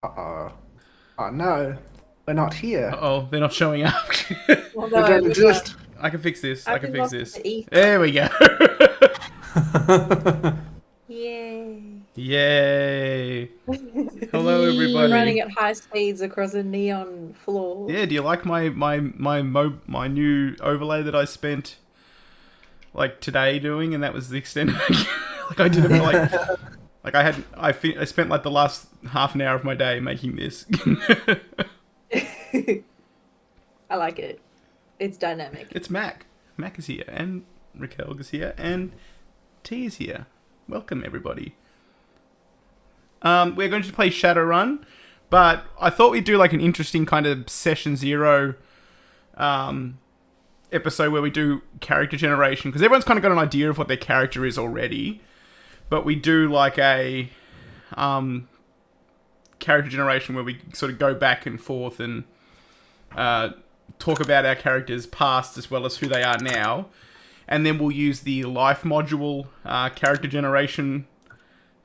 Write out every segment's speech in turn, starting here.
Uh-oh. Oh no, we're not here. Uh-oh, they're not showing up. Well, We don't exist. I can fix this. I can fix this. The ether. There we go. Yay. Yay. Hello, We're everybody. running at high speeds across a neon floor. Yeah, do you like my new overlay that I spent like today doing, and that was the extent of it. Like I did it for like I spent like the last half an hour of my day making this. I like it. It's dynamic. It's Mac. Mac is here, and Raquel is here, and T is here. Welcome, everybody. We're going to play Shadowrun, but I thought we'd do like an interesting kind of Session 0 episode where we do character generation, because everyone's kind of got an idea of what their character is already, but we do like a character generation where we sort of go back and forth and talk about our characters' past as well as who they are now. And then we'll use the life module character generation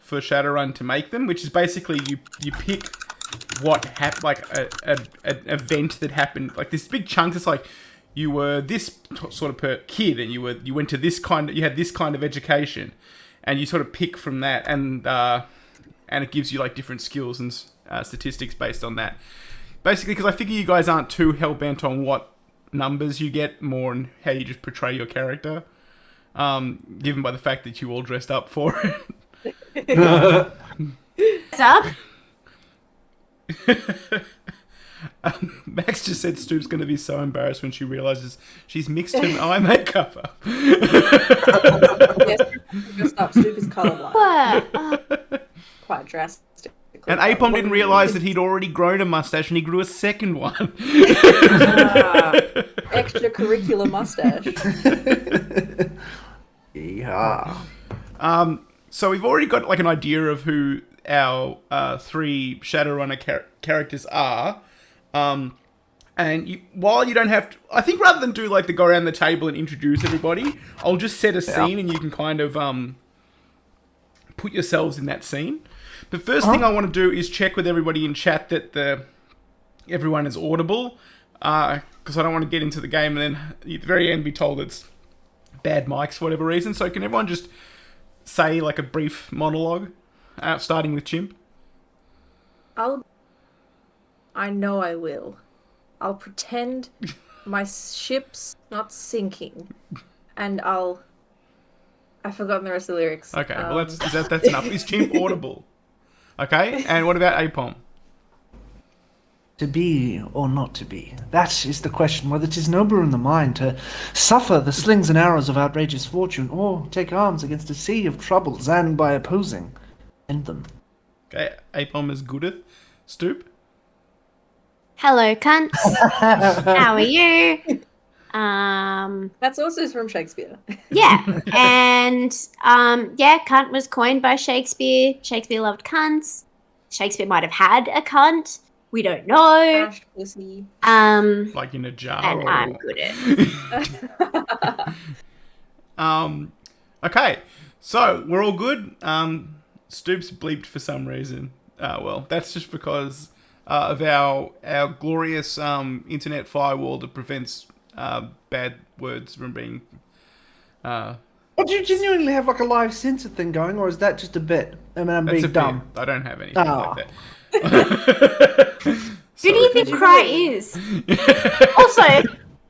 for Shadowrun to make them, which is basically you pick what happened, like an event that happened, like this big chunk. It's like you were this sort of kid, and you went to this you had this kind of education, and you sort of pick from that, and it gives you like different skills and statistics based on that. Basically, because I figure you guys aren't too hell bent on what numbers you get, more on how you just portray your character, given by the fact that you all dressed up for it. What's up? Max just said Stoop's going to be so embarrassed when she realizes she's mixed her eye makeup up. Yes, dressed up. Stoop is colorblind. What? Quite drastic. And Apom didn't realize that he'd already grown a mustache, and he grew a second one. Extracurricular mustache. Yeah. So we've already got like an idea of who our three Shadowrunner characters are. And while you don't have to, I think rather than do like the go around the table and introduce everybody, I'll just set a scene and you can kind of put yourselves in that scene. The first thing I want to do is check with everybody in chat that everyone is audible, because I don't want to get into the game and then at the very end be told it's bad mics for whatever reason. So can everyone just say like a brief monologue, starting with Chimp? I know I will. I'll pretend my ship's not sinking, and I've forgotten the rest of the lyrics. Okay, well that's enough. Is Chimp audible? Okay, and what about Apom? To be or not to be? That is the question, whether it is nobler in the mind to suffer the slings and arrows of outrageous fortune, or take arms against a sea of troubles, and by opposing, end them. Okay, Apom is goodeth. Stoop? Hello, cunts. How are you? That's also from Shakespeare. Yeah, and yeah, cunt was coined by Shakespeare. Shakespeare loved cunts. Shakespeare might have had a cunt. We don't know. Trash pussy. Like in a jar. And or... I'm good at it. Okay, so we're all good. Stoop's bleeped for some reason. Well, that's just because of our glorious internet firewall that prevents bad words from being. Or do you genuinely have like a live censor thing going, or is that just a bit? I mean, I'm being dumb. I don't have anything like that. Who do you think Cry is? Also,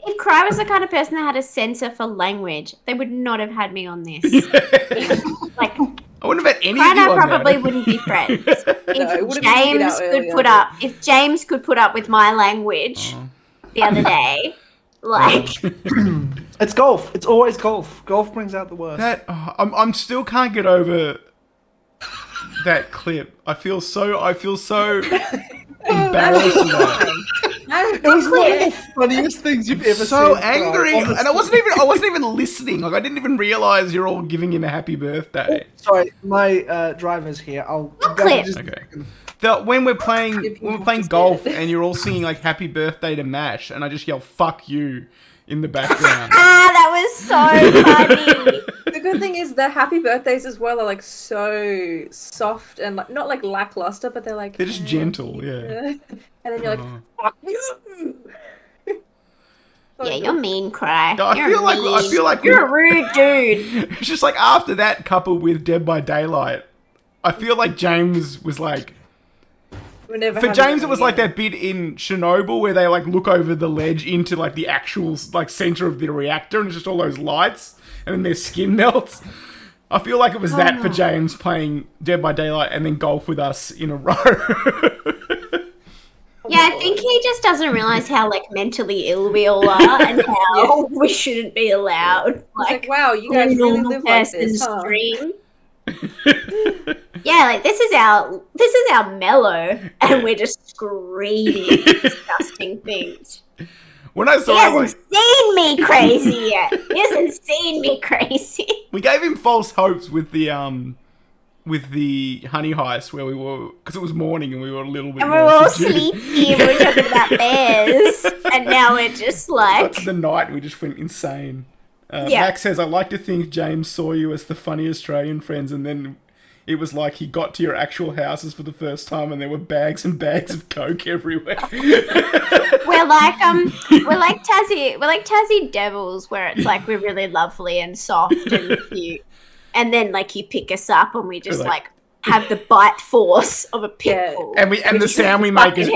if Cry was the kind of person that had a censor for language, they would not have had me on this. Like, I wouldn't have had any Cry of and you I on probably there. wouldn't be friends. it would have been James out could earlier. put up, if James could put up with my language the other day, like, It's golf. It's always golf. Golf brings out the worst. That I'm still can't get over that clip. I feel so embarrassed. It was one of the funniest things you've ever seen. So angry, and I wasn't even listening. Like I didn't even realize you're all giving him a happy birthday. Sorry, my driver's here. I'll clip? just Okay. When we're playing golf and you're all singing like "Happy Birthday" to Mash, and I just yell "fuck you" in the background. that was so funny. The good thing is the happy birthdays as well are like so soft and like not like lackluster, but they're like They're just gentle, yeah. And then you're like, fuck you. Yeah, you're mean, Cry. I feel like you're a rude dude. It's just like after that, coupled with Dead by Daylight, I feel like James was like. For James, it was like that bit in Chernobyl where they like look over the ledge into like the actual like center of the reactor, and it's just all those lights, and then their skin melts. I feel like it was that for James playing Dead by Daylight and then golf with us in a row. Yeah, I think he just doesn't realize how like mentally ill we all are and how we shouldn't be allowed. Like, wow, you guys really live like this, huh? Dream. Yeah, like this is our mellow, and we're just screaming disgusting things. When I saw he hasn't seen me crazy yet. He hasn't seen me crazy. We gave him false hopes with the honey heist where we were, because it was morning and we were a little bit. And we were all sleepy and we were talking about bears, and now we're just like. Got to the night and we just went insane. Max says, "I like to think James saw you as the funny Australian friends, and then it was like he got to your actual houses for the first time, and there were bags and bags of coke everywhere." We're like Tassie devils, where it's like we're really lovely and soft and cute, and then like you pick us up and we just like have the bite force of a pit bull, and the sound we make is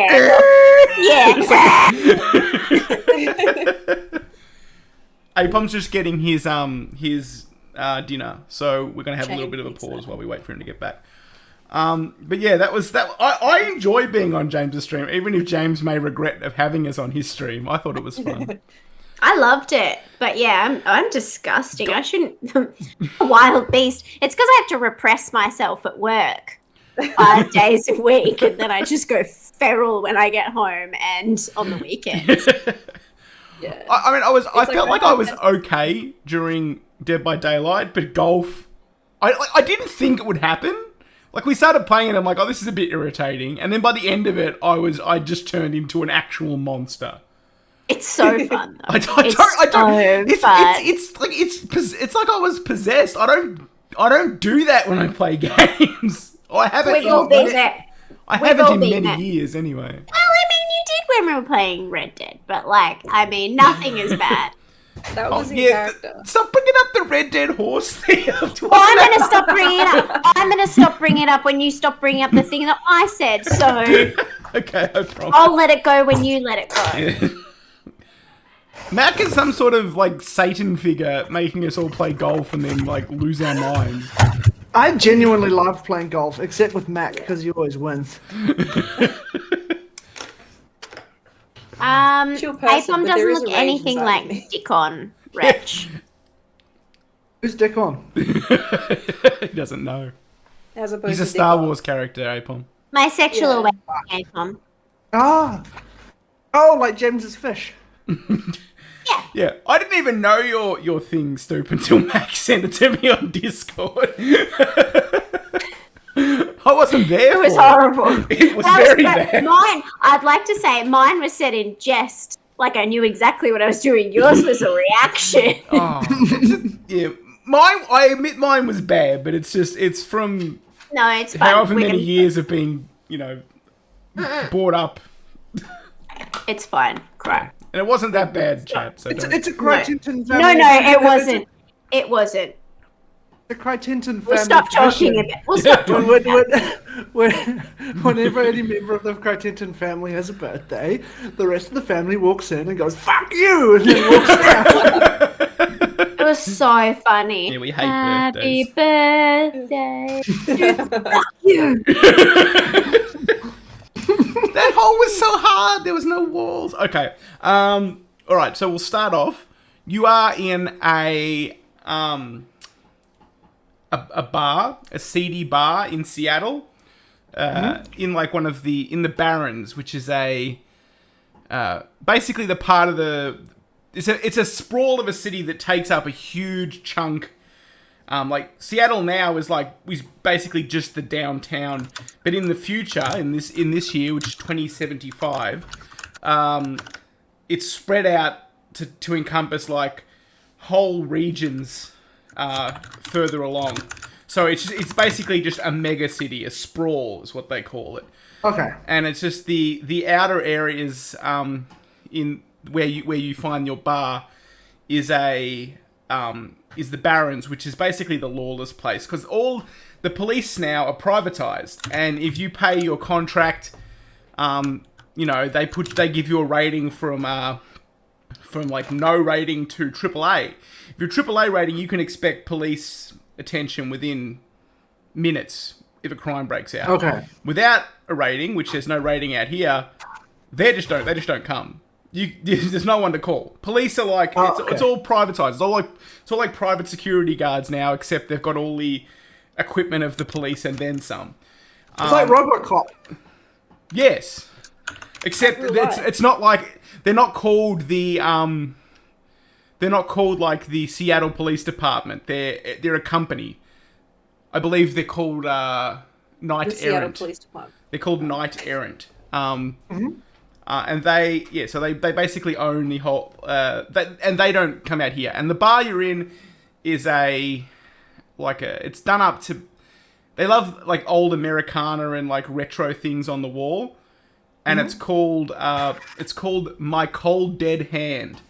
Apom's just getting his dinner, so we're gonna have a little bit of a pause while we wait for him to get back. But yeah, that was that. I enjoy being on James's stream, even if James may regret of having us on his stream. I thought it was fun. I loved it, but yeah, I'm disgusting. I shouldn't. A wild beast. It's because I have to repress myself at work 5 days a week, and then I just go feral when I get home and on the weekends. Yeah. I mean, I felt like I was okay during Dead by Daylight, but golf, I didn't think it would happen. Like, we started playing it, I'm like, oh, this is a bit irritating. And then by the end of it, I just turned into an actual monster. It's so fun, though. It's like I was possessed. I don't do that when I play games. I haven't. We've all been there. I haven't in many years, anyway. Well, I mean, you did when we were playing Red Dead, but like, I mean, nothing is bad. That was your character. Stop bringing up the Red Dead horse thing. Well, I'm going to stop bringing it up. I'm going to stop bringing it up when you stop bringing up the thing that I said. So okay, I promise. I'll let it go when you let it go. Yeah. Mac is some sort of like Satan figure making us all play golf and then like lose our minds. I genuinely love playing golf, except with Mac, because he always wins. Apom doesn't look anything like Dickon, Wretch. Who's Dickon? He doesn't know. He's a Star Wars character, Apom. My sexual awakening, Apom. Ah. Oh, like James's fish. Yeah, I didn't even know your thing, Stoop, until Max sent it to me on Discord. I wasn't there. It was horrible. It was very bad. Mine, I'd like to say, mine was said in jest. Like I knew exactly what I was doing. Yours was a reaction. Yeah, mine. I admit mine was bad, but it's from it's fine. However many years of being, brought up. It's fine. Cry. And it wasn't that bad, chat. So it's a Crichton family. No, it wasn't. It wasn't. The Crichton family. We'll stop talking about. We'll stop talking Whenever any member of the Crichton family has a birthday, the rest of the family walks in and goes, "Fuck you!" and then walks out. It was so funny. Yeah, we hate Happy birthdays. Fuck you. That hole was so hard. There was no walls. Okay. All right. So we'll start off. You are in a bar, a seedy bar in Seattle, in like in the Barrens, which is basically the part of it's a sprawl of a city that takes up a huge chunk. Like Seattle now is basically just the downtown, but in the future, in this year, which is 2075, it's spread out to encompass like whole regions further along. So it's basically just a mega city, a sprawl is what they call it. Okay. And it's just the outer areas in where you find your bar is the Barrens, which is basically the lawless place, because all the police now are privatized, and if you pay your contract, they give you a rating from like no rating to AAA. If you're AAA rating, you can expect police attention within minutes if a crime breaks out. Okay. Without a rating, which there's no rating out here, they just don't come. There's no one to call. Police are like it's all privatized. It's all like private security guards now, except they've got all the equipment of the police and then some. It's like RoboCop. Yes, except it's not like they're not called like the Seattle Police Department. They're a company. I believe they're called Knight Seattle Errant. Police Department. They're called Knight Errant. And they basically own the whole. And they don't come out here. And the bar you're in is it's done up to. They love like old Americana and like retro things on the wall, and it's called My Cold Dead Hand.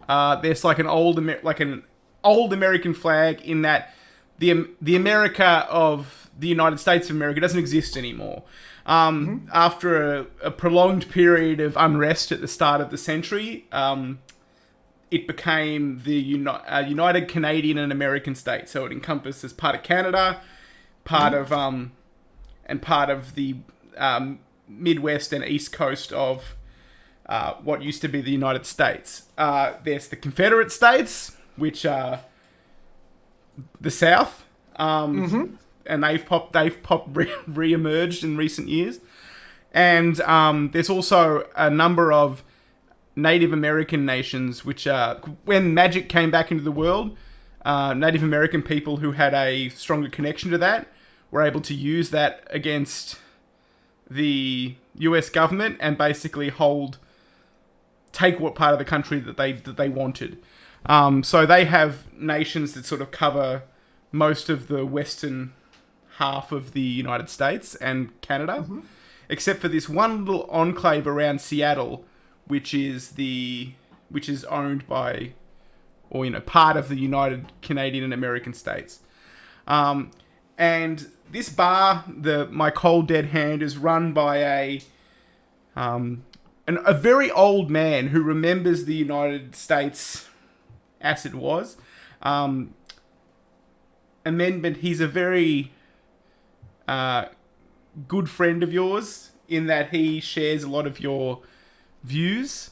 There's like an old American flag in that the America of the United States of America doesn't exist anymore. After a prolonged period of unrest at the start of the century, it became the United Canadian and American States. So it encompasses part of Canada, part of the Midwest and East Coast of what used to be the United States. There's the Confederate States, which are the South, and they've re-emerged in recent years. And there's also a number of Native American nations, which when magic came back into the world, Native American people who had a stronger connection to that were able to use that against the US government and basically take what part of the country that they wanted. So they have nations that sort of cover most of the western half of the United States and Canada, except for this one little enclave around Seattle, which is owned by, or part of the United Canadian and American States. And this bar, My Cold Dead Hand, is run by a very old man who remembers the United States as it was. But he's a very good friend of yours in that he shares a lot of your views.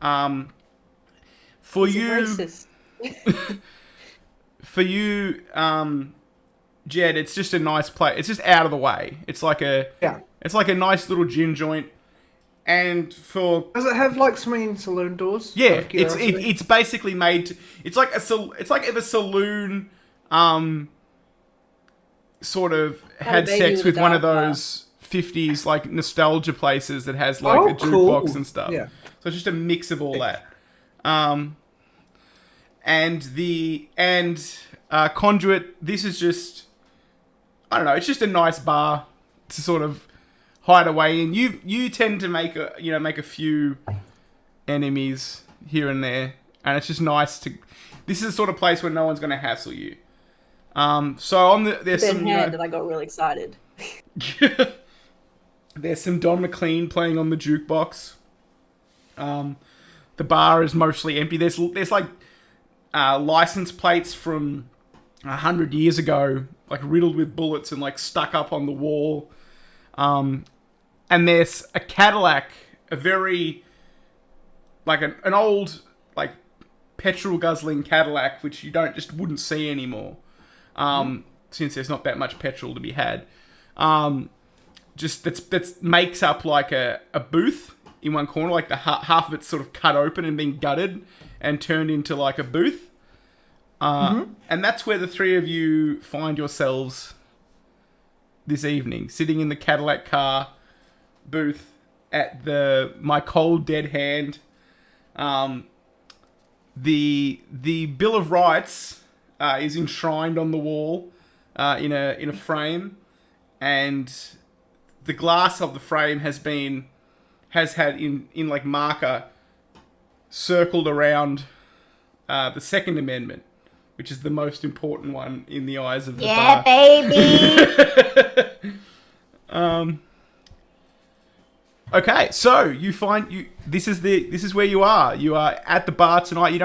For He's you, racist. for you, Jed, it's just a nice place. It's just out of the way. It's like a nice little gin joint. And does it have like swinging saloon doors? Yeah, it's basically made. It's like if a saloon sort of had sex with one of those 50s like nostalgia places that has like a jukebox and stuff. Yeah. So it's just a mix of all that. And Conduit, this is just, I don't know, it's just a nice bar to sort of hide away in. You tend to make a few enemies here and there, and it's just nice to. This is the sort of place where no one's going to hassle you. So there's some. And I got really excited. There's some Don McLean playing on the jukebox. The bar is mostly empty. There's like license plates from 100 years ago, like riddled with bullets and like stuck up on the wall. And there's a Cadillac, a very like an old like petrol guzzling Cadillac, which you wouldn't see anymore, since there's not that much petrol to be had. Just that makes up like a booth in one corner, like the half of it's sort of cut open and been gutted and turned into like a booth. And that's where the three of you find yourselves this evening, sitting in the Cadillac car booth at My Cold Dead Hand. The Bill of Rights is enshrined on the wall in a frame, and the glass of the frame has had in like marker circled around the Second Amendment, which is the most important one in the eyes of the bar. Baby. Okay, so this is where you are. You are at the bar tonight.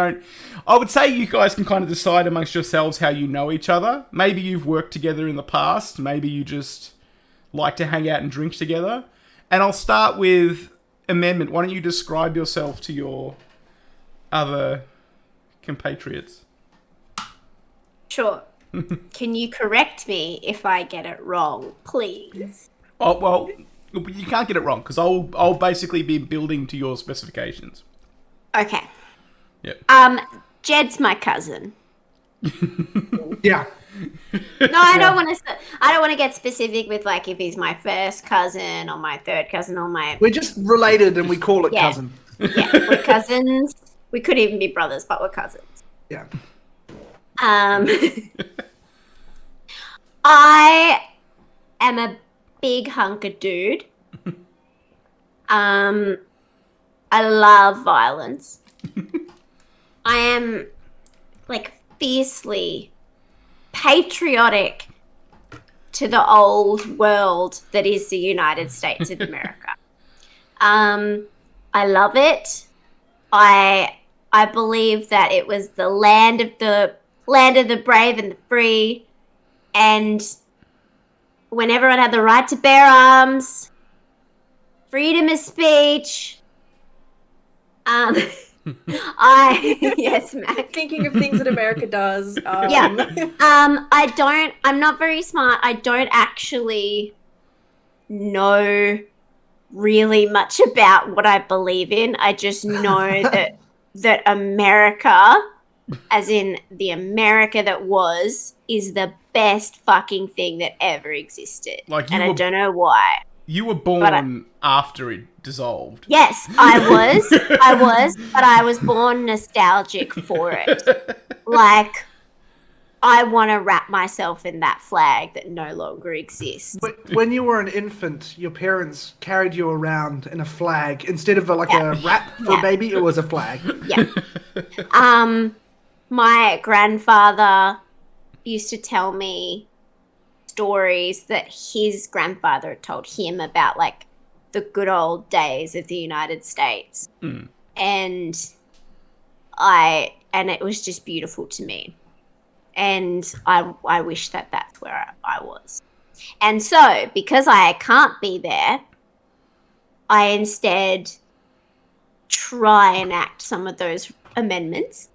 I would say you guys can kind of decide amongst yourselves how you know each other. Maybe you've worked together in the past. Maybe you just like to hang out and drink together. And I'll start with Amendment. Why don't you describe yourself to your other compatriots? Sure. Can you correct me if I get it wrong, please? Oh, well, you can't get it wrong, because I'll basically be building to your specifications. Okay. Yep. Jed's my cousin. Yeah. No, I don't want to get specific with like if he's my first cousin or my third cousin or my. We're just related and we call it cousin. Yeah, we're cousins. We could even be brothers, but we're cousins. Yeah. I am a big hunk of dude. I love violence. I am like fiercely patriotic to the old world that is the United States of America. I love it. I believe that it was the land of the brave and the free, and when everyone had the right to bear arms, freedom of speech. Yes, Mac. Thinking of things that America does. Yeah. I'm not very smart. I don't actually know really much about what I believe in. I just know that America, as in the America that was, is the best fucking thing that ever existed. I don't know why. You were born after it dissolved. Yes, I was, but I was born nostalgic for it. Like, I want to wrap myself in that flag that no longer exists. But when you were an infant, your parents carried you around in a flag. Instead of a wrap for a baby, it was a flag. Yeah. My grandfather used to tell me stories that his grandfather had told him about, like, the good old days of the United States. Mm. And it was just beautiful to me. And I wish that that's where I was. And so, because I can't be there, I instead try and act some of those amendments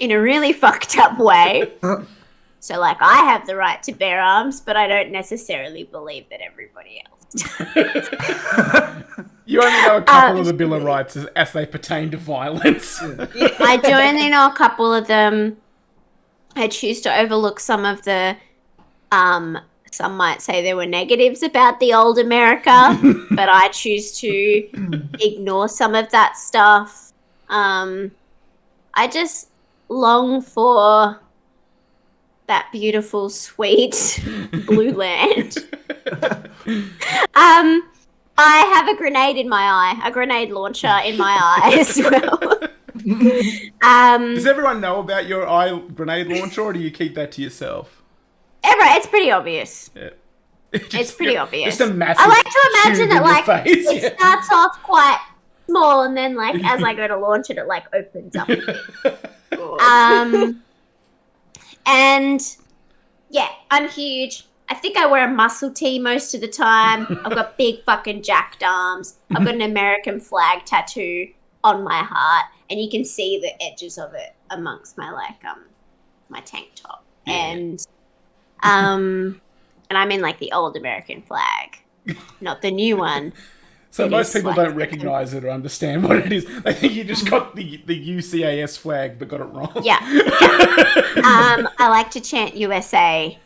in a really fucked up way. So, like, I have the right to bear arms, but I don't necessarily believe that everybody else does. You only know a couple of the Bill of Rights as they pertain to violence. I do only know a couple of them. I choose to overlook some of the, some might say there were negatives about the old America, but I choose to ignore some of that stuff. I just long for that beautiful, sweet blue land. I have a grenade in my eye, a grenade launcher in my eye as well. Does everyone know about your eye grenade launcher, or do you keep that to yourself? It's pretty obvious. Yeah. It's pretty obvious. Just a massive I like to imagine that, like, face. it starts off quite small, and then, like, as I go to launch it, it, like, opens up a bit. And yeah, I'm huge. I think I wear a muscle tee most of the time. I've got big fucking jacked arms. I've got an American flag tattoo on my heart, and you can see the edges of it amongst my, like, my tank top. Yeah. And I'm in, like, the old American flag, not the new one. So most people don't recognise it or understand what it is. They think you just got the UCAS flag but got it wrong. Yeah. I like to chant USA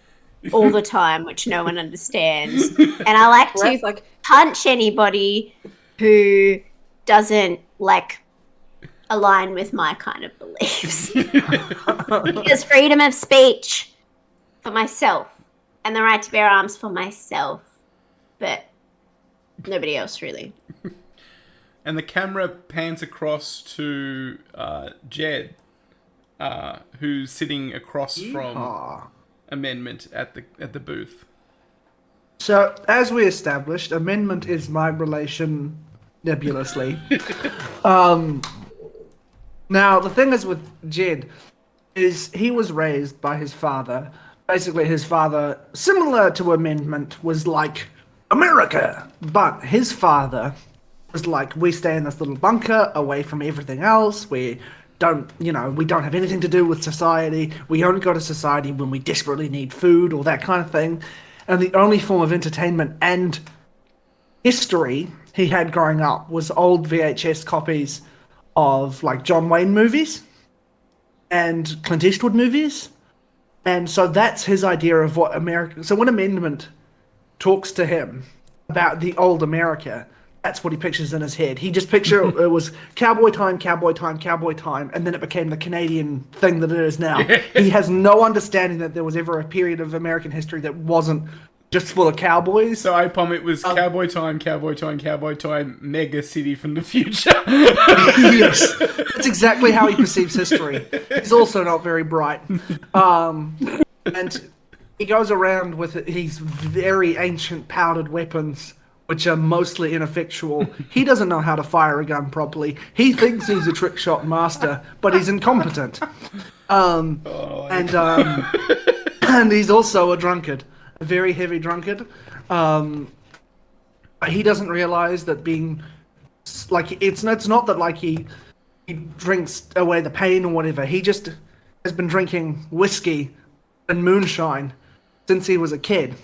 all the time, which no one understands. And I like to punch anybody who doesn't, like, align with my kind of beliefs. Because freedom of speech for myself and the right to bear arms for myself, but nobody else really. And the camera pans across to Jed, who's sitting across from Amendment at the booth. So, as we established, Amendment is my relation nebulously. Now, the thing is with Jed, is he was raised by his father. Basically, his father, similar to Amendment, was like, America! But his father was like, we stay in this little bunker away from everything else. We don't have anything to do with society. We only go to society when we desperately need food or that kind of thing. And the only form of entertainment and history he had growing up was old VHS copies of like John Wayne movies and Clint Eastwood movies. And so that's his idea of what America... So when Amendment talks to him about the old America, that's what he pictures in his head. He just pictured it was cowboy time, cowboy time, cowboy time, and then it became the Canadian thing that it is now. He has no understanding that there was ever a period of American history that wasn't just full of cowboys. So Ipom, it was cowboy time, cowboy time, cowboy time, mega city from the future. Yes, that's exactly how he perceives history. He's also not very bright. And he goes around with these very ancient powdered weapons, which are mostly ineffectual. He doesn't know how to fire a gun properly. He thinks he's a trick shot master, but he's incompetent. And he's also a drunkard, a very heavy drunkard. He doesn't realize that being like it's not that like he drinks away the pain or whatever. He just has been drinking whiskey and moonshine since he was a kid.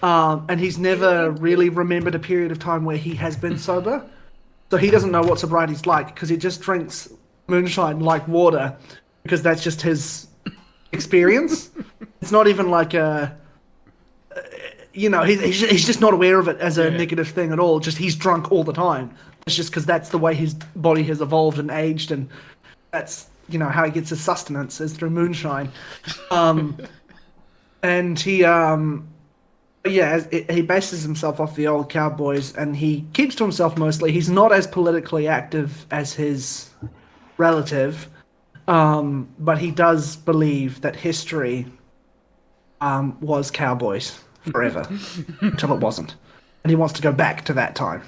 And he's never really remembered a period of time where he has been sober. So he doesn't know what sobriety's like because he just drinks moonshine like water because that's just his experience. It's not even like he's just not aware of it as a negative thing at all. Just he's drunk all the time. It's just because that's the way his body has evolved and aged, and that's how he gets his sustenance is through moonshine. And he he bases himself off the old cowboys, and he keeps to himself mostly. He's not as politically active as his relative, but he does believe that history was cowboys forever until it wasn't, and he wants to go back to that time.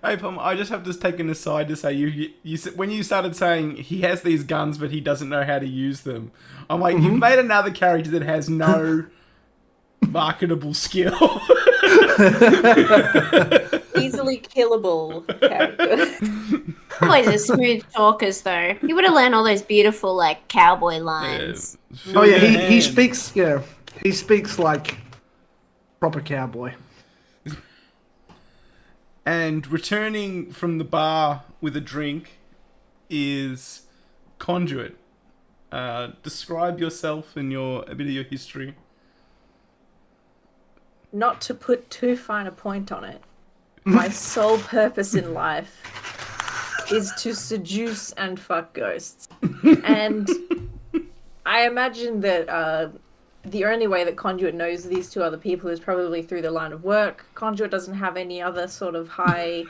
Hey, Pom, I just have to take an aside to say you when you started saying he has these guns but he doesn't know how to use them, I'm like, you've made another character that has no marketable skill. Easily killable character. Always a smooth talkers though. He would have learned all those beautiful like cowboy lines. Oh yeah, he speaks. Yeah, he speaks like proper cowboy. And returning from the bar with a drink is Conduit. Describe yourself and a bit of your history. Not to put too fine a point on it, my sole purpose in life is to seduce and fuck ghosts. And I imagine that the only way that Conduit knows these two other people is probably through the line of work. Conduit doesn't have any other sort of high,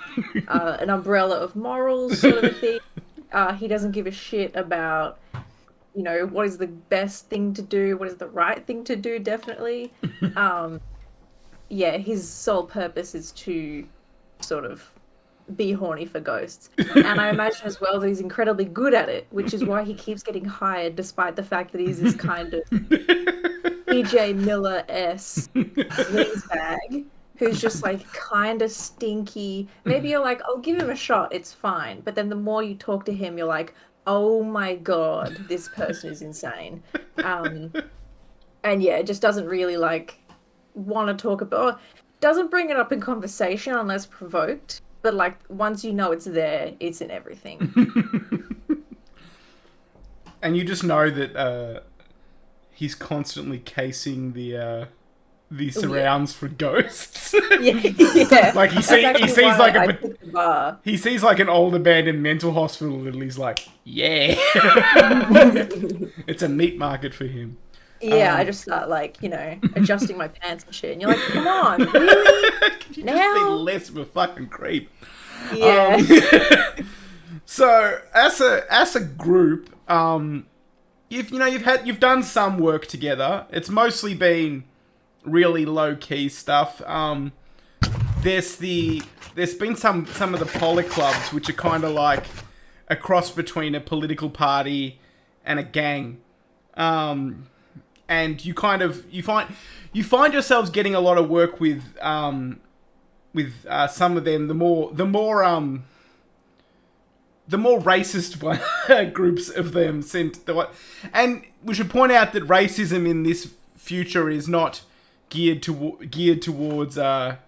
an umbrella of morals sort of a thing. He doesn't give a shit about, what is the best thing to do, what is the right thing to do, definitely. His sole purpose is to sort of be horny for ghosts. And I imagine as well that he's incredibly good at it, which is why he keeps getting hired despite the fact that he's this kind of PJ Miller-esque bag who's just like kind of stinky. Maybe you're like, I'll give him a shot, it's fine. But then the more you talk to him, you're like, oh my god, this person is insane. And it just doesn't really like want to talk about, doesn't bring it up in conversation unless provoked, but like once you know it's there, it's in everything. And you just know that he's constantly casing the the surrounds for ghosts. Yeah. Like he That's sees actually why like I a picked the bar. he sees like an old abandoned mental hospital and he's like, yeah. It's a meat market for him. Yeah, I just start adjusting my pants and shit, and you're like, come on, really? Can you just be less of a fucking creep? Yeah. So as a group, you've done some work together. It's mostly been really low key stuff. There's been some of the poly clubs which are kind of like a cross between a political party and a gang. And you find yourselves getting a lot of work with some of them. The more racist groups of them and we should point out that racism in this future is not geared towards ethnicity.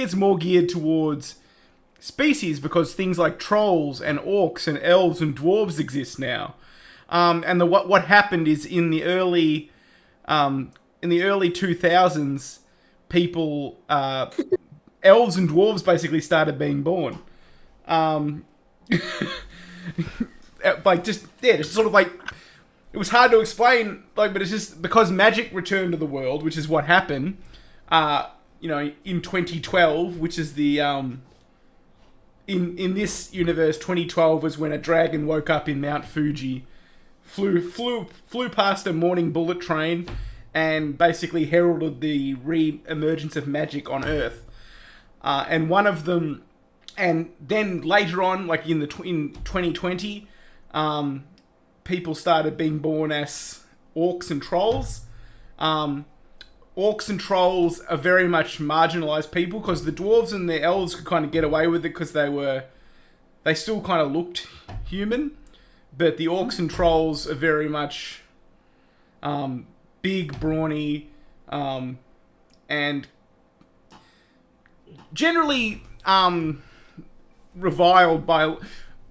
It's more geared towards species, because things like trolls and orcs and elves and dwarves exist now. And what happened is in the early 2000s, people elves and dwarves basically started being born. Just sort of like, it was hard to explain, but it's just because magic returned to the world, which is what happened, in 2012, which is the, in this universe, 2012 was when a dragon woke up in Mount Fuji, flew past a morning bullet train, and basically heralded the re-emergence of magic on Earth. And one of them, and then later on, like in 2020, people started being born as orcs and trolls. Orcs and trolls are very much marginalized people, because the dwarves and the elves could kind of get away with it because they still kind of looked human. But the orcs and trolls are very much big, brawny, and generally reviled by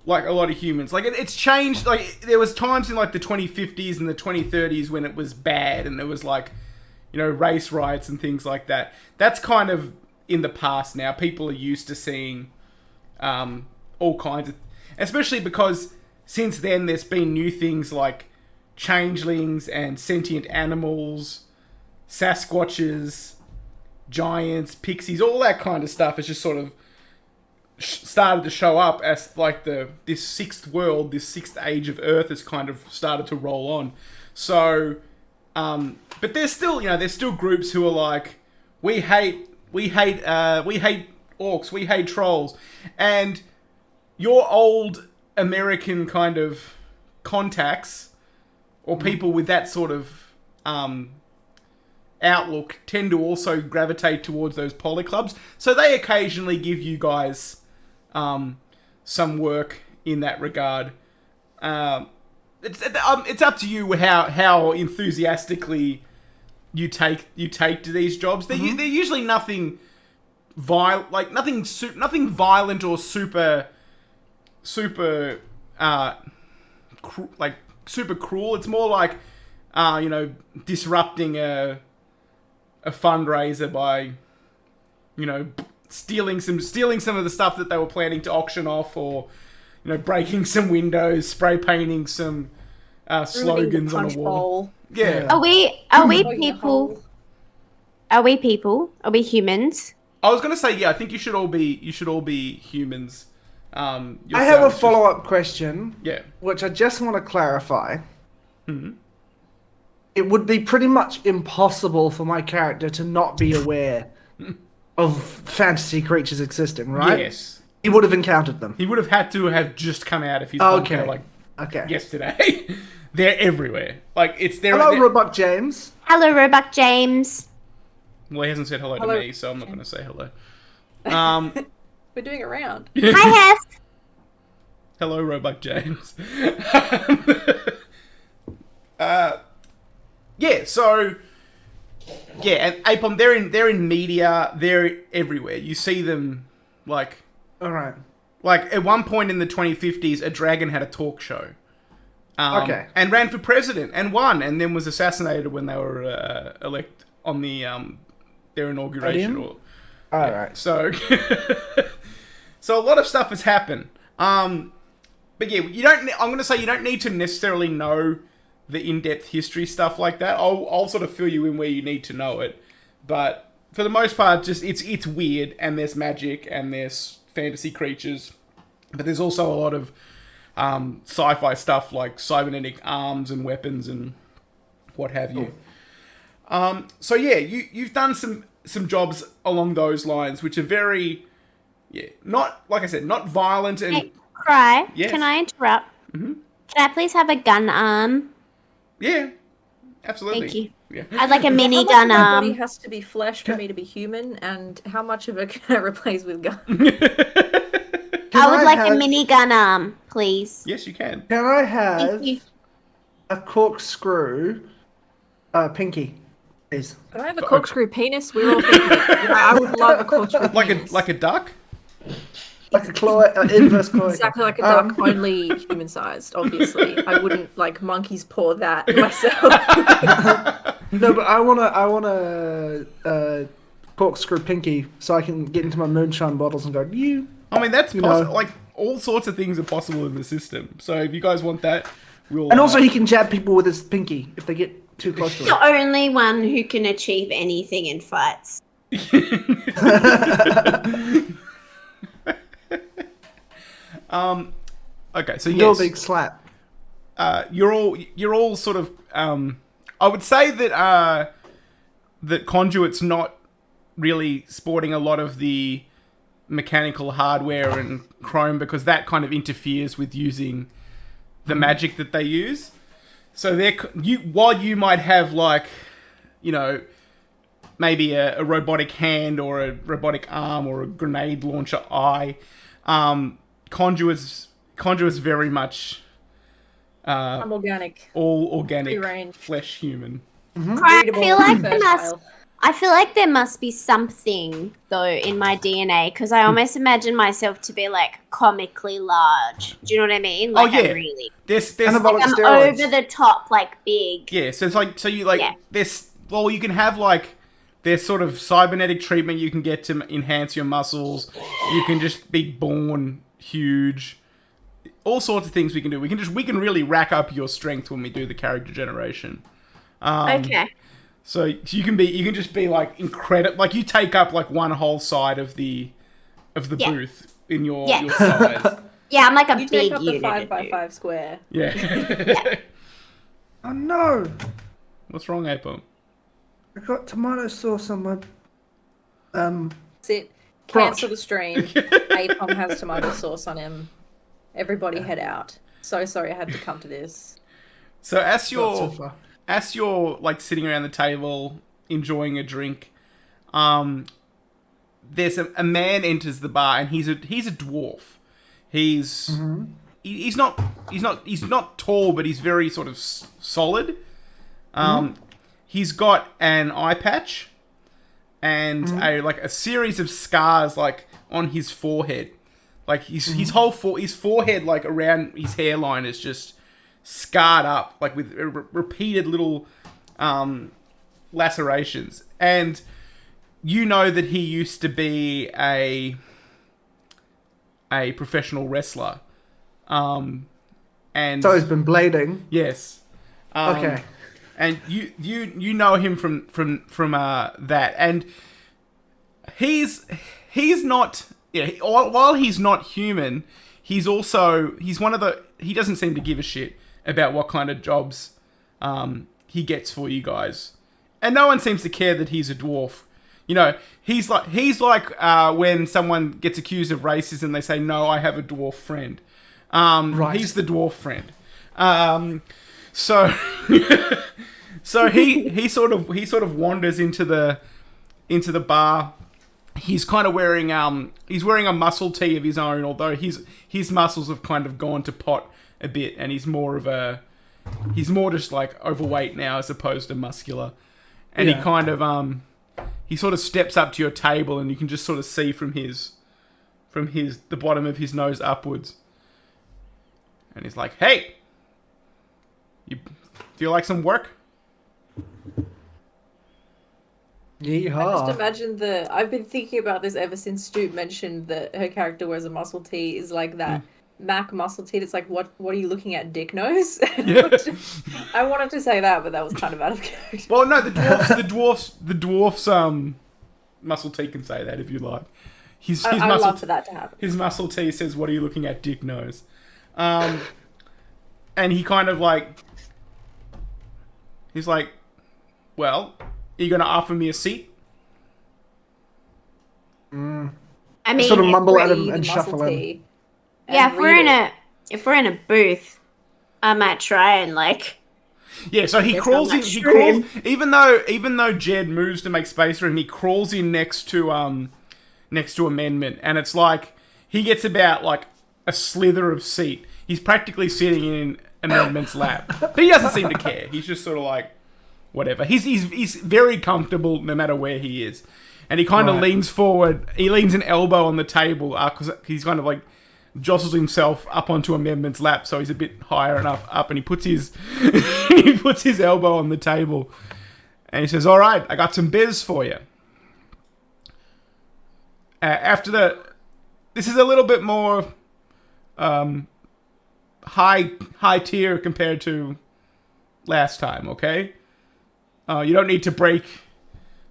like a lot of humans. Like it's changed. Like there was times in like the 2050s and the 2030s when it was bad, and there was like, race riots and things like that. That's kind of in the past now. People are used to seeing all kinds of, especially because since then there's been new things like changelings and sentient animals, Sasquatches, giants, pixies, all that kind of stuff has just sort of started to show up as like this sixth world, this sixth age of Earth has kind of started to roll on. So, but there's still groups who are like, we hate orcs, we hate trolls, and your old American kind of contacts or people with that sort of outlook tend to also gravitate towards those poly clubs. So they occasionally give you guys some work in that regard. It's up to you how enthusiastically you take to these jobs. They're usually nothing nothing violent or super super cruel. It's more like disrupting a fundraiser by stealing some of the stuff that they were planning to auction off, or breaking some windows, spray painting some slogans on a wall. Yeah. Are we people? Are we people? Are we humans? I was gonna say, yeah, I think you should all be humans. I have a follow-up question. Yeah. Which I just want to clarify. Mm-hmm. It would be pretty much impossible for my character to not be aware of fantasy creatures existing, right? Yes. He would have encountered them. He would have had to have just come out of his okay. Yesterday. They're everywhere. Like it's there. Hello, Roebuck James. Hello, Roebuck James. Well, he hasn't said hello to me, so I'm not going to say hello. We're doing a round. Hi, Hef. Hello, Roebuck James. And Apom, they're in media, they're everywhere. You see them like Alright. Like at one point in the 2050s, a dragon had a talk show. And ran for president and won, and then was assassinated when they were on the their inauguration. Podium? All right. So, so a lot of stuff has happened. But yeah, you don't. I'm going to say you don't need to necessarily know the in-depth history stuff like that. I'll sort of fill you in where you need to know it. But for the most part, just it's weird, and there's magic, and there's fantasy creatures, but there's also a lot of sci-fi stuff like cybernetic arms and weapons and what have you. So yeah, you've done some jobs along those lines, which are very, not, like I said, not violent and... Hey, Cry, Yes. can I interrupt? Mm-hmm. Can I please have a gun arm? Yeah, absolutely. Thank you. Yeah. I'd like a mini How much gun of my body arm. has to be flesh for me to be human, and how much of it can I replace with gun? I would like a mini gun arm, please. Yes, you can. Can I have Thank you. a corkscrew pinky, please? Can I have a corkscrew penis? We're all thinking. I would love a corkscrew penis. Like a duck? Like a claw, inverse claw. Exactly like a duck, only human-sized. Obviously, I wouldn't like monkey's paw that myself. No, but I want a corkscrew pinky so I can get into my moonshine bottles and go. You. I mean, that's You possible. know. Like, all sorts of things are possible in the system. So if you guys want that, we'll... And also, he can jab people with his pinky if they get too close to it. The only one who can achieve anything in fights. Okay, so Your yes, big slap. you're all sort of. I would say that that Conduit's not really sporting a lot of the mechanical hardware and chrome because that kind of interferes with using the magic that they use. So while you might have like, you know, maybe a robotic hand or a robotic arm or a grenade launcher eye, Conduit's very much I'm organic. all organic, Free-range. flesh human. Cry, Versatile. I feel like there must be something though in my DNA because I almost imagine myself to be like comically large. Do you know what I mean? Like Oh, yeah. I'm really There's Anabolic I'm steroids. over the top, like big. yeah. So it's like you like Yeah. this. Well, you can have like there's sort of cybernetic treatment you can get to enhance your muscles. You can just be born huge. All sorts of things we can do. We can really rack up your strength when we do the character generation. Okay. So you can just be like incredible. Like you take up like one whole side of the Yeah. booth in your Yeah. your size. Yeah, I'm like a You big take up the unit. 5x5 square. Yeah. Oh no! What's wrong, Apom? I got tomato sauce on my. Sit. Crotch. Cancel the stream. Apom has tomato sauce on him. Everybody head out. So sorry I had to come to this. So Not so far. as you're like sitting around the table enjoying a drink, there's a man enters the bar and he's a dwarf. He's he's not tall, but he's very sort of solid. He's got an eye patch and a series of scars like on his forehead. Like his forehead like around his hairline is just scarred up like with repeated little lacerations. And you know that he used to be a professional wrestler. And So he's been blading. yes. Okay. And you know him from that, and he's not while he's not human, he's one of the he doesn't seem to give a shit about what kind of jobs he gets for you guys, and no one seems to care that he's a dwarf. You know, he's like when someone gets accused of racism, they say, "No, I have a dwarf friend." Right. He's the dwarf friend. So so he sort of wanders into the bar. He's kind of wearing a muscle tee of his own, although his muscles have kind of gone to pot a bit, and he's more just like overweight now as opposed to muscular. And Yeah. he kind of he sort of steps up to your table, and you can just sort of see from the bottom of his nose upwards. And he's like, "Hey, you feel like some work?" I just Yeehaw. imagine I've been thinking about this ever since Stu mentioned that her character wears a muscle tee. Is like that Mac muscle tee. It's like, what are you looking at, dick nose? Yeah. I wanted to say that, but that was kind of out of character. Well, no, the dwarf's muscle tee can say that if you like. His I muscle love for that to happen. His muscle tee says, "What are you looking at, dick nose?" And he kind of like, he's like, "Well, are you gonna offer me a seat?" I mean, Sort of mumble at Read him the and muscle shuffle in. tee and yeah, if we're read in a booth, I might try and like. Yeah, so he Yes, crawls I'm in. not He sure. crawls even though Jed moves to make space for him. He crawls in next to Amendment, and it's like he gets about like a slither of seat. He's practically sitting in Amendment's lap, but he doesn't seem to care. He's just sort of like whatever. He's very comfortable no matter where he is, and he kind of Right. leans forward. He leans an elbow on the table because he's kind of like jostles himself up onto Amendment's lap, so he's a bit higher enough up, and he puts his elbow on the table, and he says, "All right, I got some biz for you." This is a little bit more high tier compared to last time. Okay, you don't need to break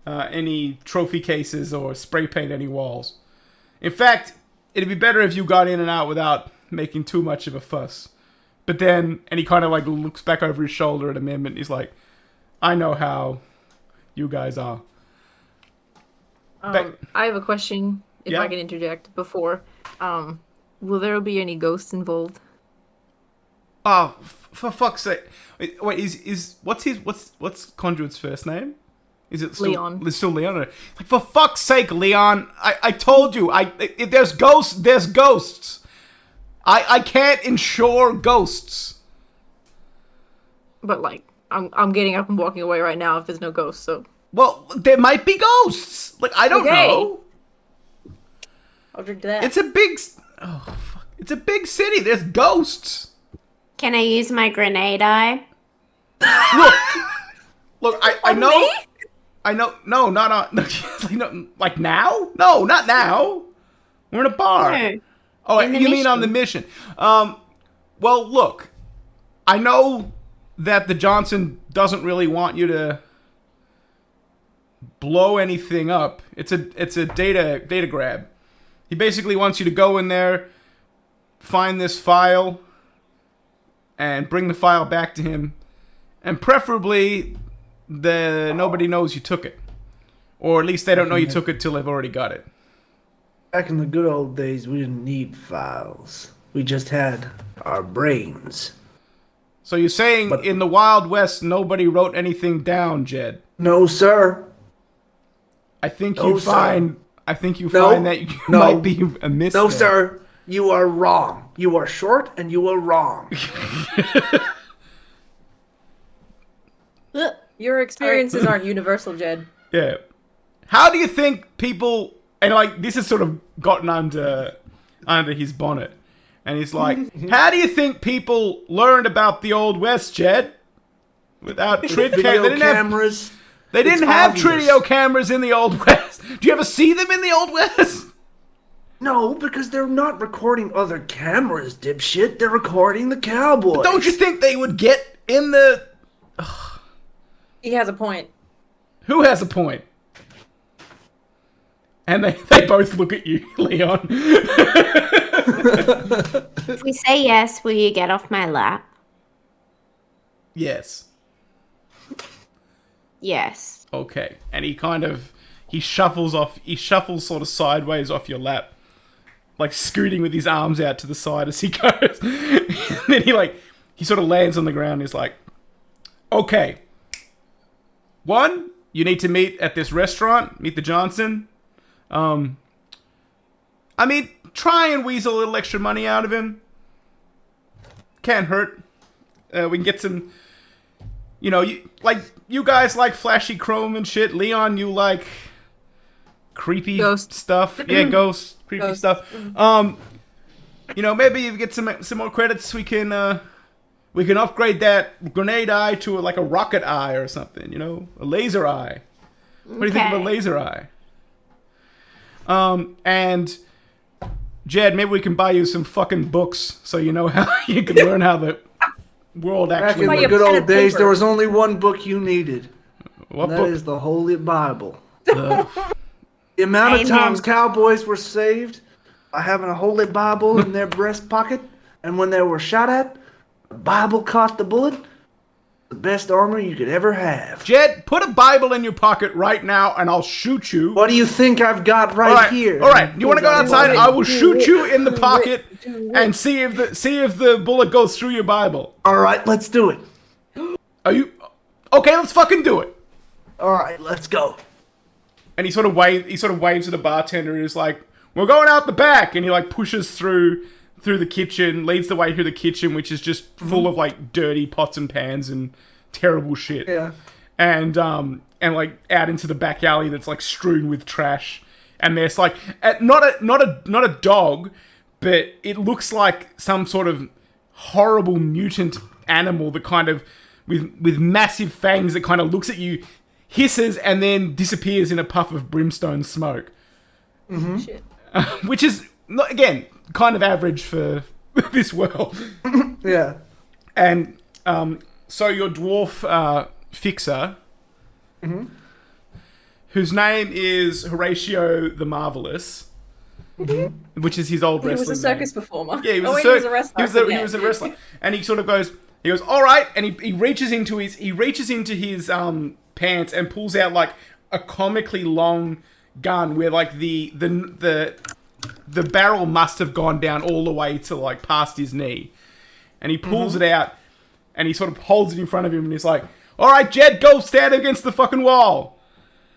any trophy cases or spray paint any walls. In fact, it'd be better if you got in and out without making too much of a fuss. But then, and he kind of like looks back over his shoulder at Amendment. He's like, "I know how you guys are." I have a question, if Yeah. I can interject before. Will there be any ghosts involved? Oh, for fuck's sake! Wait, what's Conduit's first name? Is it still Leon. It's still Leon. Like, for fuck's sake, Leon! I told you. If there's ghosts, there's ghosts. I can't insure ghosts. But like, I'm getting up and walking away right now if there's no ghosts. So Well, there might be ghosts. Like, I don't Okay. know. I'll drink to that. It's a big. Oh fuck! It's a big city. There's ghosts. Can I use my grenade eye? Look. I know. me? I know. No, not no, like now. No, not now. We're in a bar. No. Oh, In the you mean on the mission? Well, look. I know that the Johnson doesn't really want you to blow anything up. It's a data grab. He basically wants you to go in there, find this file, and bring the file back to him, and preferably nobody knows you took it, or at least they don't know you took it till they've already got it. Back in the good old days, we didn't need files. We just had our brains. So you're saying But- in the Wild West nobody wrote anything down, Jed? No, sir. I think No, you sir. find. I think you No. find that you No. might be amiss. No, there. sir. You are wrong. You are short and you are wrong. Your experiences aren't universal, Jed. Yeah. How do you think people? And like this has sort of gotten under his bonnet, and he's like, "How do you think people learned about the Old West, Jed? Without trid Video they didn't have cameras. they didn't It's have obvious. Tridio cameras in the Old West. Do you ever see them in the Old West? No, because they're not recording other cameras, dipshit. They're recording the cowboys. Don't you think they would get in the? He has a point. Who has a point? And they both look at you, Leon. If we say yes, will you get off my lap? Yes. Yes. Okay. And he shuffles sort of sideways off your lap, like scooting with his arms out to the side as he goes. And then he sort of lands on the ground and he's like, "Okay. One, you need to meet at this restaurant, meet the Johnson. I mean, try and weasel a little extra money out of him. Can't hurt. We can get some, you guys like flashy chrome and shit. Leon, you like creepy Ghost. stuff. Yeah, ghost, creepy Ghost. stuff. Maybe you get some more credits. We can upgrade that grenade eye to like a rocket eye or something. A laser eye. What do you think of a Okay. laser eye? And Jed, maybe we can buy you some fucking books so you know how you can learn how the world Back actually in Buy the your good pen old and days, paper. there was only one book you needed. What And that book? is the Holy Bible. Ugh. The amount of Amen. times cowboys were saved by having a Holy Bible in their breast pocket, and when they were shot at, the Bible caught the bullet. The best armor you could ever have. Jed, put a Bible in your pocket right now and I'll shoot you. What do you think I've got right here? All right. You want to go outside? it, I will do shoot it, you in the do pocket it, do it. and see if the bullet goes through your Bible. All right, let's do it. Are you okay? Let's fucking do it. All right, let's go. And he sort of waves at the bartender and is like, "We're going out the back." And he like pushes through the kitchen, leads the way through the kitchen, which is just full of like dirty pots and pans and terrible shit. Yeah. And like out into the back alley that's like strewn with trash. And there's like not a dog, but it looks like some sort of horrible mutant animal that kind of with massive fangs that kind of looks at you, hisses, and then disappears in a puff of brimstone smoke. Shit. Which is, again, kind of average for this world. Yeah. And so your dwarf fixer, whose name is Horatio the Marvelous, which is his old He wrestling was a circus performer. Yeah, he was, oh, a, he was a cir- wrestler. he was a, he was a wrestler. And he sort of goes, all right, and he reaches into his pants and pulls out like a comically long gun where like the barrel must have gone down all the way to like past his knee. And he pulls it out and he sort of holds it in front of him and he's like, all right, Jed, go stand against the fucking wall.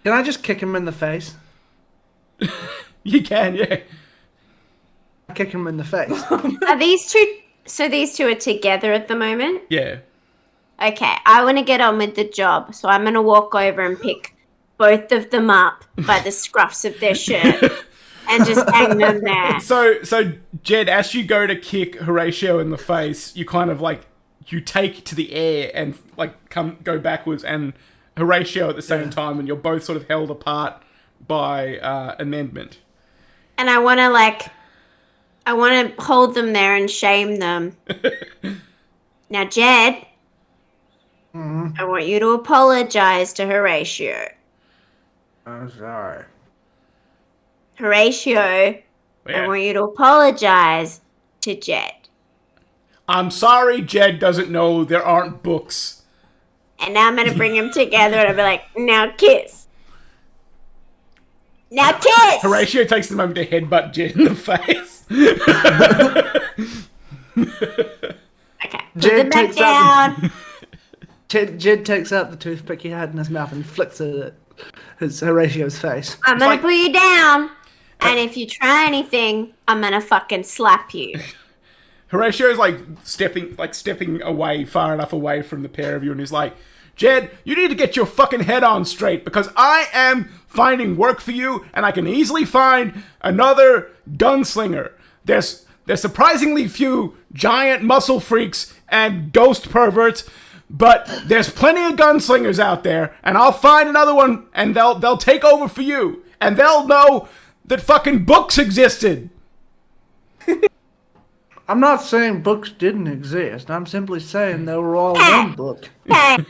Can I just kick him in the face? You can, yeah. Kick him in the face. Are these two? So these two are together at the moment. Yeah. Okay, I want to get on with the job, so I'm gonna walk over and pick both of them up by the scruffs of their shirt and just hang them there. So Jed, as you go to kick Horatio in the face, you kind of like you take to the air and like go backwards, and Horatio at the same time, and you're both sort of held apart by amendment. And I want to hold them there and shame them. Now, Jed, I want you to apologize to Horatio. I'm sorry. Horatio, I Yeah. want you to apologize to Jed. I'm sorry, Jed doesn't know there aren't books. And now I'm going to bring them together and I'll be like, now kiss. Now kiss! Horatio takes the moment to headbutt Jed in the face. Okay, put Jed them back takes out down. Jed takes out the toothpick he had in his mouth and flicks it at Horatio's face. I'm going like- to put you down. And if you try anything, I'm going to fucking slap you. Horatio's like stepping away, far enough away from the pair of you, and he's like, Jed, you need to get your fucking head on straight because I am finding work for you and I can easily find another gunslinger. There's surprisingly few giant muscle freaks and ghost perverts, but there's plenty of gunslingers out there, and I'll find another one and they'll take over for you and they'll know that fucking books existed. I'm not saying books didn't exist. I'm simply saying they were all one book. Okay.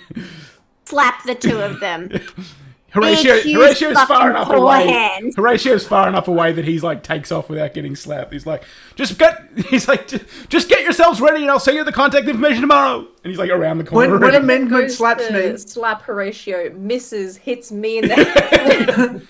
Slap the two of them. Horatio's huge far fucking enough paw away. hands. Horatio's far enough away that he's like takes off without getting slapped. He's like, just get yourselves ready, and I'll send you the contact information tomorrow. And he's like around the corner. When Jed amendment goes slaps to me, slap Horatio, misses, hits me in the head.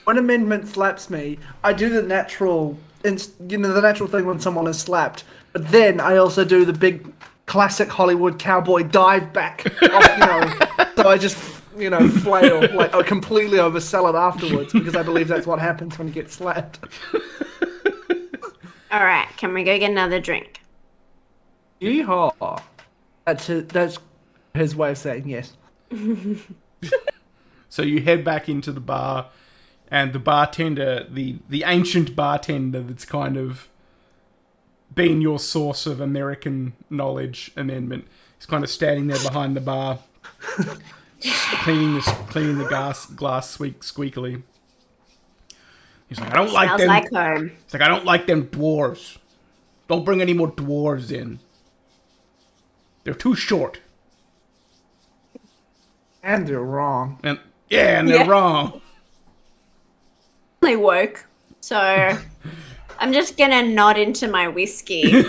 when amendment slaps me, I do the natural thing when someone is slapped. But then I also do the big classic Hollywood cowboy dive back. So I just flail, like I completely oversell it afterwards because I believe that's what happens when you get slapped. All right, can we go get another drink? Yeehaw! That's his way of saying yes. So you head back into the bar, and the bartender, the ancient bartender that's kind of been your source of American knowledge amendment, is kind of standing there behind the bar, cleaning the glass squeakily. He's like, I don't like Smells them. like home. He's like, I don't like them dwarves. Don't bring any more dwarves in. They're too short. And they're wrong. And they're wrong. They woke, so I'm just gonna nod into my whiskey.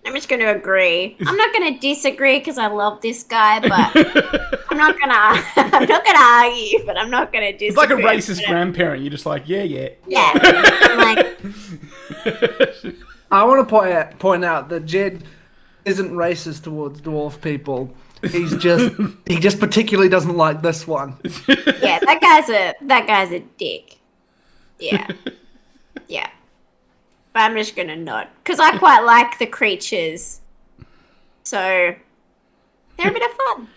I'm just gonna agree. I'm not gonna disagree because I love this guy, but I'm not gonna argue. But I'm not gonna disagree. It's like a racist grandparent. You're just like, yeah. Yeah, I'm like, I want to point out that Jed isn't racist towards dwarf people. He just particularly doesn't like this one. yeah, that guy's a dick. Yeah. But I'm just gonna nod because I quite like the creatures, so they're a bit of fun.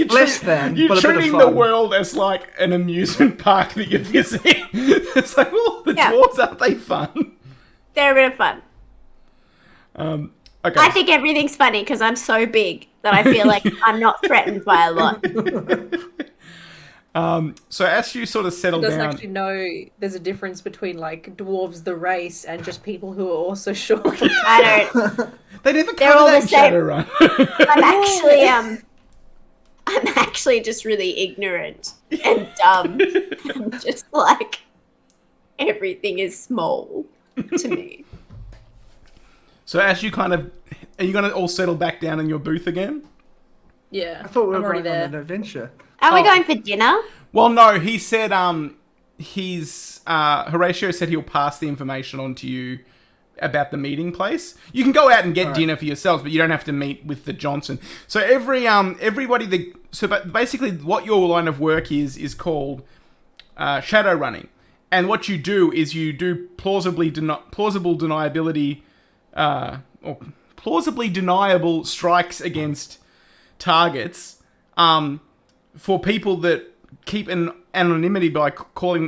Less than, You're but a bit of treating the fun. world as like an amusement park that you're visiting. It's like, well, the dwarves, aren't they fun? They're a bit of fun. Okay. I think everything's funny because I'm so big that I feel like I'm not threatened by a lot. So as you sort of settle Doesn't down, actually know there's a difference between like dwarves the race and just people who are also short. I don't. they never They're cover all that the same. Shadowrun. I'm actually just really ignorant and dumb. I'm just like everything is small to me. So as you are you going to all settle back down in your booth again? Yeah, I thought we I'm were already going on there. an adventure. Are we Oh. going for dinner? Well, no, he said Horatio said he'll pass the information on to you about the meeting place. You can go out and get dinner for yourselves, but you don't have to meet with the Johnson. So basically what your line of work is called shadow running. And what you do is you do plausible deniability or plausibly deniable strikes against targets for people that keep an anonymity by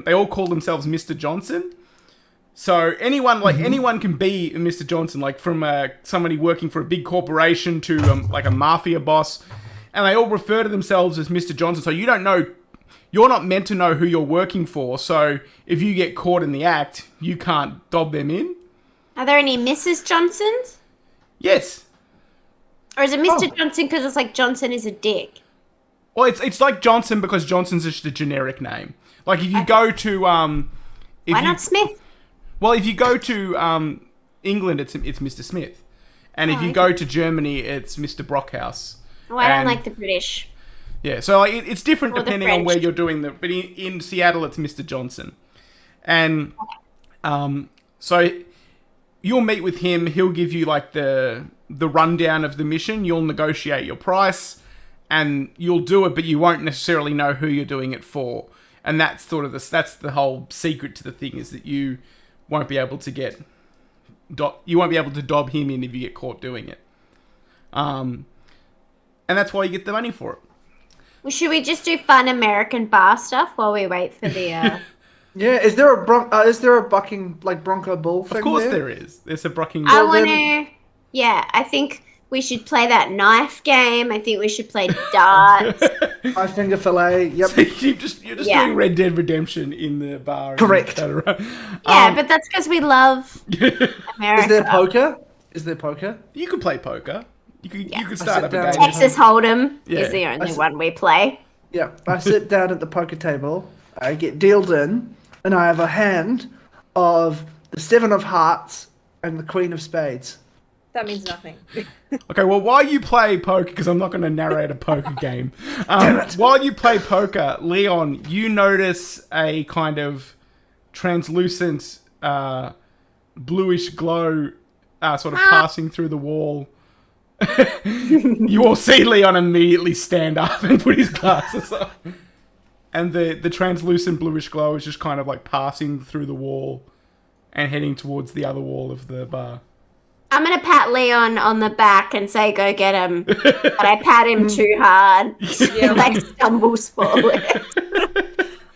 they all call themselves Mr. Johnson. So anyone can be Mr. Johnson, like from somebody working for a big corporation to like a mafia boss, and they all refer to themselves as Mr. Johnson. So you're not meant to know who you're working for. So if you get caught in the act, you can't dob them in. Are there any Mrs. Johnsons? Yes. Or is it Mr. Johnson because it's like Johnson is a dick? Well, it's like Johnson because Johnson's just a generic name. Like if you go to Why not Smith? Well, if you go to England, it's Mr. Smith, and if you go to Germany, it's Mr. Brockhouse. Oh, I don't like the British. Yeah, so like, it's different Or the depending on French. where you're doing but in Seattle, it's Mr. Johnson, and so you'll meet with him. He'll give you like the rundown of the mission. You'll negotiate your price, and you'll do it, but you won't necessarily know who you're doing it for. And that's sort of that's the whole secret to the thing, is that you won't be able to dob him in if you get caught doing it. And that's why you get the money for it. Well, should we just do fun American bar stuff while we wait for the... Yeah, is there a bucking like Bronco Bull thing? Of course there? there is. There's a Brocking. I Well, want then- to... Yeah, I think we should play that knife game. I think we should play darts. Five finger fillet. Yep. So you're just Yeah. doing Red Dead Redemption in the bar. Correct. Yeah, but that's because we love America. Is there poker? Is there poker? You could play poker. You could I start sit up a down. game. Texas Hold'em Yeah. is the only I s- one we play. Yeah. I sit down at the poker table. I get dealed in, and I have a hand of the Seven of Hearts and the Queen of Spades. That means nothing. Okay, well, while you play poker, because I'm not going to narrate a poker game, while you play poker, Leon, you notice a kind of translucent bluish glow sort of passing through the wall. You all see Leon immediately stand up and put his glasses on. And the translucent bluish glow is just kind of like passing through the wall and heading towards the other wall of the bar. I'm going to pat Leon on the back and say, go get him. But I pat him too hard. Yeah. Like stumbles forward.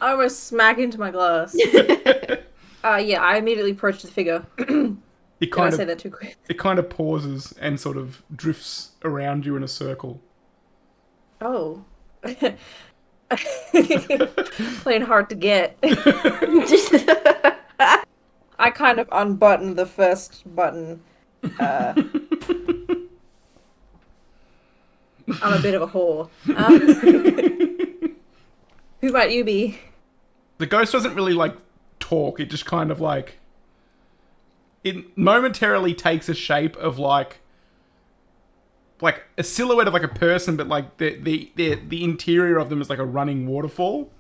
I almost smack into my glass. Yeah, I immediately approach the figure. It Did I kind say of that too quick? it kind of pauses and sort of drifts around you in a circle. Oh. Playing hard to get. I kind of unbuttoned the first button. I'm a bit of a whore. Who might you be? The ghost doesn't really like talk. It just kind of like it momentarily takes a shape of like a silhouette of like a person, but like the interior of them is like a running waterfall.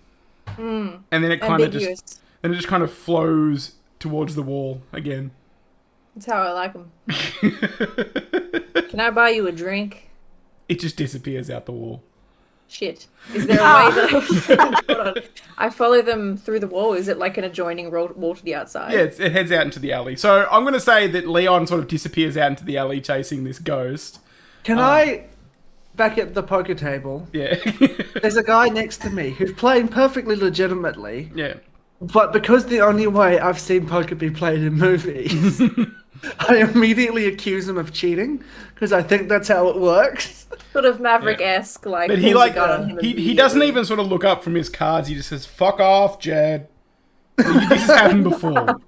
And then it kind of just kind of flows towards the wall again. That's how I like them. Can I buy you a drink? It just disappears out the wall. Shit. Is there a way that hold on. I follow them through the wall? Is it like an adjoining wall to the outside? Yeah, it heads out into the alley. So I'm going to say that Leon sort of disappears out into the alley chasing this ghost. Can I, back at the poker table, Yeah. there's a guy next to me who's playing perfectly legitimately, Yeah. but because the only way I've seen poker be played in movies, I immediately accuse him of cheating, because I think that's how it works. Sort of Maverick-esque, like, But he pulls a like gun on him he immediately. doesn't even sort of look up from his cards. He just says, "Fuck off, Jed." This has happened before.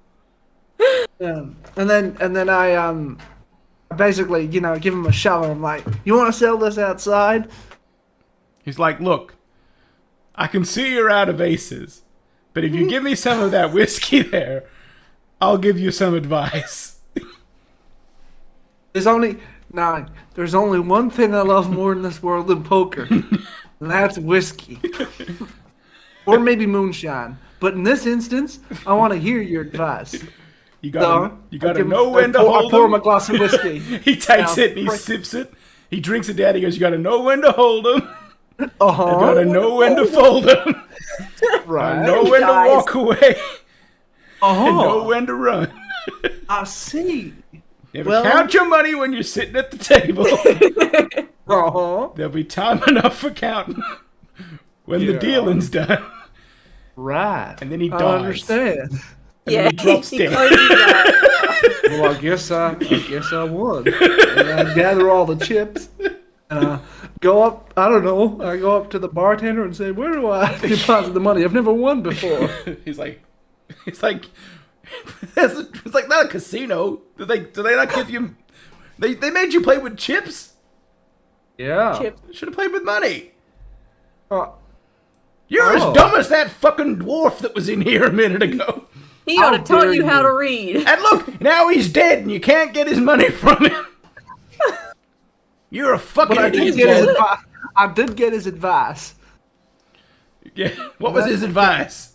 And then I basically, give him a shove, and I'm like, you want to sell this outside? He's like, "Look, I can see you're out of aces, but if you give me some of that whiskey there, I'll give you some advice." There's only one thing I love more in this world than poker, and that's whiskey. Or maybe moonshine. But in this instance, I want to hear your advice. You gotta know when to I hold pour him a him. glass of whiskey. He takes it and he sips it. He drinks it down. He goes, "You gotta know when to hold him. You gotta know when to fold him. Right. Know when to Guys. walk away. And know Oh, when to run. I see. Never Well- count your money when you're sitting at the table. There'll be time enough for counting when the Yeah. dealing's done." Right. And then he I dies. understand. And then he drops he dead. closes that. Well, I guess I won. And I gather all the chips. And go up. I don't know. I go up to the bartender and say, "Where do I deposit the money? I've never won before." He's like, it's like not a casino. Do they not give you? They made you play with chips. Yeah. Chip. Should have played with money. Uh, You're Oh. as dumb as that fucking dwarf that was in here a minute ago. He ought to How tell dare you how you. to read. And look, now he's dead, and you can't get his money from him. You're a fucking but I idiot. did get his Jed. advice. I did get his advice. Yeah. What was his advice?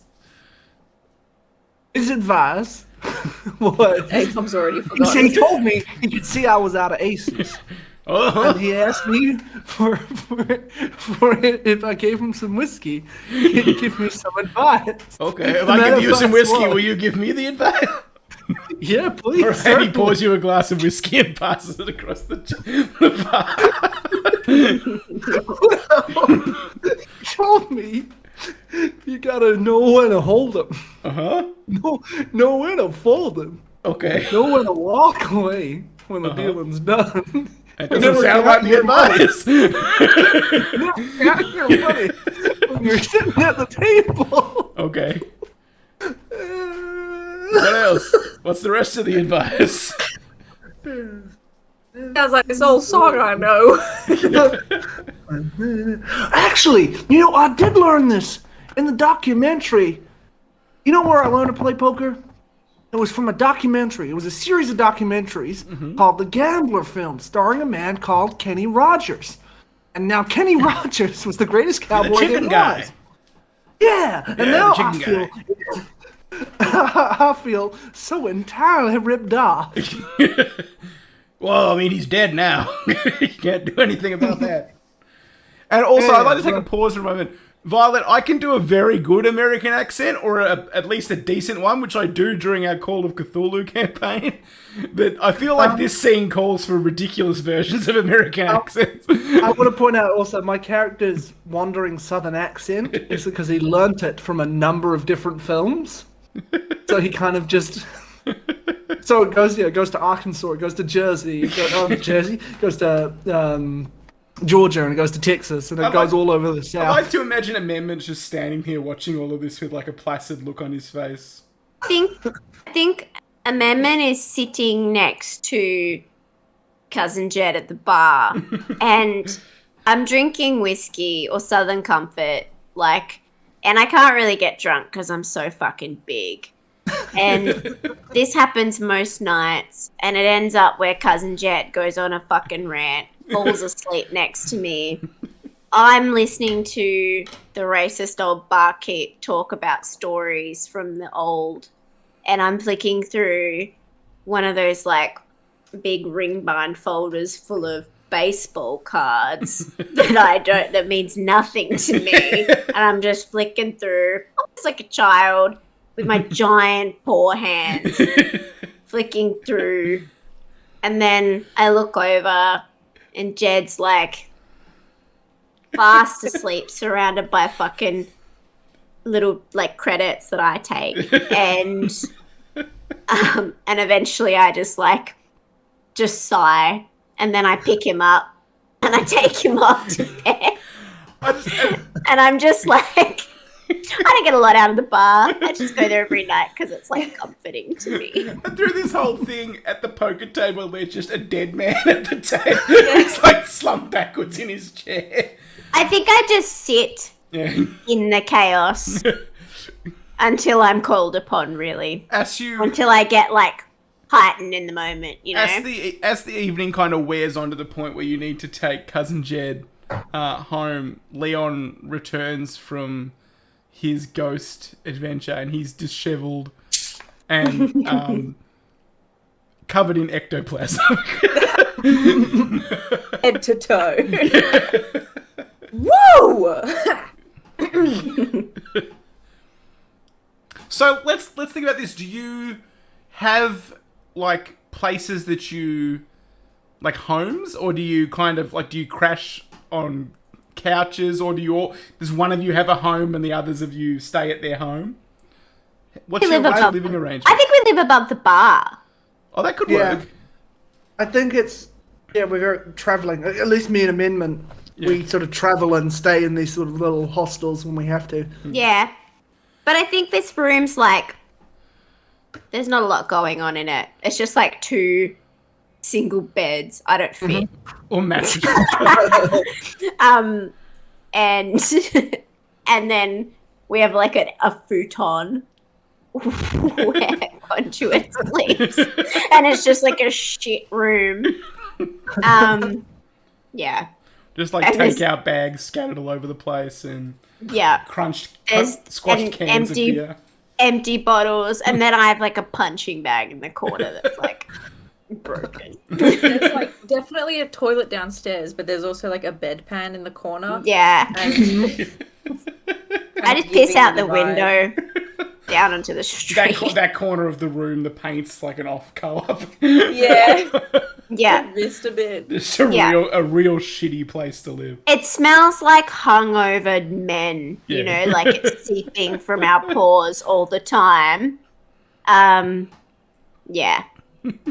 His advice was Tom's already he forgotten. told me he could see I was out of aces. And he asked me for if I gave him some whiskey, he'd give me some advice. Okay, if And I that give you some advice whiskey, was- will you give me the advice? Yeah, please. And he certainly. pours you a glass of whiskey and passes it across the bar. He told me you gotta know when to hold him, Uh-huh. know when to fold him, Okay. know when to walk away when the dealing's done. That doesn't sound like the advice. Count your money when you're sitting at the table. Okay. What else? What's the rest of the advice? Sounds like this old song I know. Actually, I did learn this in the documentary. You know where I learned to play poker? It was from a documentary. It was a series of documentaries called The Gambler Film, starring a man called Kenny Rogers. And now Kenny Rogers was the greatest cowboy chicken there guy. was. Yeah, and Yeah, now the I chicken feel, I feel so entirely ripped off. Well, I mean, he's dead now. You can't do anything about that. And also, I'd like to take a pause for a moment. Violet, I can do a very good American accent, or at least a decent one, which I do during our Call of Cthulhu campaign. But I feel like this scene calls for ridiculous versions of American accents. I want to point out also my character's wandering southern accent is because he learnt it from a number of different films. So he kind of just So it goes to Arkansas, it goes to Jersey, Jersey, it goes to Georgia, and it goes to Texas, and it goes all over the I South. like to imagine Amendment's just standing here watching all of this with like a placid look on his face. I think Amendment is sitting next to Cousin Jed at the bar, and I'm drinking whiskey or Southern Comfort, and I can't really get drunk because I'm so fucking big. And this happens most nights, and it ends up where Cousin Jet goes on a fucking rant, falls asleep next to me. I'm listening to the racist old barkeep talk about stories from the old, and I'm flicking through one of those like big ring bind folders full of baseball cards that means nothing to me, and I'm just flicking through almost like a child with my giant paw hands flicking through, and then I look over and Jed's like fast asleep, surrounded by fucking little like credits that I take, and eventually I just sigh, and then I pick him up and I take him off to bed. And I'm just like, I don't get a lot out of the bar. I just go there every night because it's like comforting to me. And through this whole thing at the poker table, there's just a dead man at the table. He's like slumped backwards in his chair. I think I just sit in the chaos until I'm called upon, really. Until I get like heightened in the moment, you know. As the evening kind of wears on to the point where you need to take Cousin Jed home, Leon returns from his ghost adventure, and he's disheveled and covered in ectoplasm. Head to toe. Woo! So let's think about this. Do you have like places that you like homes, or do you kind of like do you crash on couches, or does one of you have a home and the others of you stay at their home? What's your living arrangement? I think we live above the bar. Oh, that could work. I think we're traveling. At least me and Amendment, we sort of travel and stay in these sort of little hostels when we have to. Yeah, but I think this room's like, there's not a lot going on in it. It's just like 2 single beds. I don't fit. Or mattresses. And then we have like a futon where Conduit sleeps, and it's just like a shit room. Yeah. Just like take-out bags scattered all over the place, and squashed cans of beer. Empty bottles, and then I have like a punching bag in the corner that's like broken. There's like definitely a toilet downstairs, but there's also like a bedpan in the corner. Yeah. I just piss out the window down onto the street. That corner of the room, the paint's like an off colour. Yeah. Yeah. Missed a bit. It's a real shitty place to live. It smells like hungover men, you know, like it's seeping from our pores all the time. Yeah.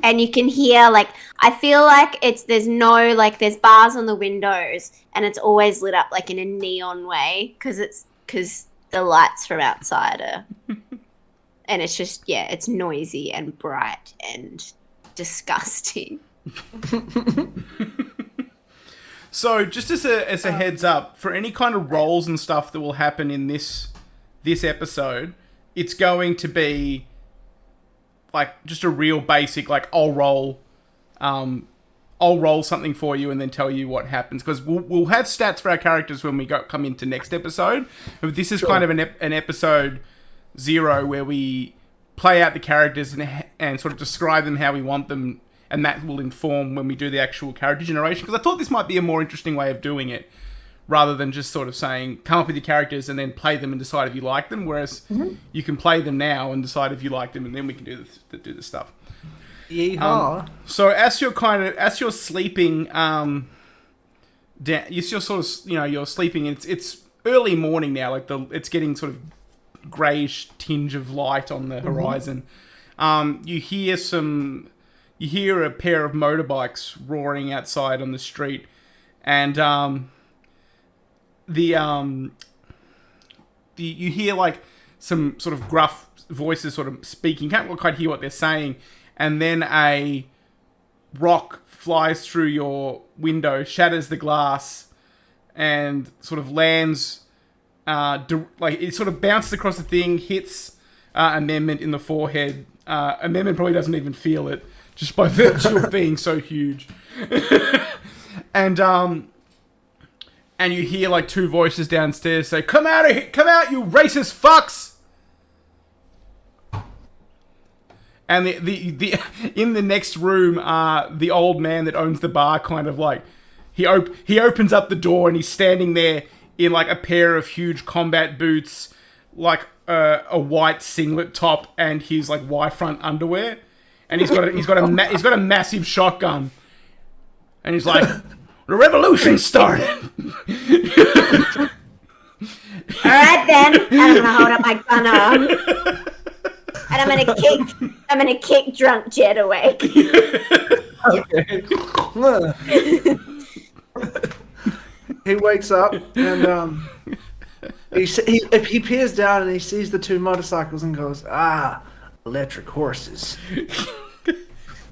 And you can hear, like, I feel like there's bars on the windows, and it's always lit up like in a neon way because the lights from outside are, and it's just, it's noisy and bright and disgusting. So, just as a heads up, for any kind of rolls and stuff that will happen in this episode, it's going to be like just a real basic, like I'll roll something for you and then tell you what happens, because we'll have stats for our characters when we come into next episode. But this is kind of an episode 0 where we play out the characters and sort of describe them how we want them, and that will inform when we do the actual character generation. Because I thought this might be a more interesting way of doing it, rather than just sort of saying, come up with your characters and then play them and decide if you like them. Whereas you can play them now and decide if you like them, and then we can do the stuff. So as you're sleeping, you're sleeping. It's early morning now. Like it's getting sort of greyish tinge of light on the horizon. you hear a pair of motorbikes roaring outside on the street, and you hear like some sort of gruff voices sort of speaking. Can't quite hear what they're saying, and then a rock flies through your window, shatters the glass, and sort of lands. Like it sort of bounces across the thing, hits Amendment in the forehead. Amendment probably doesn't even feel it, just by virtue of being so huge. And you hear like two voices downstairs say, "Come out of here! Come out, you racist fucks!" And the in the next room, the old man that owns the bar kind of like he opens up the door and he's standing there in like a pair of huge combat boots, like a white singlet top, and his like Y-front underwear, and he's got a massive shotgun, and he's like, "The revolution started." All right then, I'm gonna hold up my gun arm, and I'm gonna kick drunk Jed away. Okay. He wakes up and he peers down and he sees the two motorcycles and goes, electric horses.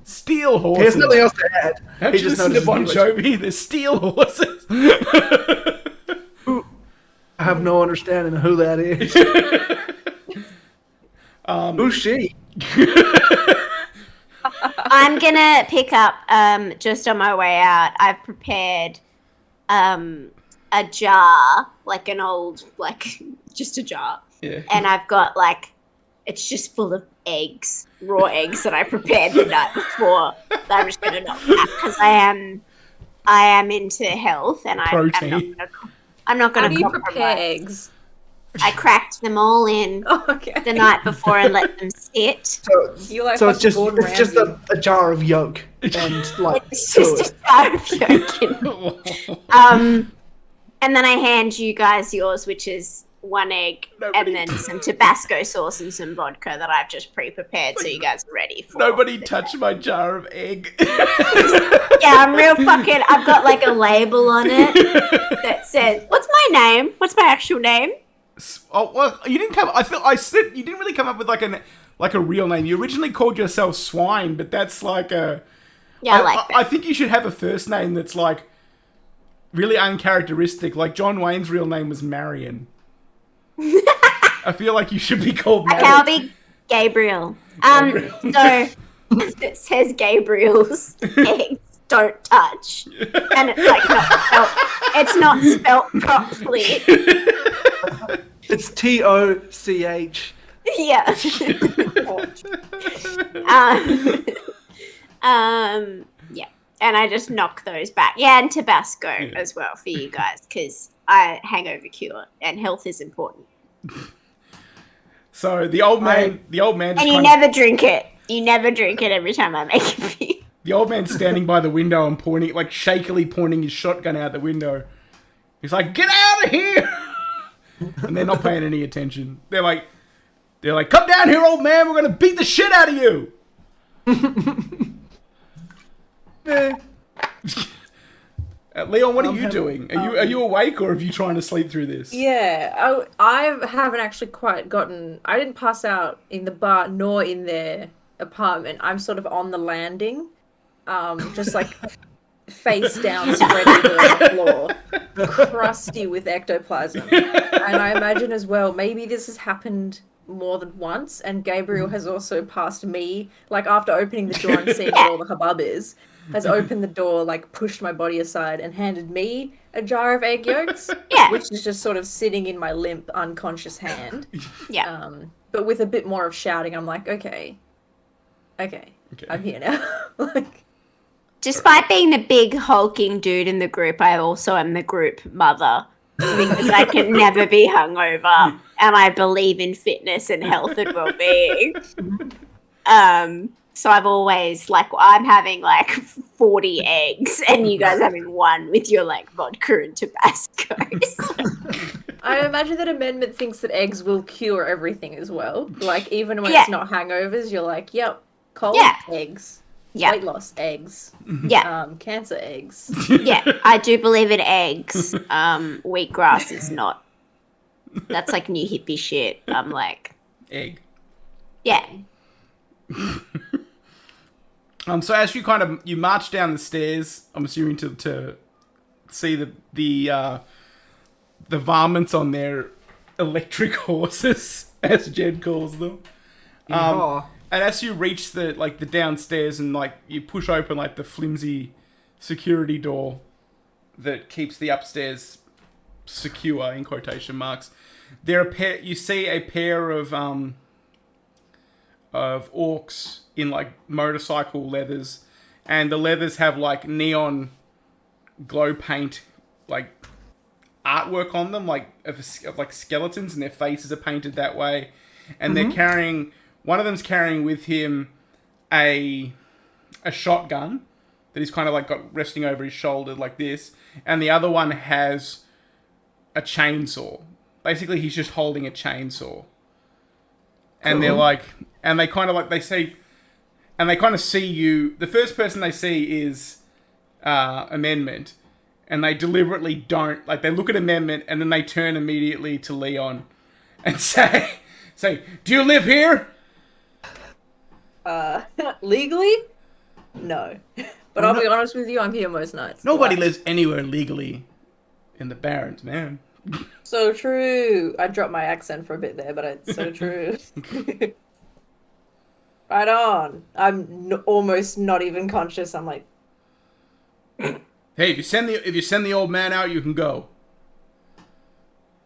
Steel horses. He has nothing else to add. Have He you just listened to notices Bon Jovi? They're steel horses. I have no understanding of who that is. Who's she? I'm gonna pick up just on my way out. I've prepared a jar, like an old, like just a jar, and I've got like it's just full of eggs, raw eggs that I prepared the night before. That I'm just gonna knock out because I am into health, and Protein. I'm not gonna. How do you prepare eggs? I cracked them all in the night before and let them sit. So it's just a jar of yolk and like it's just a jar of yolk. And then I hand you guys yours, which is one egg and then some Tabasco sauce and some vodka that I've just pre-prepared, so you guys are ready for. Nobody touch my jar of egg. Yeah, I'm real fucking. I've got like a label on it that says, "What's my name? What's my actual name?" Oh well, you didn't come. I said you didn't really come up with like a real name. You originally called yourself Swine, but that's like a. Yeah, I like that. I think you should have a first name that's like really uncharacteristic. Like John Wayne's real name was Marion. I feel like you should be called Marion. I'll be Gabriel. So it says Gabriel's eggs don't touch, and it's like it's not spelt properly. It's TOCH. Yeah. Yeah, and I just knock those back. Yeah, and Tabasco as well for you guys because I hangover cure and health is important. So the old man, and you never drink it. You never drink it every time I make it for you. The old man's standing by the window and pointing, like shakily pointing his shotgun out the window. He's like, "Get out of here!" And they're not paying any attention. They're like, "Come down here, old man. We're gonna beat the shit out of you." Leon, what are you doing? Are you awake or are you trying to sleep through this? Yeah, I haven't actually quite gotten. I didn't pass out in the bar nor in their apartment. I'm sort of on the landing, just like face down, spread eagle on the floor, crusty with ectoplasm. And I imagine as well, maybe this has happened more than once, and Gabriel has also passed me, like after opening the door and seeing what all the hubbub is, has opened the door, like pushed my body aside and handed me a jar of egg yolks, which is just sort of sitting in my limp, unconscious hand. Yeah. But with a bit more of shouting, I'm like, okay, I'm here now. Like, despite being the big hulking dude in the group, I also am the group mother because I can never be hungover and I believe in fitness and health and well-being. So I've always, like, I'm having like 40 eggs and you guys having one with your like vodka and Tabasco. I imagine that Amendment thinks that eggs will cure everything as well. Like, even when Yeah. it's not hangovers, you're like, yep, cold, Yeah. eggs. Yeah. Weight loss, eggs. Yeah. Cancer, eggs. Yeah. I do believe in eggs. Wheatgrass is not. That's like new hippie shit. I'm like, Egg. yeah. So as you march down the stairs, I'm assuming to see the varmints on their electric horses, as Jed calls them. Yeehaw. And as you reach the downstairs and like you push open like the flimsy security door that keeps the upstairs secure in quotation marks, you see a pair of orcs in like motorcycle leathers, and the leathers have like neon glow paint like artwork on them, like of like skeletons, and their faces are painted that way, and they're carrying. One of them's carrying with him a shotgun that he's kind of like got resting over his shoulder like this, and the other one has a chainsaw. Basically, he's just holding a chainsaw. And they're like, and they kind of like, they say, and they kind of see you. The first person they see is Amendment, and they deliberately don't, like, they look at Amendment, and then they turn immediately to Leon and say, do you live here? Legally? No. But I'll be honest with you, I'm here most nights. Nobody Why? lives anywhere legally in the Barrens, man. So true. I dropped my accent for a bit there, but it's so true. Right on. I'm almost not even conscious. I'm like, Hey, if you send the old man out, you can go.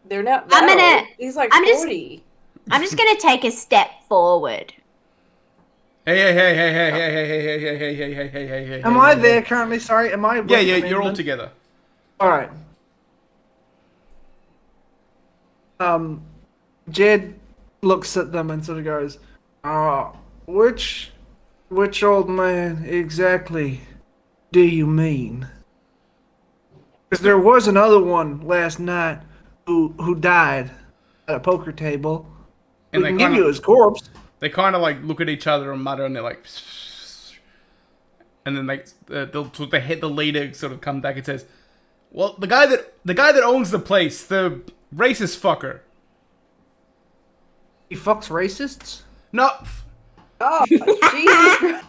they're not. I'm no. gonna- He's like I'm just- 40. I'm just gonna take a step forward. Hey. Am I there currently? Sorry, am I? with Yeah, you're all Amendment? together. All right. Jed looks at them and sort of goes, which old man exactly do you mean? Because there was another one last night who died at a poker table. And We they can give kinda- you his corpse. They kind of like look at each other and mutter, and they're like, and then the leader sort of comes back and says, "Well, the guy that owns the place, the racist fucker." He fucks racists? No, Oh, Jesus.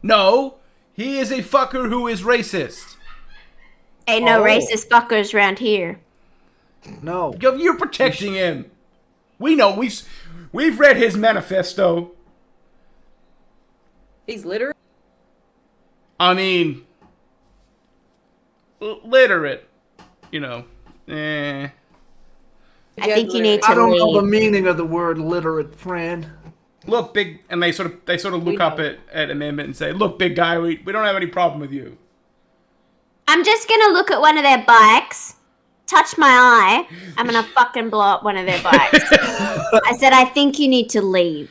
no, he is a fucker who is racist. Ain't no Oh. racist fuckers around here. No. You're protecting him. We know we've read his manifesto. He's literate. I mean, literate, you know. I think you need I to don't know the leave. meaning of the word literate, friend. Look, big, and they sort of look We up know. at Amendment and say, "Look, big guy, we don't have any problem with you." I'm just gonna look at one of their bikes, touch my eye. I'm gonna fucking blow up one of their bikes. I said, I think you need to leave.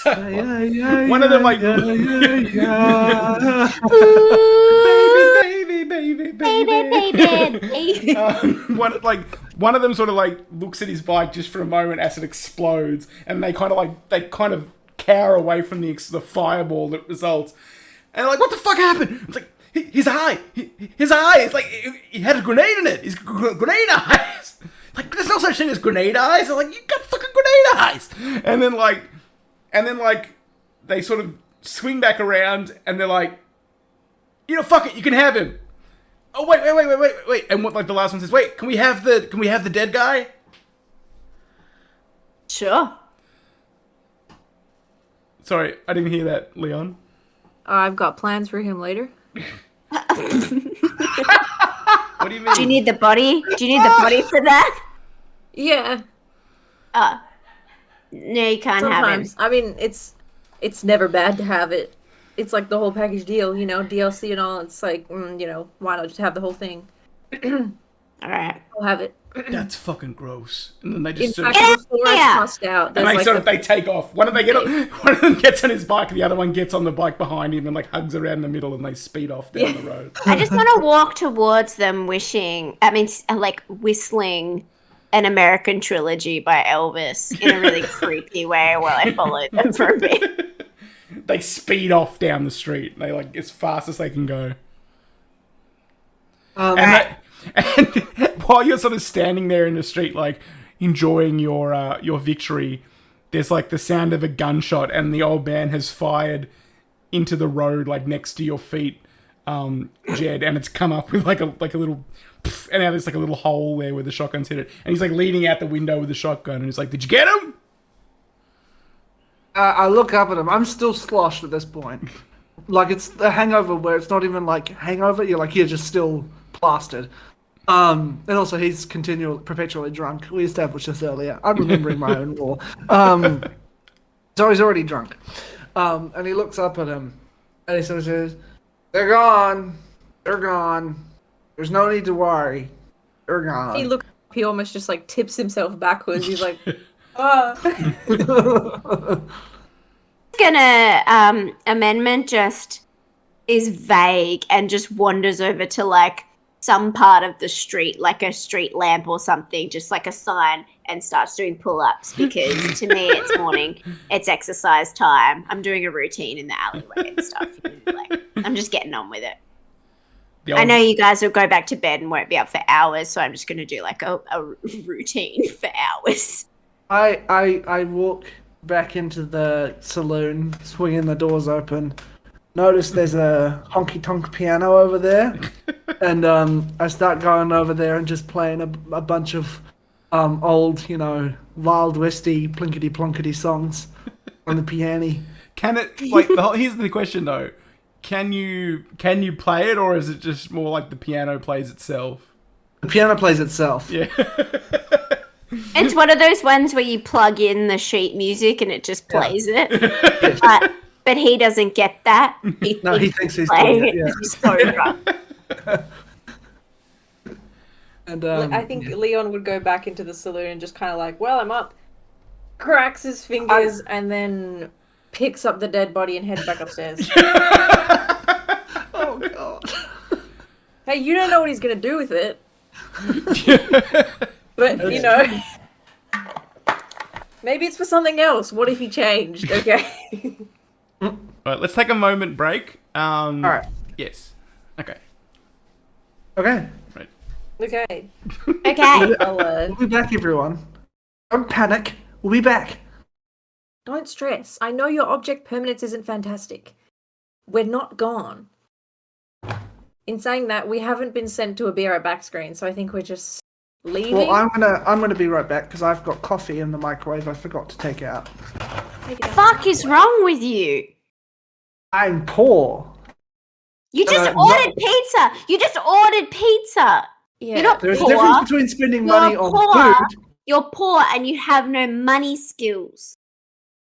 One of them like, Baby. one of them sort of like looks at his bike just for a moment as it explodes, and they kind of cower away from the fireball that results, and they're like, what the fuck happened? It's like his eye, his eye. It's like he had a grenade in it. His grenade eyes. Like, there's no such thing as grenade eyes. They're like, you got fucking grenade eyes. And then they sort of swing back around, and they're like, you know, fuck it, you can have him. Oh wait. And what, like, the last one says, wait, can we have the dead guy? Sure. Sorry, I didn't hear that, Leon. I've got plans for him later. What do you mean? Do you need the body? Do you need the body for that? Yeah. No, you can't have him. Sometimes. I mean, it's never bad to have it. It's like the whole package deal, you know, DLC and all. It's like, you know, why not just have the whole thing? All right. I'll have it. That's fucking gross. And then they In just sort fact, of, before I passed out, and there's they like sort of they take off. One of them gets on his bike, and the other one gets on the bike behind him and like hugs around the middle, and they speed off down the road. I just want to walk towards them like whistling an American Trilogy by Elvis in a really creepy way while I follow them for a bit. They speed off down the street. They like as fast as they can go. And while you're sort of standing there in the street, like enjoying your victory, there's like the sound of a gunshot, and the old man has fired into the road, like next to your feet, Jed, and it's come up with like a little, and now there's like a little hole there where the shotgun's hit it, and he's like leaning out the window with the shotgun, and he's like, "Did you get him?" I look up at him. I'm still sloshed at this point. Like, it's the hangover where it's not even like hangover. You're just still plastered. And also he's perpetually drunk. We established this earlier. I'm remembering my own lore. So he's already drunk. And he looks up at him and he sort of says, "They're gone. They're gone. There's no need to worry. They're gone." He almost just like tips himself backwards. He's like, Amendment just is vague and just wanders over to like some part of the street, like a street lamp or something, just like a sign, and starts doing pull-ups because to me it's morning, it's exercise time. I'm doing a routine in the alleyway and stuff. Like, I'm just getting on with it. I know you guys will go back to bed and won't be up for hours, so I'm just going to do like a routine for hours. I walk back into the saloon, swinging the doors open. Notice there's a honky-tonk piano over there. And I start going over there and just playing a bunch of old, Wild Westy, plinkety-plonkety songs on the piano. Can it, here's the question though. Can you play it, or is it just more like the piano plays itself? The piano plays itself. Yeah. It's one of those ones where you plug in the sheet music and it just plays it. But he doesn't get that. He thinks he's doing it. Yeah. He's so drunk. And I think Leon would go back into the saloon and just kind of like, "Well, I'm up," cracks his fingers, and then picks up the dead body and heads back upstairs. Oh god! Hey, you don't know what he's gonna do with it. But maybe it's for something else. What if he changed? Okay. All right, let's take a moment break. All right. Yes. Okay. Okay. Right. Okay. Okay. We'll be back, everyone. Don't panic. We'll be back. Don't stress. I know your object permanence isn't fantastic. We're not gone. In saying that, we haven't been sent to a be right back screen, so I think we're just leaving. Well, I'm gonna be right back because I've got coffee in the microwave. I forgot to take out. Fuck is wrong with you? I'm poor. You just ordered pizza. You just ordered pizza. Yeah. You're not There's poor. a difference between spending money on food. You're poor and you have no money skills.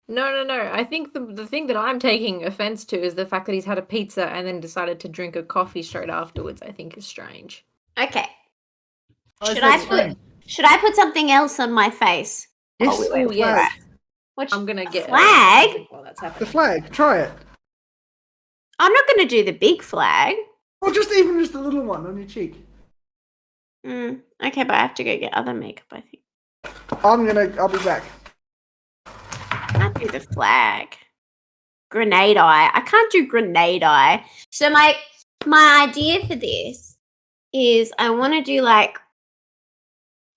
No. I think the thing that I'm taking offense to is the fact that he's had a pizza and then decided to drink a coffee straight afterwards. I think is strange. Okay. I Should I put something else on my face? Yes. Oh, yes. I'm gonna get flag. While that's The happening. flag. Try it. I'm not going to do the big flag. Or just a little one on your cheek. Okay, but I have to go get other makeup, I think. I'll be back. I can't do the flag. Grenade eye. I can't do grenade eye. So my idea for this is I want to do like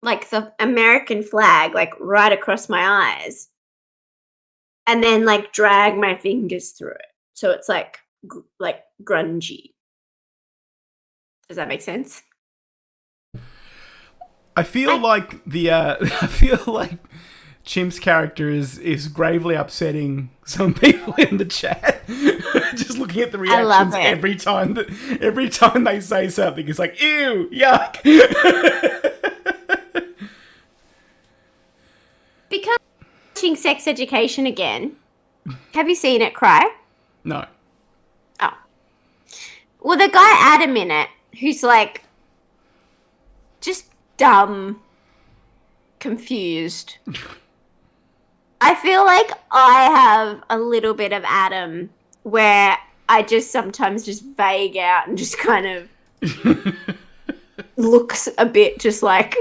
the American flag, like right across my eyes, and then like drag my fingers through it. So it's like grungy. Does that make sense? I feel like Chimp's character is gravely upsetting some people in the chat. Just looking at the reactions every time they say something, it's like, ew, yuck. Because I'm watching Sex Education again. Have you seen it, Cry? No. Oh. Well, the guy Adam in it, who's like just dumb confused. I feel like I have a little bit of Adam where I just sometimes just vague out and just kind of looks a bit just like,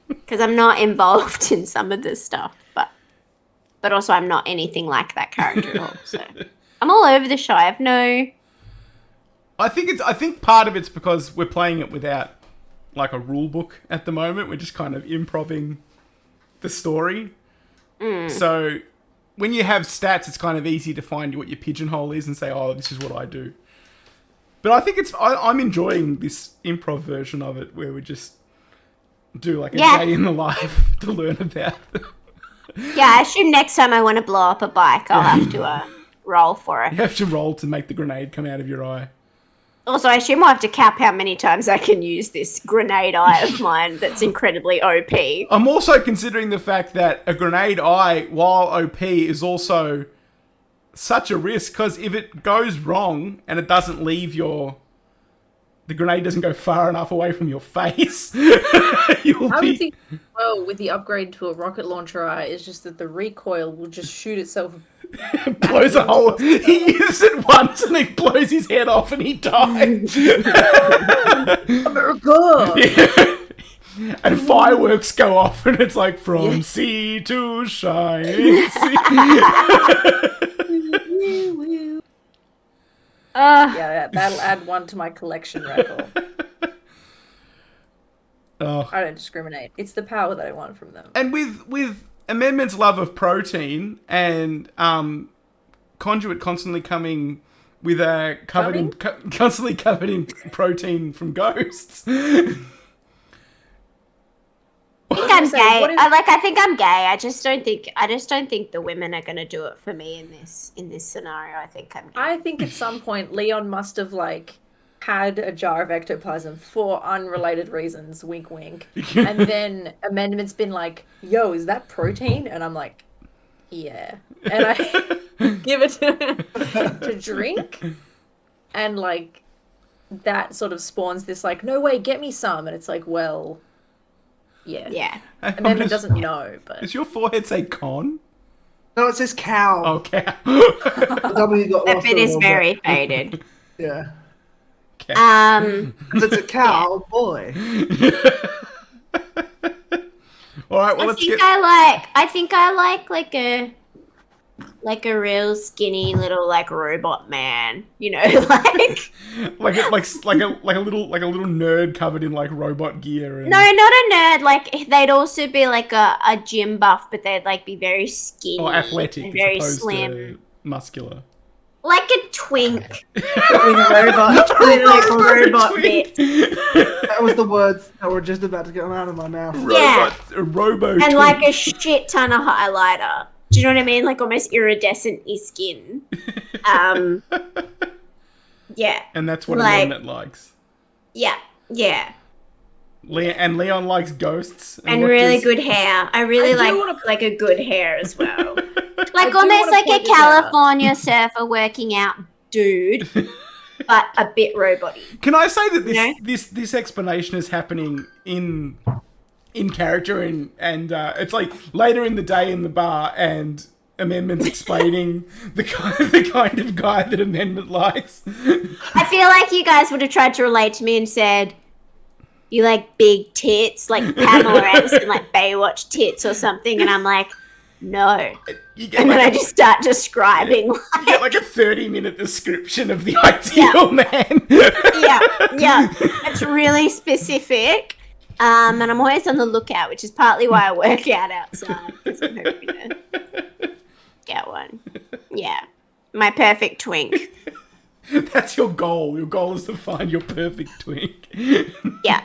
because I'm not involved in some of this stuff, but also I'm not anything like that character at all. So I'm all over the show. I have no. I think part of it's because we're playing it without like a rule book at the moment. We're just kind of improving the story. So when you have stats, it's kind of easy to find what your pigeonhole is and say, oh, this is what I do. But I think I'm enjoying this improv version of it where we just do like a day in the life to learn about. Yeah, I assume next time I want to blow up a bike, I'll have to roll for it. You have to roll to make the grenade come out of your eye. Also, I assume I'll have to cap how many times I can use this grenade eye of mine that's incredibly OP. I'm also considering the fact that a grenade eye, while OP, is also such a risk, because if it goes wrong and it doesn't leave the grenade doesn't go far enough away from your face, I would think, well, with the upgrade to a rocket launcher eye, it's just that the recoil will just shoot itself. Blows a hole. He uses it once and it blows his head off and he dies. America! Yeah. And fireworks go off and it's like from sea to shining sea. Yeah, that'll add one to my collection record. Oh. I don't discriminate. It's the power that I want from them. And with Amendment's love of protein and Conduit constantly coming with constantly covered in protein from ghosts. I think I'm gay. I think I'm gay. I just don't think the women are gonna do it for me in this scenario. I think I'm gay. I think at some point Leon must have had a jar of ectoplasm for unrelated reasons, wink wink. And then Amendment's been like, yo, is that protein? And I'm like, yeah. And I give it to drink. And that sort of spawns this no way, get me some. And it's like, well, yeah. Yeah. Amendment doesn't know, but Does your forehead say con? No, it says cow. Oh, cow. The W got That lost bit a is little very bit. faded. Yeah. Because it's a cow, boy. All right, well, I think I like a real skinny little robot man, like a little nerd covered in robot gear. And... No, not a nerd. They'd also be a gym buff, but they'd be very skinny or athletic, and very as opposed slim, to muscular. like a twink with robot bits. That was the words that were just about to come out of my mouth. Robo, and a shit ton of highlighter. Do you know what I mean? Almost iridescent skin. Yeah. And that's what Amendment likes. Yeah. And Leon likes ghosts. And really good hair. I really like a good hair as well. Almost like a California surfer working out dude, but a bit robot-y. Can I say that this explanation is happening in character and it's later in the day in the bar and Amendment's explaining the kind of guy that Amendment likes. I feel like you guys would have tried to relate to me and said, you like big tits, like Pamela Anderson, Baywatch tits or something, and I'm like, no. And then I just start describing. You get a 30-minute description of the ideal man. Yeah. It's really specific. And I'm always on the lookout, which is partly why I work out outside, because I'm hoping to get one. Yeah. My perfect twink. That's your goal. Your goal is to find your perfect twink. Yeah.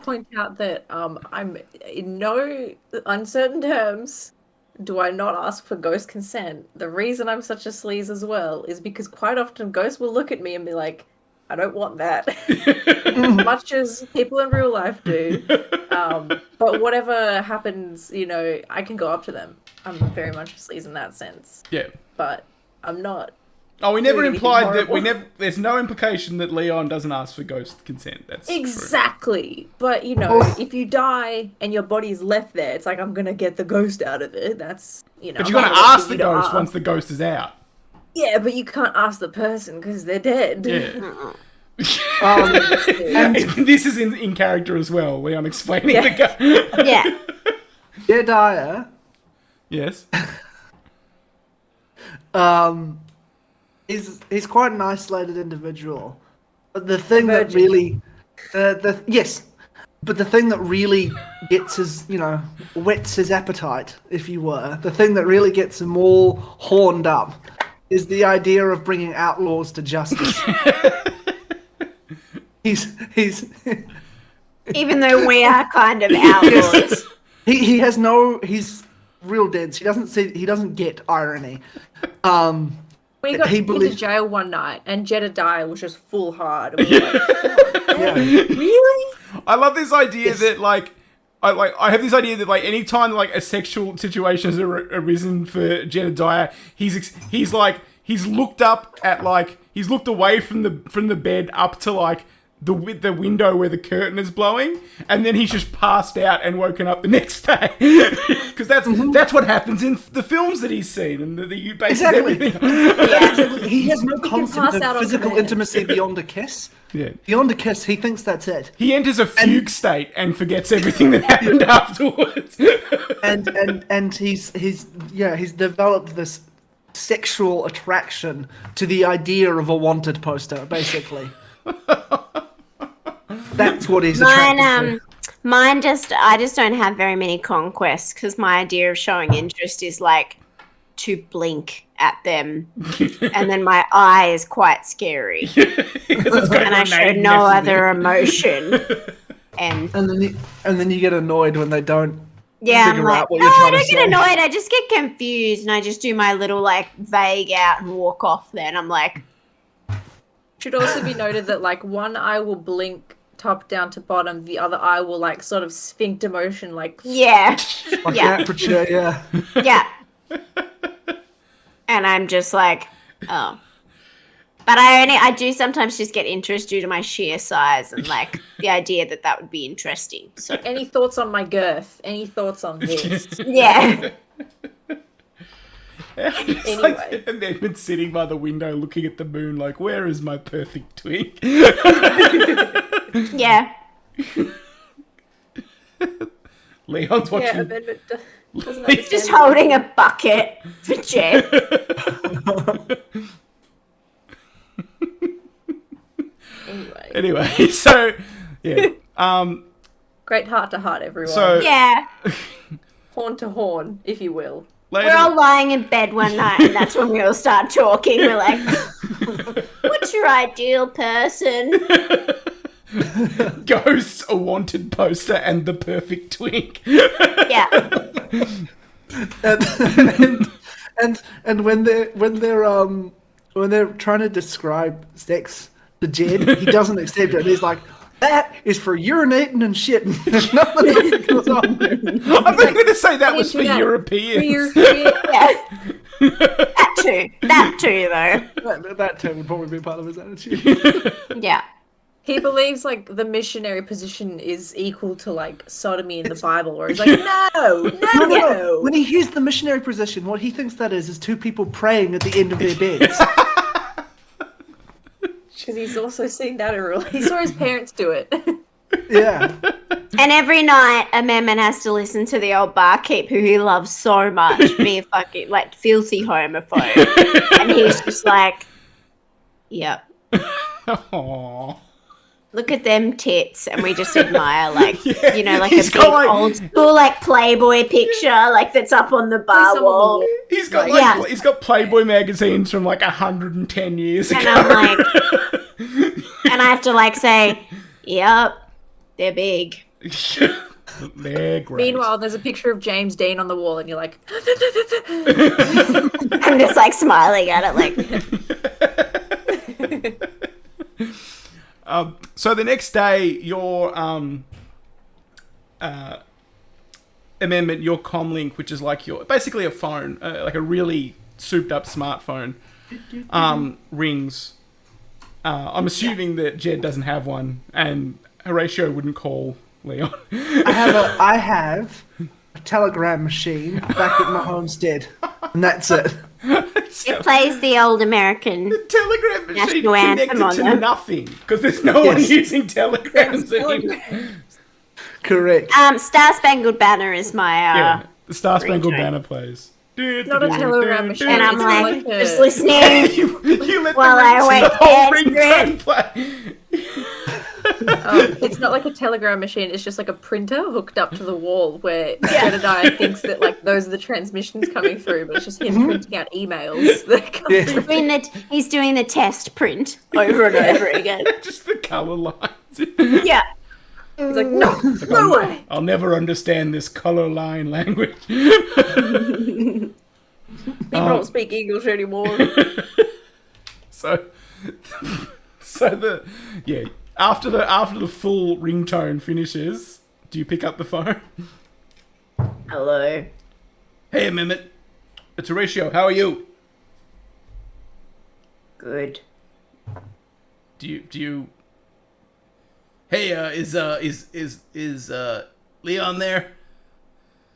Point out that I'm in no uncertain terms do I not ask for ghost consent. The reason I'm such a sleaze as well is because quite often ghosts will look at me and be like, I don't want that. As much as people in real life do. But whatever happens, I can go up to them. I'm very much a sleaze in that sense. Yeah. But I'm not Oh, we never doing anything implied that horrible. there's no implication that Leon doesn't ask for ghost consent. That's true. Exactly. But, you know, Also- if you die and your body is left there, it's like, I'm going to get the ghost out of it. That's, you know. But you're I'm going not to gonna ask the you to ghost ask. once the ghost is out. Yeah, but you can't ask the person because they're dead. Yeah. And This is in character as well. Leon explaining the ghost. Yeah. Jedediah, Yes. he's quite an isolated individual. But the thing that Virgin. really, but the thing that really gets his, whets his appetite, if you were, the thing that really gets him all horned up, is the idea of bringing outlaws to justice. he's Even though we are kind of outlaws. he has he's real dense. He doesn't get irony. We got He into believes- jail one night and Jedediah was just full hard. And we were like, Yeah. really? I love this idea Yes. that I have this idea that anytime a sexual situation has arisen for Jedediah, he's looked up at he's looked away from the bed up to the window where the curtain is blowing, and then he's just passed out and woken up the next day because that's what happens in the films that he's seen and the bases Exactly. everything. Yeah. He has no pass concept out of on physical command. intimacy beyond a kiss. Yeah. Beyond a kiss, he thinks that's it. He enters a fugue state and forgets everything that happened afterwards. And he's developed this sexual attraction to the idea of a wanted poster, basically. That's what he's attracted to. I just don't have very many conquests because my idea of showing interest is to blink at them, and then my eye is quite scary, and I show no other emotion. And And then you get annoyed when they don't yeah, I'm figure like, out what no, you're I trying to don't get say. annoyed. I just get confused, and I just do my little vague out and walk off. Then I'm like, Should also be noted that one eye will blink top down to bottom, the other eye will sort of sphincter motion yeah, Like yeah. the aperture, yeah. yeah. And I'm just like, oh. But I do sometimes just get interest due to my sheer size and the idea that would be interesting. So any thoughts on my girth? Any thoughts on this? yeah. Anyway. And they've been sitting by the window looking at the moon where is my perfect twink? Yeah. Leon's watching. Yeah, amendment doesn't Just understand. holding a bucket for Jet. Anyway, so yeah. Great heart to heart, everyone. So Yeah. Horn to horn, if you will. later, We're all lying in bed one night and that's when we all start talking. We're like, what's your ideal person? ghosts, a wanted poster, and the perfect twink. Yeah. And when they're trying to describe sex to Jed, he doesn't accept it. He's like, that is for urinating and shitting. There's nothing else that goes on there. I'm not going to say that was for do that. Europeans. Yeah. That too though. That term would probably be part of his attitude. Yeah. He believes the missionary position is equal to sodomy in the Bible, where he's like, no. No. When he hears the missionary position, what he thinks that is two people praying at the end of their beds. Because he's also seen that he saw his parents do it. Yeah. And every night, Amendment has to listen to the old barkeep who he loves so much be a fucking filthy homophobe, and he's just like, "Yep, Aww. look at them tits," and we just admire, Yeah, you know, a he's big got, old school Playboy picture that's up on the bar Someone wall. will- He's got Yeah. he's got Playboy magazines from 110 years ago. And I'm like, and I have to say, "Yep, they're big." They're great. Meanwhile, there's a picture of James Dean on the wall, and you're like, I'm just smiling at it, So the next day, your amendment, your comlink, which is your basically a phone, a really souped up smartphone, rings. I'm assuming that Jed doesn't have one, and Horatio wouldn't call Leon. I have a telegram machine back at my homestead, and that's it. It plays the old American. The telegram machine National anthem connected on to them. nothing because there's no one Yes. using telegrams anymore. Correct. Star Spangled Banner is my Yeah, the Star Spangled ringtone. Banner plays. Not a telegram machine. and I'm It's like like a- just listening. you let While I the, wait the whole for ringtone play. It's not like a telegram machine. It's just like a printer hooked up to the wall where Jedediah thinks that like those are the transmissions coming through, but it's just him printing out emails that come Yes. through. He's doing the test print over and over again. Just the color lines. Yeah. He's like, no, no way. I'll never understand this color line language. People don't speak English anymore. So after the full ringtone finishes, do you pick up the phone? Hello. Hey, Amendment. It's Horatio. How are you? Good. Do you? Hey, is Leon there?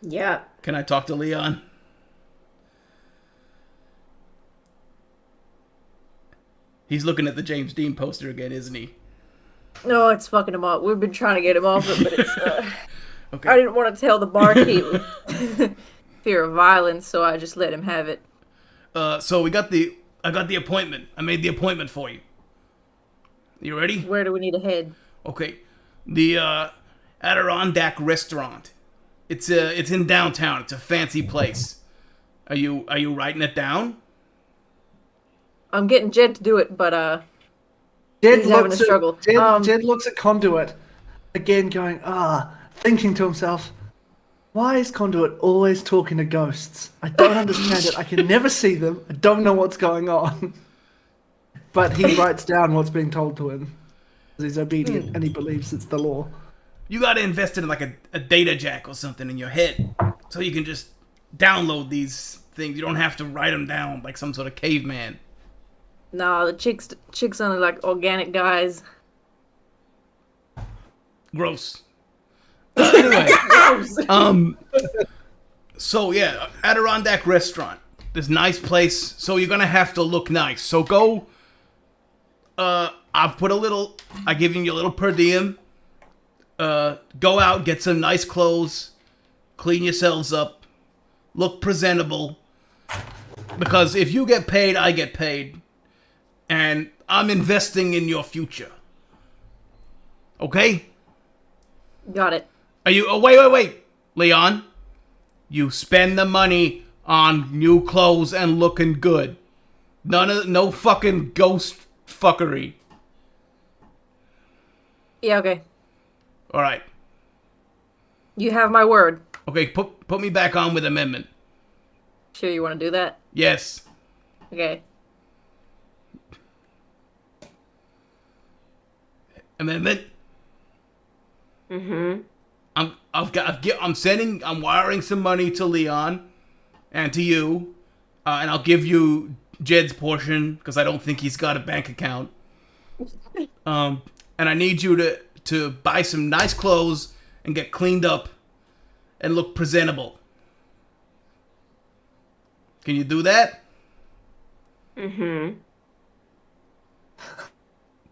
Yeah. Can I talk to Leon? He's looking at the James Dean poster again, isn't he? No, it's fucking him up. We've been trying to get him off it, but it's. Okay. I didn't want to tell the barkeep fear of violence, so I just let him have it. So I got the appointment. I made the appointment for you. You ready? Where do we need to head? Okay. The Adirondack restaurant. It's in downtown. It's a fancy place. Are you writing it down? I'm getting Jed to do it, but Jed he's having a looks at- struggle. Jed looks at Conduit, again going, thinking to himself, why is Conduit always talking to ghosts? I don't understand it. I can never see them. I don't know what's going on. But he writes down what's being told to him. He's obedient and he believes it's the law. You gotta invest in like a data jack or something in your head, so you can just download these things. You don't have to write them down like some sort of caveman. No, the chicks sounded like organic guys. Gross. Anyway, so yeah, Adirondack restaurant. This nice place. So you're gonna have to look nice. So go. I give you a little per diem. Go out, get some nice clothes, clean yourselves up, look presentable. Because if you get paid, I get paid. And I'm investing in your future. Okay? Got it. Are you... Oh, wait. Leon, you spend the money on new clothes and looking good. No fucking ghost fuckery. Yeah, okay. All right. You have my word. Okay, put me back on with amendment. Sure you want to do that? Yes. Okay. Amendment. Mm-hmm. I'm wiring some money to Leon and to you, and I'll give you Jed's portion because I don't think he's got a bank account. And I need you to buy some nice clothes and get cleaned up and look presentable. Can you do that? Mm-hmm.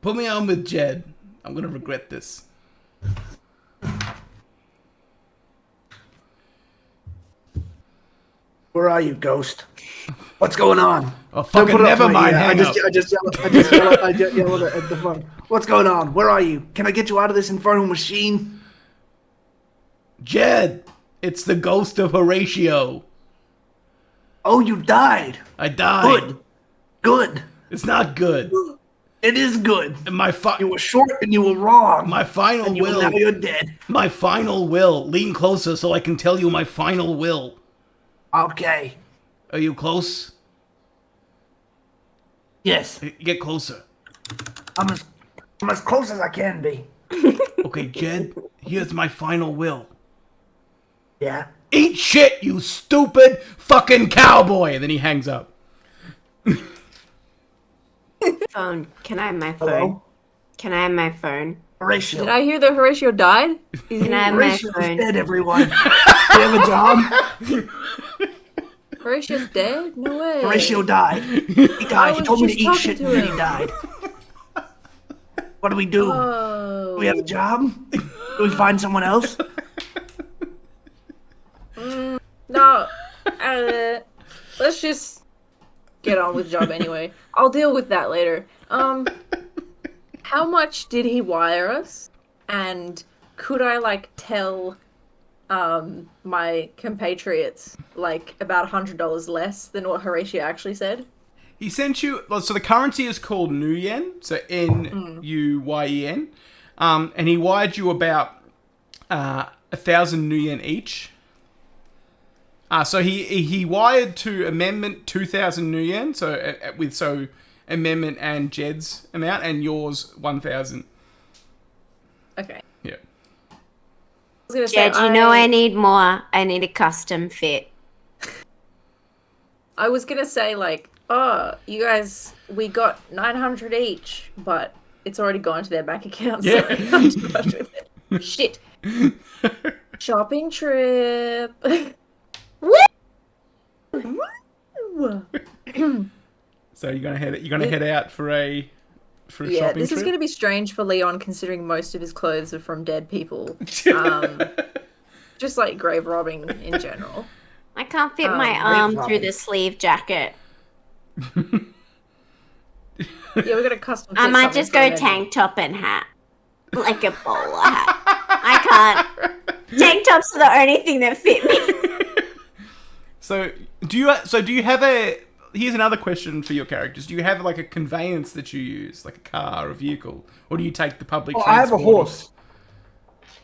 Put me on with Jed. I'm gonna regret this. Where are you, ghost? What's going on? Oh, Don't fucking put it up never to me, mind. yeah. Hang up. I just yell at the phone. What's going on? Where are you? Can I get you out of this infernal machine? Jed, it's the ghost of Horatio. Oh, you died. I died. Good. It's not good. It is good. And You were short and you were wrong. my final and will. now you're dead. My final will. Lean closer so I can tell you my final will. Okay. Are you close? Yes. Get closer. I'm as close as I can be. Okay, Jed, here's my final will. Yeah. Eat shit, you stupid fucking cowboy! And then he hangs up. phone? Can I have my phone? Hello? Can I have my phone? Horatio. Did I hear that Horatio died? Can I have my Horatio's phone? dead, everyone. Do you have a job? Horatio's dead? No way. Horatio died. He died. He was told me to just eat talking shit to and then he him. died. What do we do? Oh. Do we have a job? Do we find someone else? No. Let's just get on with the job anyway. I'll deal with that later. How much did he wire us? And could I like tell my compatriots like about $100 less than what Horatio actually said? He sent you. So the currency is called Nuyen, so Nuyen, and he wired you about 1,000 Nuyen each. So he wired to Amendment 2,000 Nuyen, so Amendment and Jed's amount, and yours 1,000. Okay. Yeah. I was gonna say, Jed, you know I need more. I need a custom fit. I was gonna say like, oh, you guys, we got 900 each, but it's already gone to their bank account. So Yeah. I can't do much with it. Shit. Shopping trip. So you're gonna head out for a Yeah, shopping this trip? is going to be strange for Leon, considering most of his clothes are from dead people. Just like grave robbing in general. I can't fit my great arm through problem. the sleeve jacket. Yeah, we're gonna custom. I fit might something just for go him. tank top and hat. Like a bowler hat. I can't. Tank tops are the only thing that fit me. So do you have a? Here's another question for your characters. Do you have like a conveyance that you use, like a car or vehicle, or do you take the public? Oh, I have a transport? horse.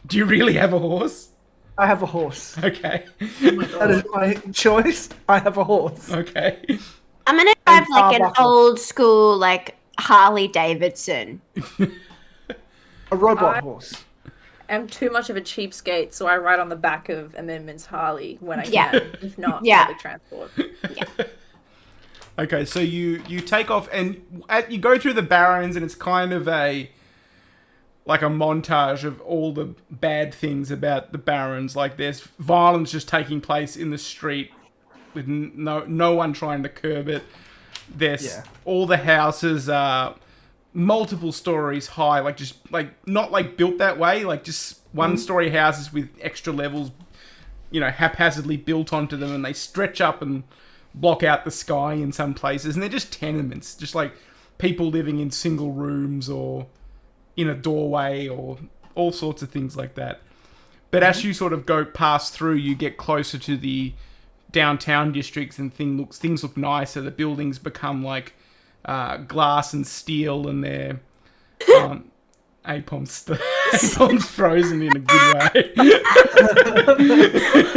Do you really have a horse? I have a horse. Okay. That is my choice. I have a horse. Okay. I'm gonna drive And like an Arbuckle. old school, like Harley Davidson. A robot horse. I'm too much of a cheapskate, so I ride on the back of Amendment's Harley when I Yeah. can, if not Yeah. public transport. Okay, so you take off and you go through the barrens, and it's kind of like a montage of all the bad things about the barrens. Like there's violence just taking place in the street with no one trying to curb it. There's all the houses are multiple stories high, like just like not like built that way, like just one story houses with extra levels, haphazardly built onto them, and they stretch up and block out the sky in some places, and they're just tenements, just like people living in single rooms or in a doorway or all sorts of things like that. But as you sort of go past through, you get closer to the downtown districts, and things look nicer. The buildings become like glass and steel, and they're Apom's frozen in a good way.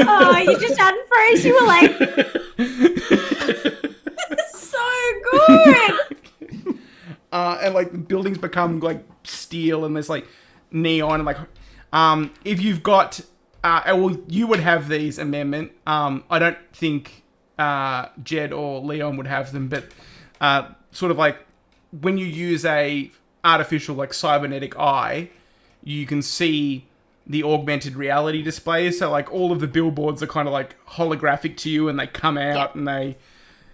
Oh, you just unfroze. You were like, so good. And like the buildings become like steel, and there's like neon, and like if you've got well, you would have these, Amendment. I don't think Jed or Leon would have them, but sort of like when you use a artificial like cybernetic eye, you can see the augmented reality displays. So like all of the billboards are kind of like holographic to you, and they come out and they.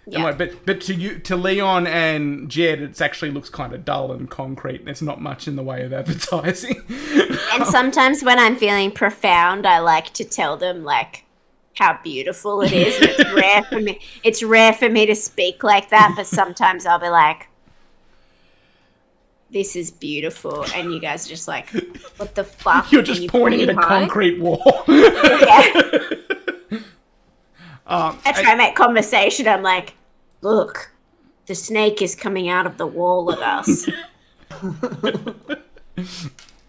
Yeah. And like, but to Leon and Jed, it actually looks kind of dull and concrete. There's not much in the way of advertising. And sometimes when I'm feeling profound, I like to tell them like how beautiful it is. And it's rare for me. It's rare for me to speak like that, but sometimes I'll be like, "This is beautiful," and you guys are just like, "What the fuck?" You're And just you pointing at point a high. concrete wall. Yeah. I try and make conversation. I'm like, "Look, the snake is coming out of the wall at us."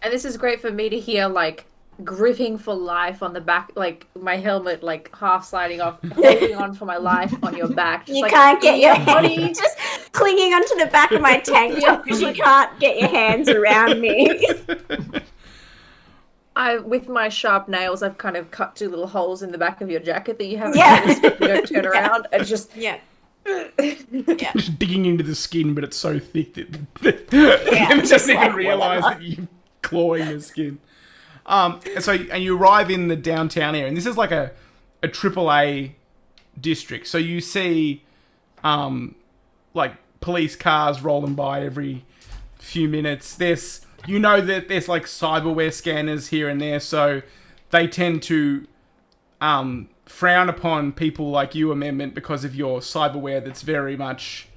And this is great for me to hear, like, gripping for life on the back, like, my helmet, like, half sliding off, holding on for my life on your back. Just You like, can't get your body. hands just clinging onto the back of my tank top because you can't get your hands around me. With my sharp nails, I've kind of cut two little holes in the back of your jacket that you haven't Yeah. noticed if you don't turn around. And just, Yeah. Yeah. Just digging into the skin, but it's so thick that Yeah, you just don't even like realise whatever. that you're clawing the skin. And you arrive in the downtown area, and this is like a AAA district. So you see, like police cars rolling by every few minutes. You know that there's like cyberware scanners here and there, so they tend to frown upon people like you, Amendment, because of your cyberware that's very much,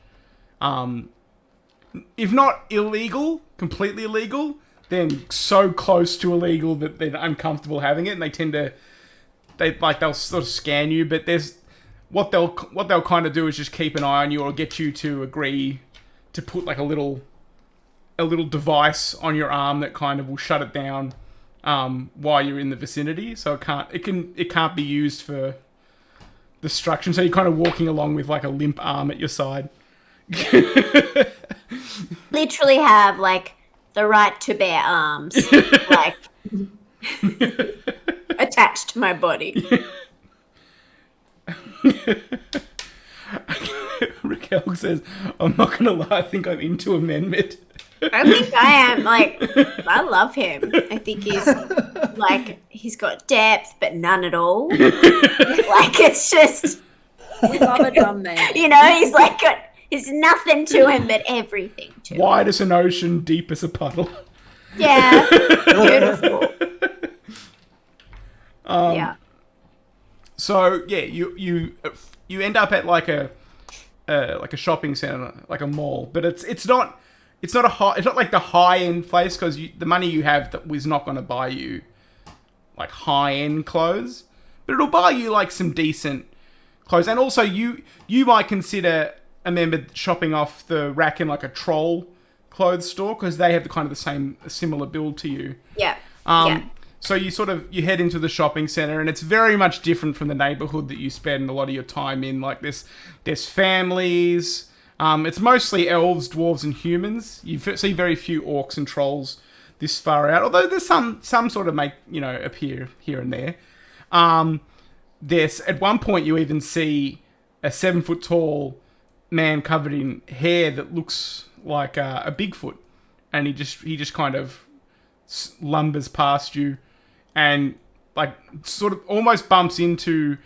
if not illegal, completely illegal, then so close to illegal that they're uncomfortable having it, and they tend to, they'll sort of scan you, but there's, what they'll kind of do is just keep an eye on you or get you to agree to put like a little device on your arm that kind of will shut it down while you're in the vicinity, so it can't be used for destruction. So you're kind of walking along with like a limp arm at your side. Literally have like the right to bear arms, like attached to my body. Raquel says, "I'm not gonna lie, I think I'm into Amendment." I think I am. Like, I love him. I think he's got depth, but none at all. Like, it's just, We love a dumb man. you know, he's like there's nothing to him, but everything to him. Wide as an ocean, deep as a puddle. Yeah, beautiful. Yeah. So yeah, you end up at like a shopping center, like a mall, but it's not like the high end place, because the money you have is not going to buy you like high end clothes, but it'll buy you like some decent clothes. And also you might consider a member shopping off the rack in like a troll clothes store, because they have a similar build to you. Yeah. So you head into the shopping center, and it's very much different from the neighborhood that you spend a lot of your time in. Like there's families. It's mostly elves, dwarves, and humans. You see very few orcs and trolls this far out, although there's some sort of appear here and there. There's at one point you even see a 7-foot tall man covered in hair that looks like a Bigfoot, and he just kind of lumbers past you, and like sort of almost bumps into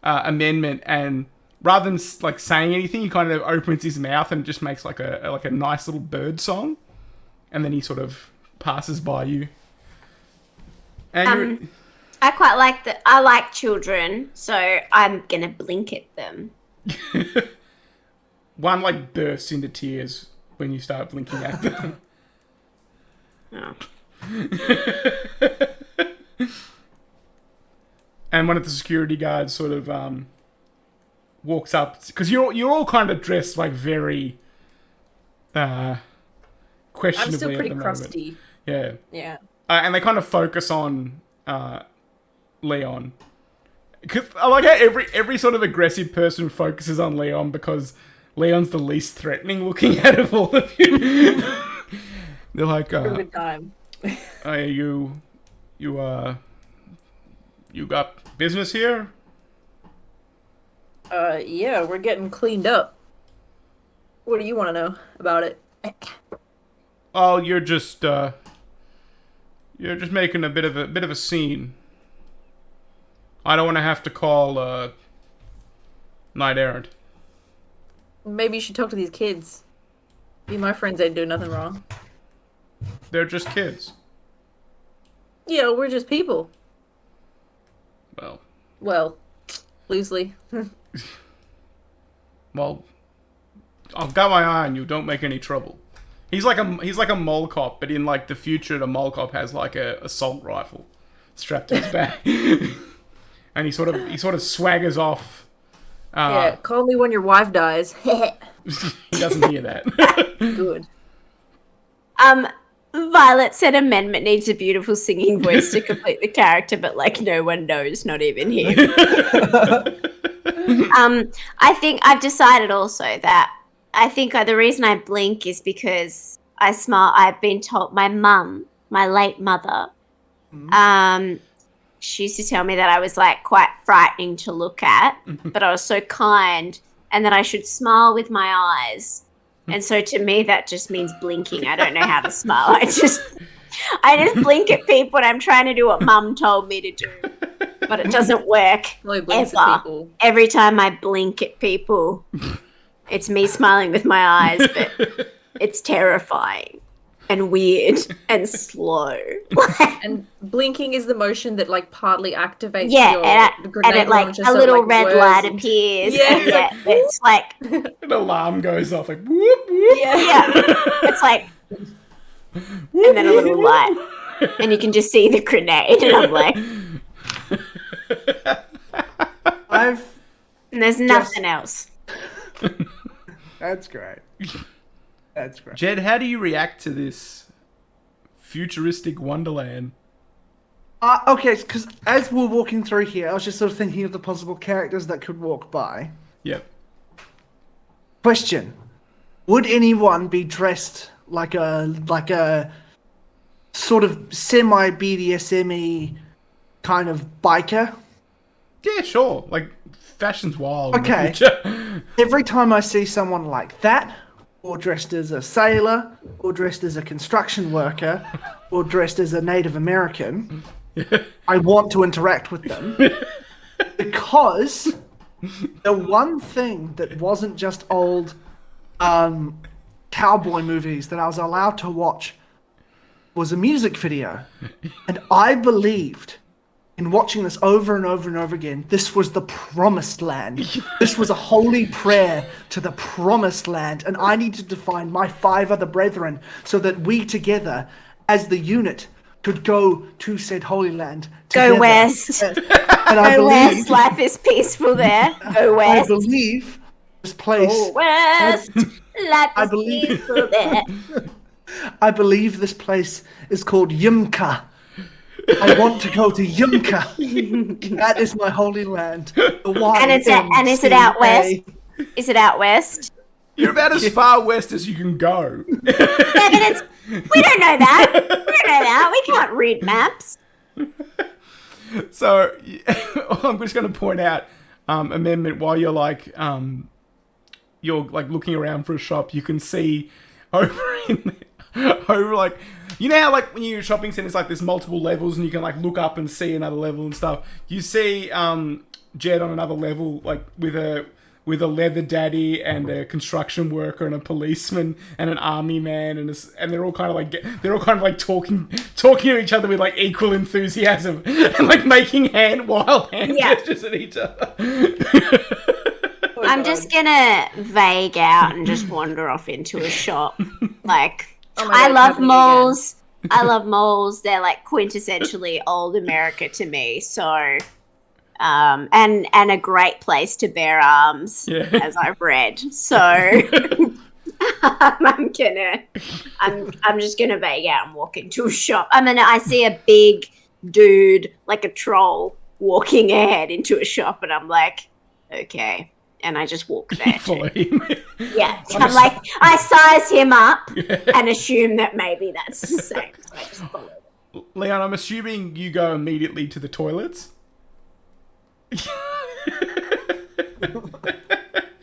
Amendment, and rather than like saying anything, he kind of opens his mouth and just makes like a nice little bird song, and then he sort of passes by you. And I quite like that. I like children, so I'm gonna blink at them. one like bursts into tears when you start blinking at them. Oh. And one of the security guards sort of walks up, because you're all kind of dressed like very questionably. I'm still pretty at the moment. crusty. Yeah. Yeah. And they kind of focus on Leon, because I like how every sort of aggressive person focuses on Leon, because Leon's the least threatening looking out of all of you. They're like, Good time. you got business here? Yeah, we're getting cleaned up. What do you want to know about it? Oh, you're just making a bit of a scene. I don't want to have to call Knight Errant. Maybe you should talk to these kids. Me and my friends ain't doing nothing wrong. They're just kids. Yeah, we're just people. Well, loosely. Well, I've got my eye on you. Don't make any trouble. He's like a mole cop, but in like the future, the mole cop has like a assault rifle strapped to his back, and he sort of swaggers off. Yeah, call me when your wife dies. He doesn't hear that. Good. Violet said Amendment needs a beautiful singing voice to complete the character, but like no one knows, not even him. I think I've decided also that I think the reason I blink is because I've been told my mum, my late mother, she used to tell me that I was like quite frightening to look at, but I was so kind and that I should smile with my eyes. And so to me, that just means blinking. I don't know how to smile. I just blink at people and I'm trying to do what Mum told me to do. But it doesn't work Chloe blinks at ever. people. Every time I blink at people, it's me smiling with my eyes, but it's terrifying and weird and slow. And blinking is the motion that like partly activates Yeah, your and grenade it like launcher, a so, little like, red whirs light into- appears. Yeah, and it's like An alarm goes off like whoop whoop. yeah, it's like, and then a little light, and you can just see the grenade, and I'm like, and there's nothing else. That's great. That's great. Jed, how do you react to this futuristic wonderland? Okay, because as we're walking through here, I was just sort of thinking of the possible characters that could walk by. Yep. Question: would anyone be dressed like a sort of semi BDSM-y kind of biker? Yeah, sure. Like, fashion's wild. in the Okay. future. Every time I see someone like that, or dressed as a sailor, or dressed as a construction worker, or dressed as a Native American, I want to interact with them. Because the one thing that wasn't just old cowboy movies that I was allowed to watch was a music video. And I believed, in watching this over and over and over again, this was the promised land. This was a holy prayer to the promised land, and I needed to find my 5 other brethren so that we together, as the unit, could go to said holy land together. Go west. And I Go believe, west. Life is peaceful there. Go I west. believe this place. Go west. Life I is believe- peaceful there. I believe this place is called Yumka. I want to go to Yumka. That is my holy land. And is it out west? Is it out west? You're about as far west as you can go. Yeah, but we don't know that. We don't know that. We can't read maps. So I'm just going to point out, amendment, while you're like looking around for a shop, you can see over like, you know how like when you're in shopping centers, like there's multiple levels and you can like look up and see another level and stuff. You see Jed on another level, like with a leather daddy and a construction worker and a policeman and an army man and they're all kind of like talking to each other with like equal enthusiasm and like making wild hand gestures at each other. I'm just gonna vague out and just wander off into a shop. Like, Oh my I God, love happening malls. I love malls. They're like quintessentially old America to me. So, and a great place to bear arms, as I've read. So, I'm just gonna vague out and walk into a shop. I mean, I see a big dude like a troll walking ahead into a shop, and I'm like, okay. And I just walk there. Follow him. Yeah, I'm like, I size him up and assume that maybe that's the same. So I just follow them. Leon, I'm assuming you go immediately to the toilets.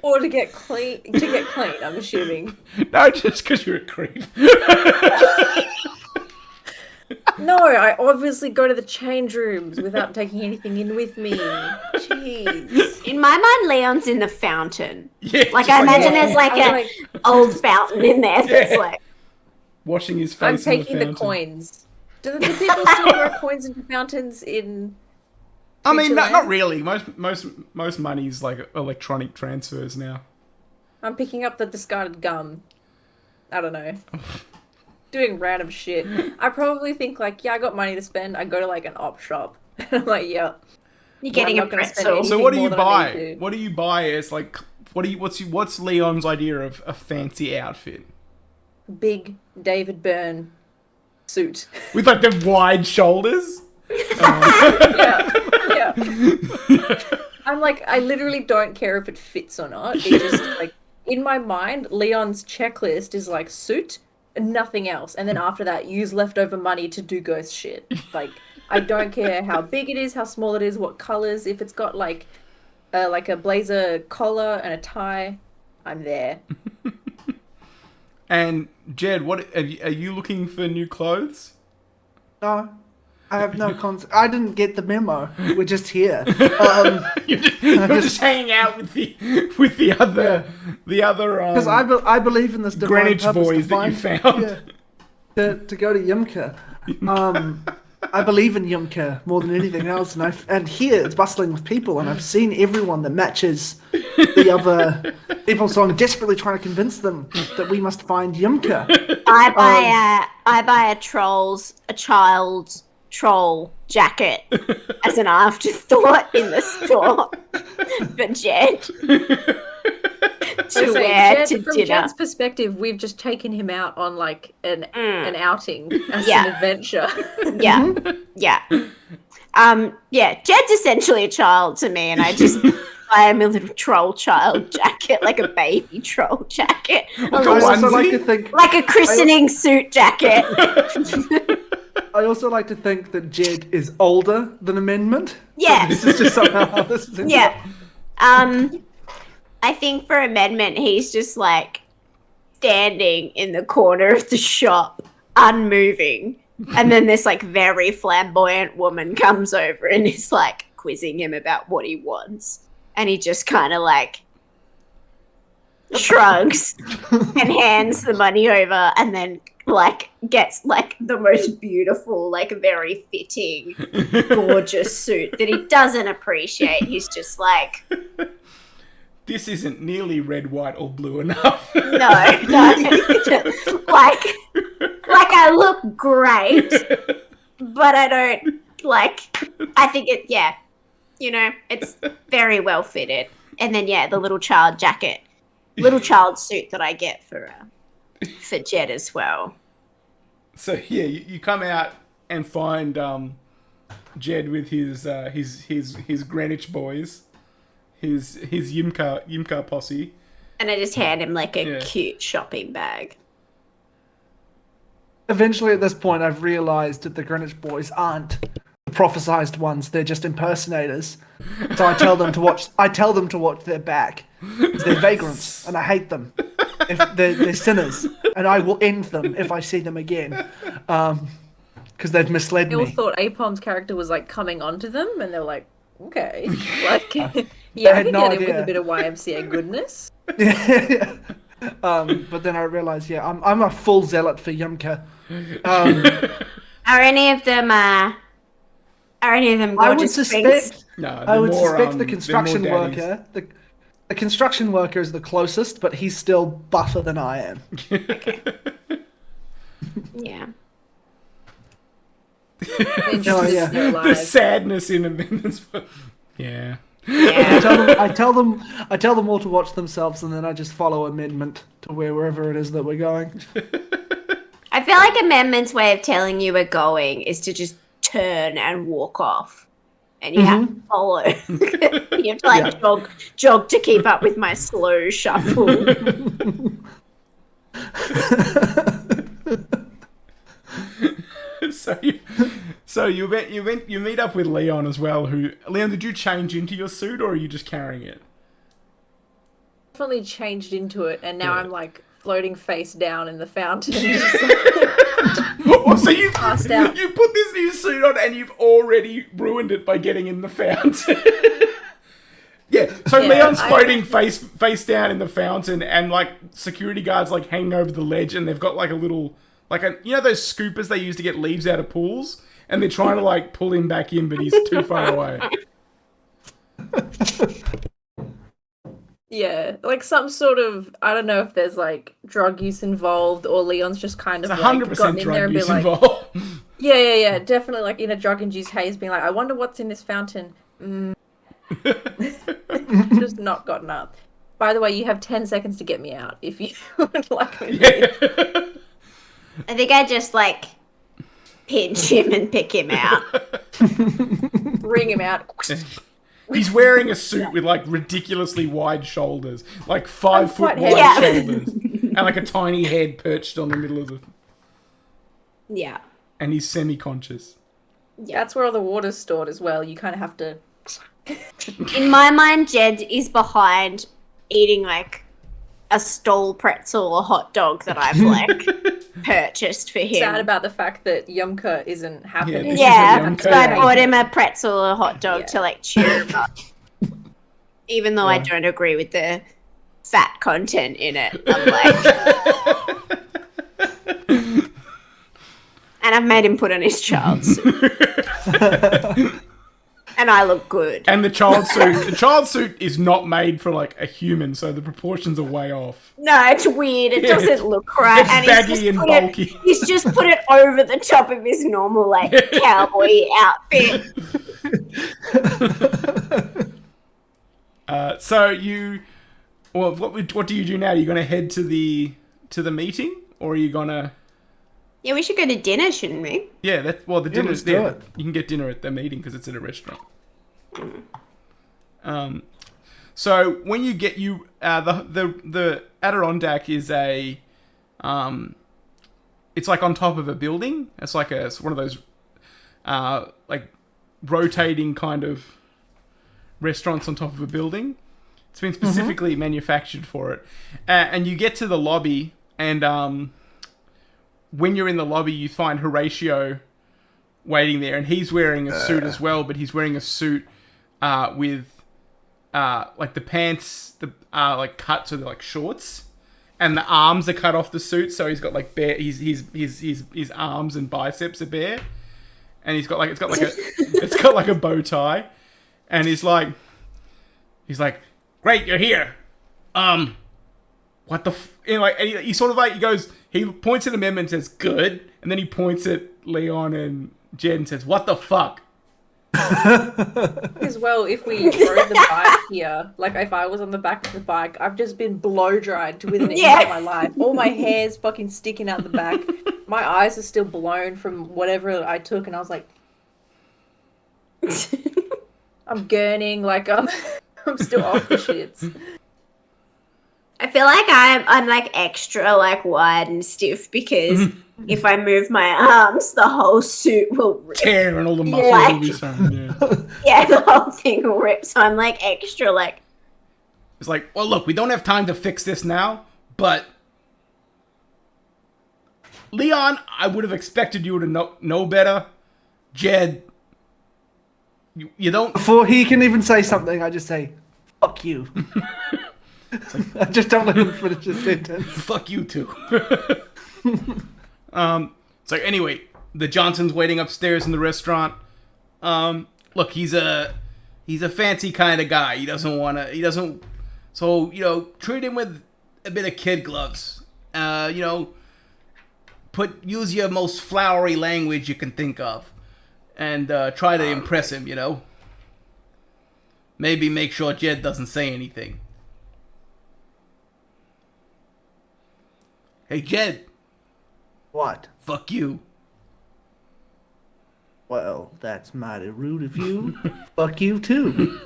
Or to get clean, I'm assuming. No, just because you're a creep. No, I obviously go to the change rooms without taking anything in with me. Jeez. In my mind, Leon's in the fountain. Yeah, Like, just I imagine there's like I'm an old fountain in there that's like, washing his I'm face in taking the the fountain. coins. Do people still throw coins into fountains in... I mean, Futureland? not really. Most money's like electronic transfers now. I'm picking up the discarded gum. I don't know. Doing random shit. I probably think like, yeah, I got money to spend. I go to like an op shop. And I'm like, yeah. you're getting I'm a not gonna spend pretzel. anything So what do you more than I buy? need to. What do you buy as like what's Leon's idea of a fancy outfit? Big David Byrne suit. With like the wide shoulders? Yeah. I'm like, I literally don't care if it fits or not. It just like, in my mind, Leon's checklist is like suit and nothing else. And then after that, use leftover money to do ghost shit. Like, I don't care how big it is, how small it is, what colors. If it's got like like a blazer collar and a tie, I'm there. And Jed, are you looking for new clothes? No, I have no I didn't get the memo. We're just here. You're just hanging out with the other Because I believe in this divine Greenwich purpose boys to that you find, found. to go to Yimka. I believe in Yimka more than anything else, and here it's bustling with people, and I've seen everyone that matches the other people, so I'm desperately trying to convince them that we must find Yimka. I buy a child's troll jacket as an afterthought in the store for Jed to wear to from dinner. Jed's perspective, we've just taken him out on like an outing as Yeah. an adventure. Yeah, yeah. Jed's essentially a child to me, and I just buy him a little troll child jacket, like a baby troll jacket. Like I a also like onesie? to think Like a christening suit jacket. I also like to think that Jed is older than Amendment. Yeah. This is just somehow how this is. Yeah. I think for Amendment, he's just like standing in the corner of the shop, unmoving. And then this like very flamboyant woman comes over and is like quizzing him about what he wants. And he just kind of like shrugs and hands the money over and then like gets like the most beautiful, like very fitting, gorgeous suit that he doesn't appreciate. He's just like, This isn't nearly red, white, or blue enough. no. like I look great, but I don't I think it's very well fitted. And then the little child jacket, little child suit that I get for Jed as well. So yeah, you come out and find Jed with his Greenwich boys, his Yimka posse. And I just hand him like a cute shopping bag. Eventually, at this point, I've realised that the Greenwich boys aren't the prophesized ones; they're just impersonators. So I tell them to watch. I tell them to watch their back. 'Cause they're vagrants, and I hate them. If they're sinners, and I will end them if I see them again, because they've misled They all me. thought Apom's character was like coming onto them, and they were like, okay, like I I had can no get it with idea. a bit of YMCA goodness. But then I realised, I'm a full zealot for Yumka. Are any of them I would gorgeous twinks? suspect. No, I would suspect the they're construction more daddies. worker. The construction worker is the closest, but he's still buffer than I am. Yeah. Interested yeah. in their The lives. sadness in amendments. Yeah. Yeah. I tell them all to watch themselves, and then I just follow amendment to wherever it is that we're going. I feel like Amendment's way of telling you we're going is to just turn and walk off. And you have to follow. You have to like jog to keep up with my slow shuffle. So you meet up with Leon as well. Leon, did you change into your suit or are you just carrying it? Definitely changed into it, and now Yeah. I'm like floating face down in the fountain. Oh, so you Passed out. you put this new suit on and you've already ruined it by getting in the fountain. Yeah, so Yeah, Leon's I- floating face down in the fountain, and like security guards like hanging over the ledge, and they've got like a little those scoopers they use to get leaves out of pools, and they're trying to like pull him back in, but he's too far away. Yeah, like some sort of, I don't know if there's like drug use involved, or Leon's just kind of It's like 100% gotten in there drug and use been like, involved. yeah, definitely like in a drug-induced haze, being like, I wonder what's in this fountain. Just not gotten up. By the way, you have 10 seconds to get me out if you would like me. to. I think I just like pinch him and pick him out. Ring him out. He's wearing a suit with like ridiculously wide shoulders, like 5 foot quite wide heavy. shoulders, and like a tiny head perched on the middle of the. Yeah. And he's semi-conscious. That's where all the water's stored as well. You kind of have to In my mind, Jed is behind eating like a stall pretzel or hot dog that I've like purchased for him. Sad about the fact that Yumka isn't happening. this Yeah, isn't Yumka, so I yeah. bought him a pretzel or a hot dog Yeah. to like cheer him up. Even though I don't agree with the fat content in it. I'm like... And I've made him put on his child suit. And I look good. And the child suit is not made for like a human, so the proportions are way off. No, it's weird. It doesn't look right. It's And baggy and bulky. He's just put it over the top of his normal like cowboy outfit. So you, well, what do you do now? Are you going to head to the meeting, or are you gonna? Yeah, we should go to dinner, shouldn't we? Yeah, the dinner's let's do there. it. You can get dinner at the meeting because it's at a restaurant. So when you get the Adirondack is a, it's like on top of a building. It's one of those, like rotating kind of restaurants on top of a building. It's been specifically manufactured for it, and you get to the lobby and when you're in the lobby, you find Horatio waiting there, and he's wearing a suit as well, but he's wearing a suit with like the pants like cut to like shorts, and the arms are cut off the suit, so he's got like bare his arms and biceps are bare, and it's got like a bow tie, and he's like, great, you're here. What the and he sort of like, he points at Amendment and says, good. And then he points at Leon and Jed and says, what the fuck? As well, if we rode the bike here, like if I was on the back of the bike, I've just been blow dried to within an inch of my life. All my hair's fucking sticking out the back. My eyes are still blown from whatever I took, and I was like, I'm gurning, like I'm still off the shits. I feel like I'm like extra like wide and stiff because if I move my arms, the whole suit will rip. Tear and all the muscles will be thrown. Yeah. Yeah, the whole thing will rip. So I'm like extra like. It's like, well, look, we don't have time to fix this now, but Leon, I would have expected you to know better. Jed, you don't. Before he can even say something, I just say, fuck you. I just don't let him finish his sentence. Fuck you too. So anyway, the Johnson's waiting upstairs in the restaurant. Look, he's a fancy kind of guy. So, treat him with a bit of kid gloves. Use your most flowery language you can think of. And try to impress him, Maybe make sure Jed doesn't say anything. Hey, Jed. What? Fuck you. Well, that's mighty rude of you. Fuck you too.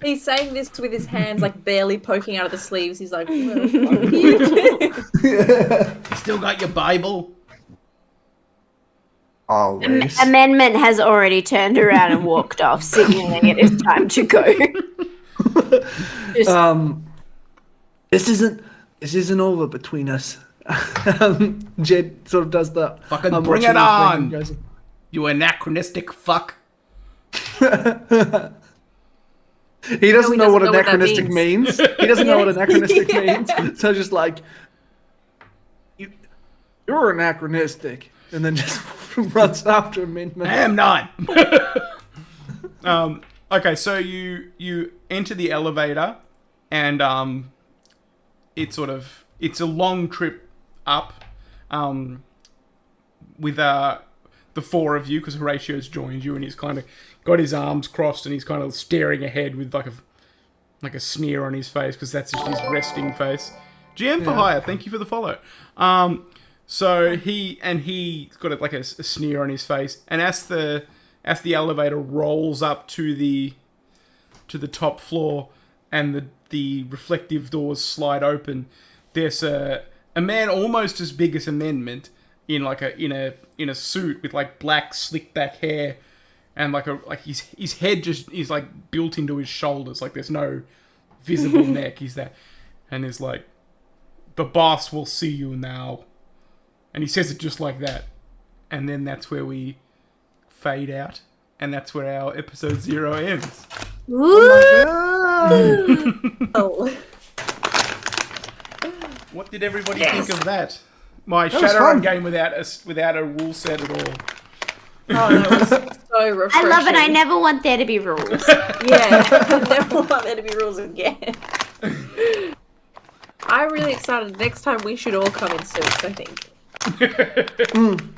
He's saying this with his hands like barely poking out of the sleeves. He's like, well, fuck you too. You still got your Bible? Always. Amendment has already turned around and walked off, signaling it is time to go. This isn't over between us. Jed sort of does the Fucking bring watching it his on. thing and goes, You anachronistic fuck. He doesn't know what know what that anachronistic means. He doesn't know what anachronistic means. So just like, you're anachronistic, and then just runs after Amendment. I am not. Okay, so you enter the elevator, and it's a long trip up, with the four of you, because Horatio's joined you, and he's kind of got his arms crossed, and he's kind of staring ahead with like a sneer on his face, because that's just his resting face. GM for hire, thank you for the follow. So he's got like a sneer on his face, and as the elevator rolls up to the top floor, and the reflective doors slide open, there's a man almost as big as Amendment in a suit with like black slick back hair, and like his head just is like built into his shoulders, like there's no visible neck. He's that, and he's like, "The boss will see you now," and he says it just like that, and then that's where we fade out, and that's where our episode 0 ends. Oh. What did everybody think of that? My was Shadowrun fun. game without a rule set at all. Oh, that was so refreshing. I love it. I never want there to be rules. Yeah, I never want there to be rules again. I'm really excited. Next time we should all come in suits, I think.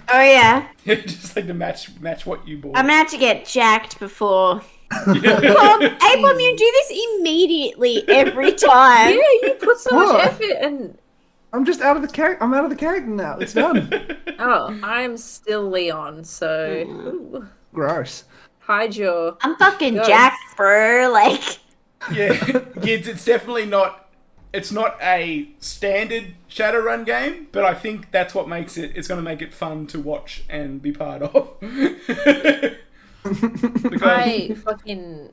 Oh yeah, Just like to match what you bought. I'm gonna have to get jacked before. Apom, you do this immediately every time. Yeah, you put so What? much effort and... I'm just out of the character. I'm out of the character now. It's done. Oh, I'm still Leon, so... Ooh. Gross. Hide your... I'm fucking Good. jacked, bro. Like, Yeah, kids, it's definitely not. It's not a standard Shadowrun game, but I think that's what makes it. It's going to make it fun to watch and be part of. I fucking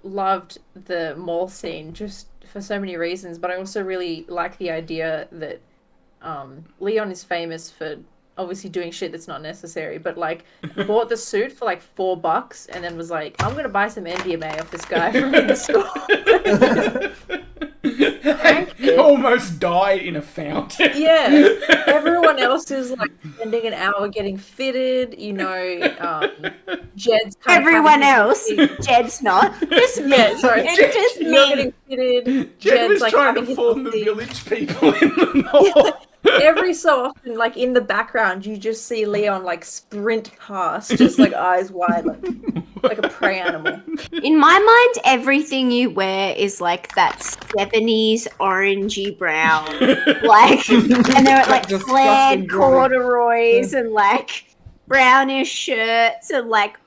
loved the mall scene just for so many reasons, but I also really like the idea that Leon is famous for obviously doing shit that's not necessary, but like bought the suit for like $4 and then was like, I'm gonna buy some MDMA off this guy from the store. Almost died in a fountain. Yeah, everyone else is like spending an hour getting fitted. You know, Jed's kind of everyone having else, his- Jed's not. Just me. Yeah, sorry, It's just you're me. getting fitted. Jed was like trying to having his form the little thing. village people in the mall. Every so often, like in the background, you just see Leon like sprint past, just like eyes wide, like a prey animal. In my mind, everything you wear is like that 70s orangey brown. Like, and they're like Disgusting flared drawing. corduroys and like brownish shirts and like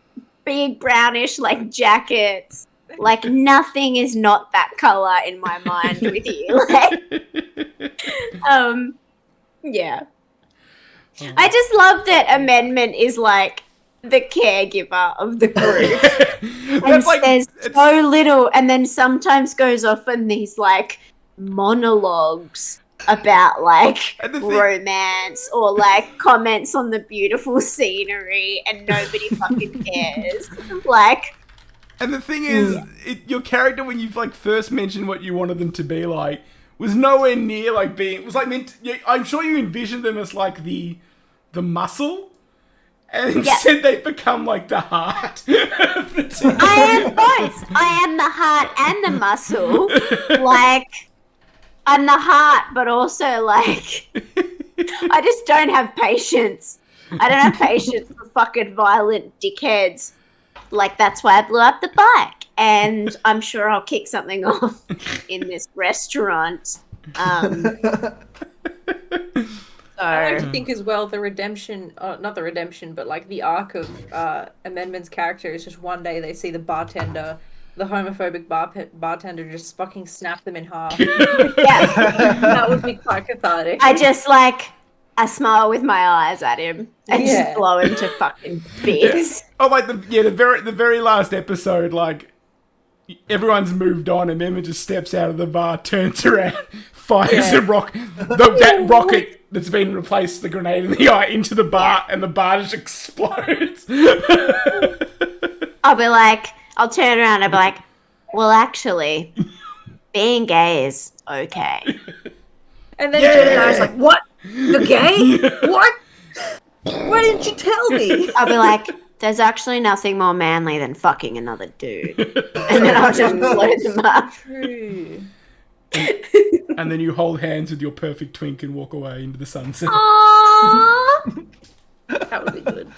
big brownish like jackets. Like, nothing is not that color in my mind with you. Like, yeah. I just love that Amendment is like the caregiver of the group. And That's like says it's- so little, and then sometimes goes off on these like monologues about like And the thing- romance or like comments on the beautiful scenery, and nobody fucking cares. Like, And the thing is, your character, when you like first mentioned what you wanted them to be like, was nowhere near like being. It was like meant. I'm sure you envisioned them as like the muscle, and instead they've become like the heart of the team. I am both. I am the heart and the muscle. Like, I'm the heart, but also like, I just don't have patience. I don't have patience for fucking violent dickheads. Like, that's why I blew up the bike. And I'm sure I'll kick something off in this restaurant. I like So, to think as well the redemption, not the redemption, but like the arc of Amendment's character is just one day they see the bartender, the homophobic bartender, just fucking snap them in half. yeah. That would be quite cathartic. I smile with my eyes at him and Yeah. just blow him to fucking bits. Oh, like the very last episode, like everyone's moved on, and Emma just steps out of the bar, turns around, fires a that rocket that's been replaced the grenade in the eye into the bar, and the bar just explodes. I'll turn around and be like, well, actually, being gay is okay. And then Jedediah's like, what? You're gay? What? Why didn't you tell me? I'll be like, there's actually nothing more manly than fucking another dude. And then I'll just blow them up. True. And then you hold hands with your perfect twink and walk away into the sunset. Aww. That would be good.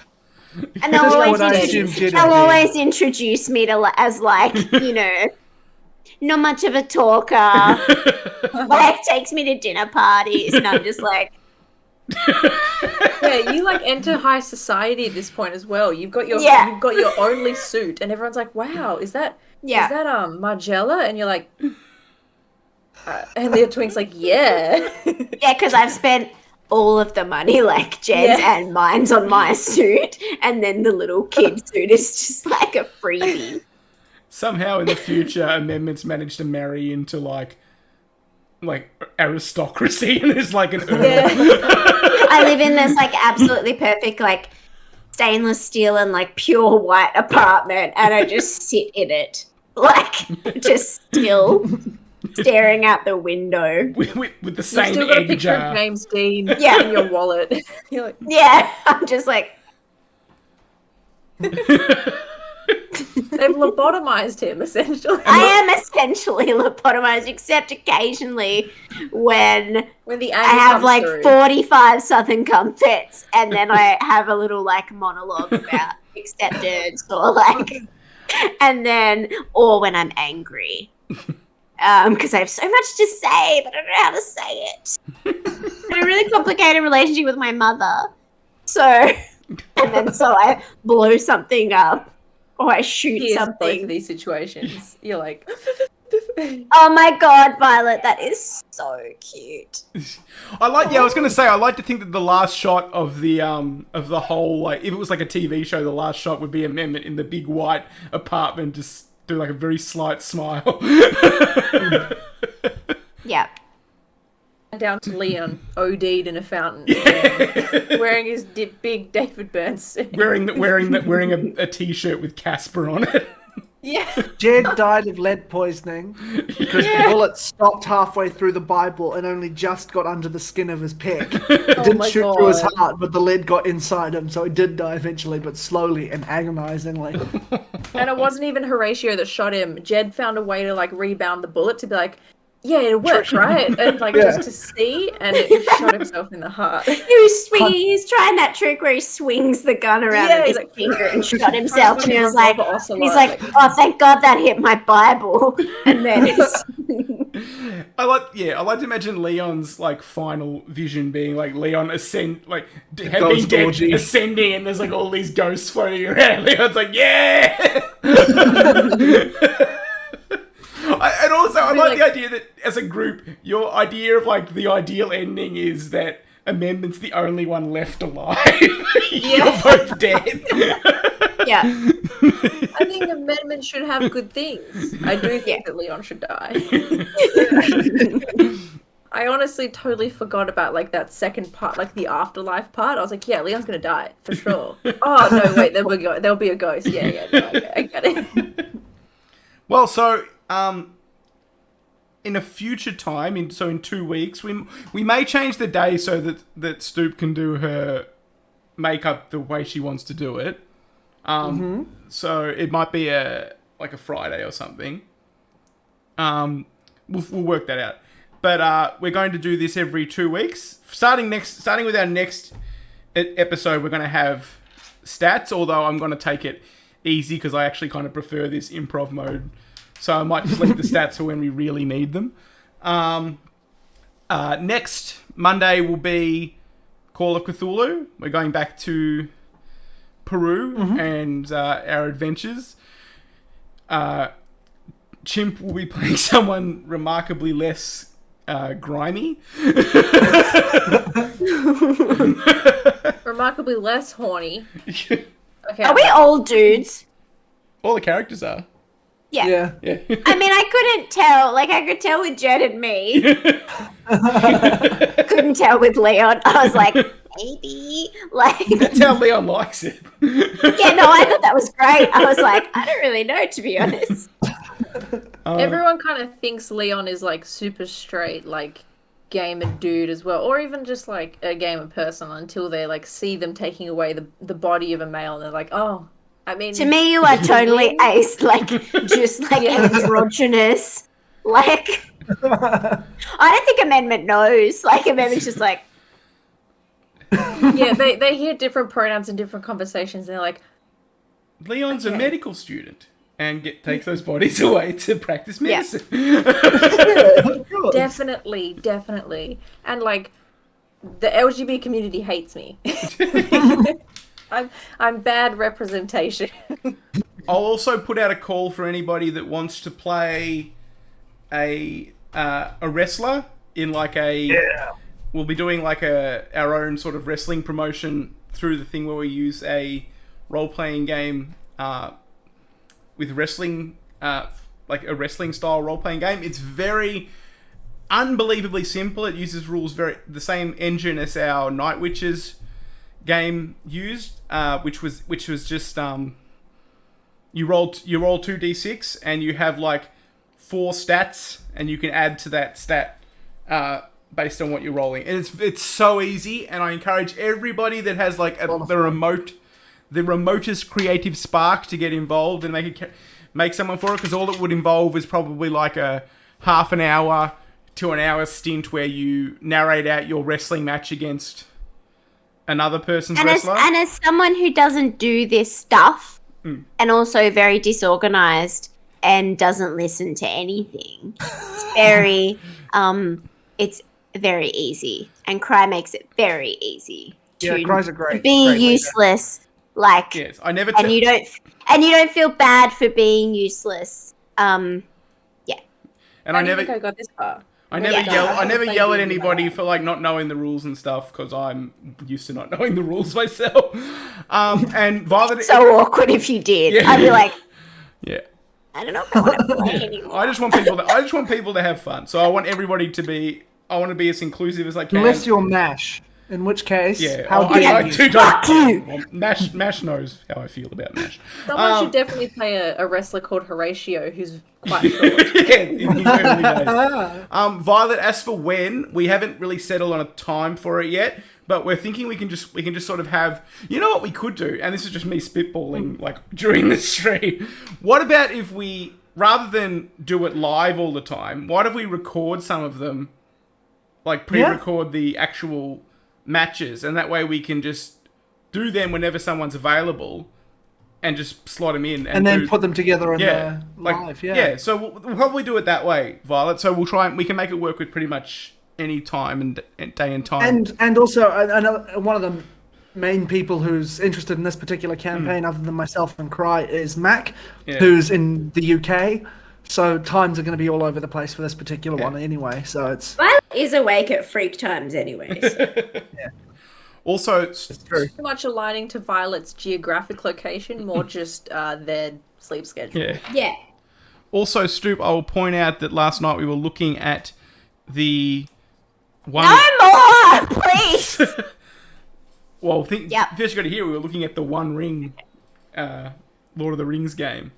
And they'll That's always, what I introduce, assumed Jedi they'll did. always introduce me to as like, you know, not much of a talker. Like, takes me to dinner parties, and I'm just like, Yeah, you like enter high society at this point as well. You've got your Yeah. only suit, and everyone's like, "Wow, is that yeah. Margella?" And you're like, and the twink's like, "Yeah." Yeah, because I've spent all of the money, like Jed's and mine's on my suit, and then the little kid suit is just like a freebie. Somehow in the future, amendments manage to marry into like aristocracy, and there's like an earl. I live in this like absolutely perfect like stainless steel and like pure white apartment, and I just sit in it like just still staring out the window with the same still got a egg picture jar. of James Dean in your wallet. You're like, yeah, I'm just like they've lobotomized him essentially. I am essentially lobotomized, except occasionally when The I have comes like through. 45 Southern Comforts, and then I have a little like monologue about acceptance or like, and then, or when I'm angry. Because I have so much to say, but I don't know how to say it. I have a really complicated relationship with my mother. So, and then so I blow something up or I shoot He is both something. of these situations. You're like, Oh my god, Violet, that is so cute. I was gonna say, I like to think that the last shot of the whole, like, if it was like a TV show, the last shot would be Amendment in the big white apartment, just do like a very slight smile. Yeah. down to Leon, OD'd in a fountain, wearing his big David Byrne suit. wearing a t-shirt with Casper on it. Yeah. Jed died of lead poisoning because the bullet stopped halfway through the Bible and only just got under the skin of his pick. It didn't my shoot through his God. heart, but the lead got inside him, so he did die eventually, but slowly and agonizingly. And it wasn't even Horatio that shot him. Jed found a way to like rebound the bullet to be like, yeah, it worked, right? And like just to see, and it shot himself in the heart. He was swinging, he's trying that trick where he swings the gun around Yeah, with he's his like, finger and shot himself. And he was Revolver like, ocelot, he's like, oh, thank God that hit my Bible. And then it's, I like to imagine Leon's like final vision being like Leon dead, orgy. ascending, and there's like all these ghosts floating around. Leon's like, yeah. And also, I like the idea that as a group, your idea of like the ideal ending is that Amendment's the only one left alive. You're both dead. yeah. I think Amendment should have good things. I do think that Leon should die. I honestly totally forgot about like that second part, like the afterlife part. I was like, yeah, Leon's gonna die for sure. Oh no, wait, there'll be a ghost. Yeah, no, okay, I get it. Well, so in a future time, in 2 weeks, we may change the day so that Stoop can do her makeup the way she wants to do it. So it might be a Friday or something. We'll work that out. But we're going to do this every 2 weeks. Starting with our next episode, we're going to have stats, although I'm going to take it easy because I actually kind of prefer this improv mode. So I might just leave the stats for when we really need them. Next Monday will be Call of Cthulhu. We're going back to Peru and our adventures. Chimp will be playing someone remarkably less grimy. Remarkably less horny. Okay. Are we old dudes? All the characters are. Yeah. Yeah. I mean, I couldn't tell. Like, I could tell with Jed and me. Couldn't tell with Leon. I was like, maybe. Like, That's how Leon likes it. yeah, no, I thought that was great. I was like, I don't really know, to be honest. Everyone kind of thinks Leon is like super straight, like gamer dude as well, or even just like a gamer person until they like see them taking away the body of a male, and they're like, oh, I mean, To me, you are totally ace. Like, just like androgynous. Like, I don't think Amendment knows. Like, Amendment's just like, yeah, they hear different pronouns in different conversations, and they're like, Leon's a medical student and takes those bodies away to practice medicine. definitely, and like the LGBT community hates me. I'm bad representation. I'll also put out a call for anybody that wants to play a wrestler in like a we'll be doing like our own sort of wrestling promotion through the thing where we use a role-playing game with wrestling, like a wrestling style role-playing game. It's very unbelievably simple. It uses rules the same engine as our Night Witches game used, which was just you roll 2d6 and you have like 4 stats and you can add to that stat based on what you're rolling. And it's so easy, and I encourage everybody that has like the remotest creative spark to get involved and make someone for it, because all it would involve is probably like a half an hour to an hour stint where you narrate out your wrestling match against another person's wrestler. And as someone who doesn't do this stuff and also very disorganized and doesn't listen to anything, it's very easy, and Cry makes it very easy. Cry's a great. To be useless, like yes, I never. And you don't feel bad for being useless. And I never think I got this far. I never yell at anybody for like not knowing the rules and stuff, because I'm used to not knowing the rules myself. And Violet, so awkward if you did. Yeah. I'd be like, yeah. I don't know if I want to play anymore. I just want people to have fun. So I want everybody to be. I want to be as inclusive as I can. Unless you're MASH, in which case, how dare you? Fuck you! Well, Mash knows how I feel about Mash. Someone should definitely play a wrestler called Horatio, who's quite short. Yeah, in his early days. Violet, as for when, we haven't really settled on a time for it yet, but we're thinking we can just sort of have, you know what we could do, and this is just me spitballing like during the stream. What about if we, rather than do it live all the time, what if we record some of them, like pre-record the actual matches, and that way we can just do them whenever someone's available and just slot them in and then put them together on live. Yeah, so we'll probably do it that way, Violet. So we'll try and we can make it work with pretty much any time and day and time. And also, I know one of the main people who's interested in this particular campaign, other than myself and Cry, is Mac, who's in the UK. So times are going to be all over the place for this particular one anyway. So it's Violet is awake at freak times anyways. Also, it's true. Too much aligning to Violet's geographic location, more just their sleep schedule. Yeah. Also, Stoop, I will point out that last night we were looking at the one. No more, please. Well, first you got to hear we were looking at the One Ring, Lord of the Rings game,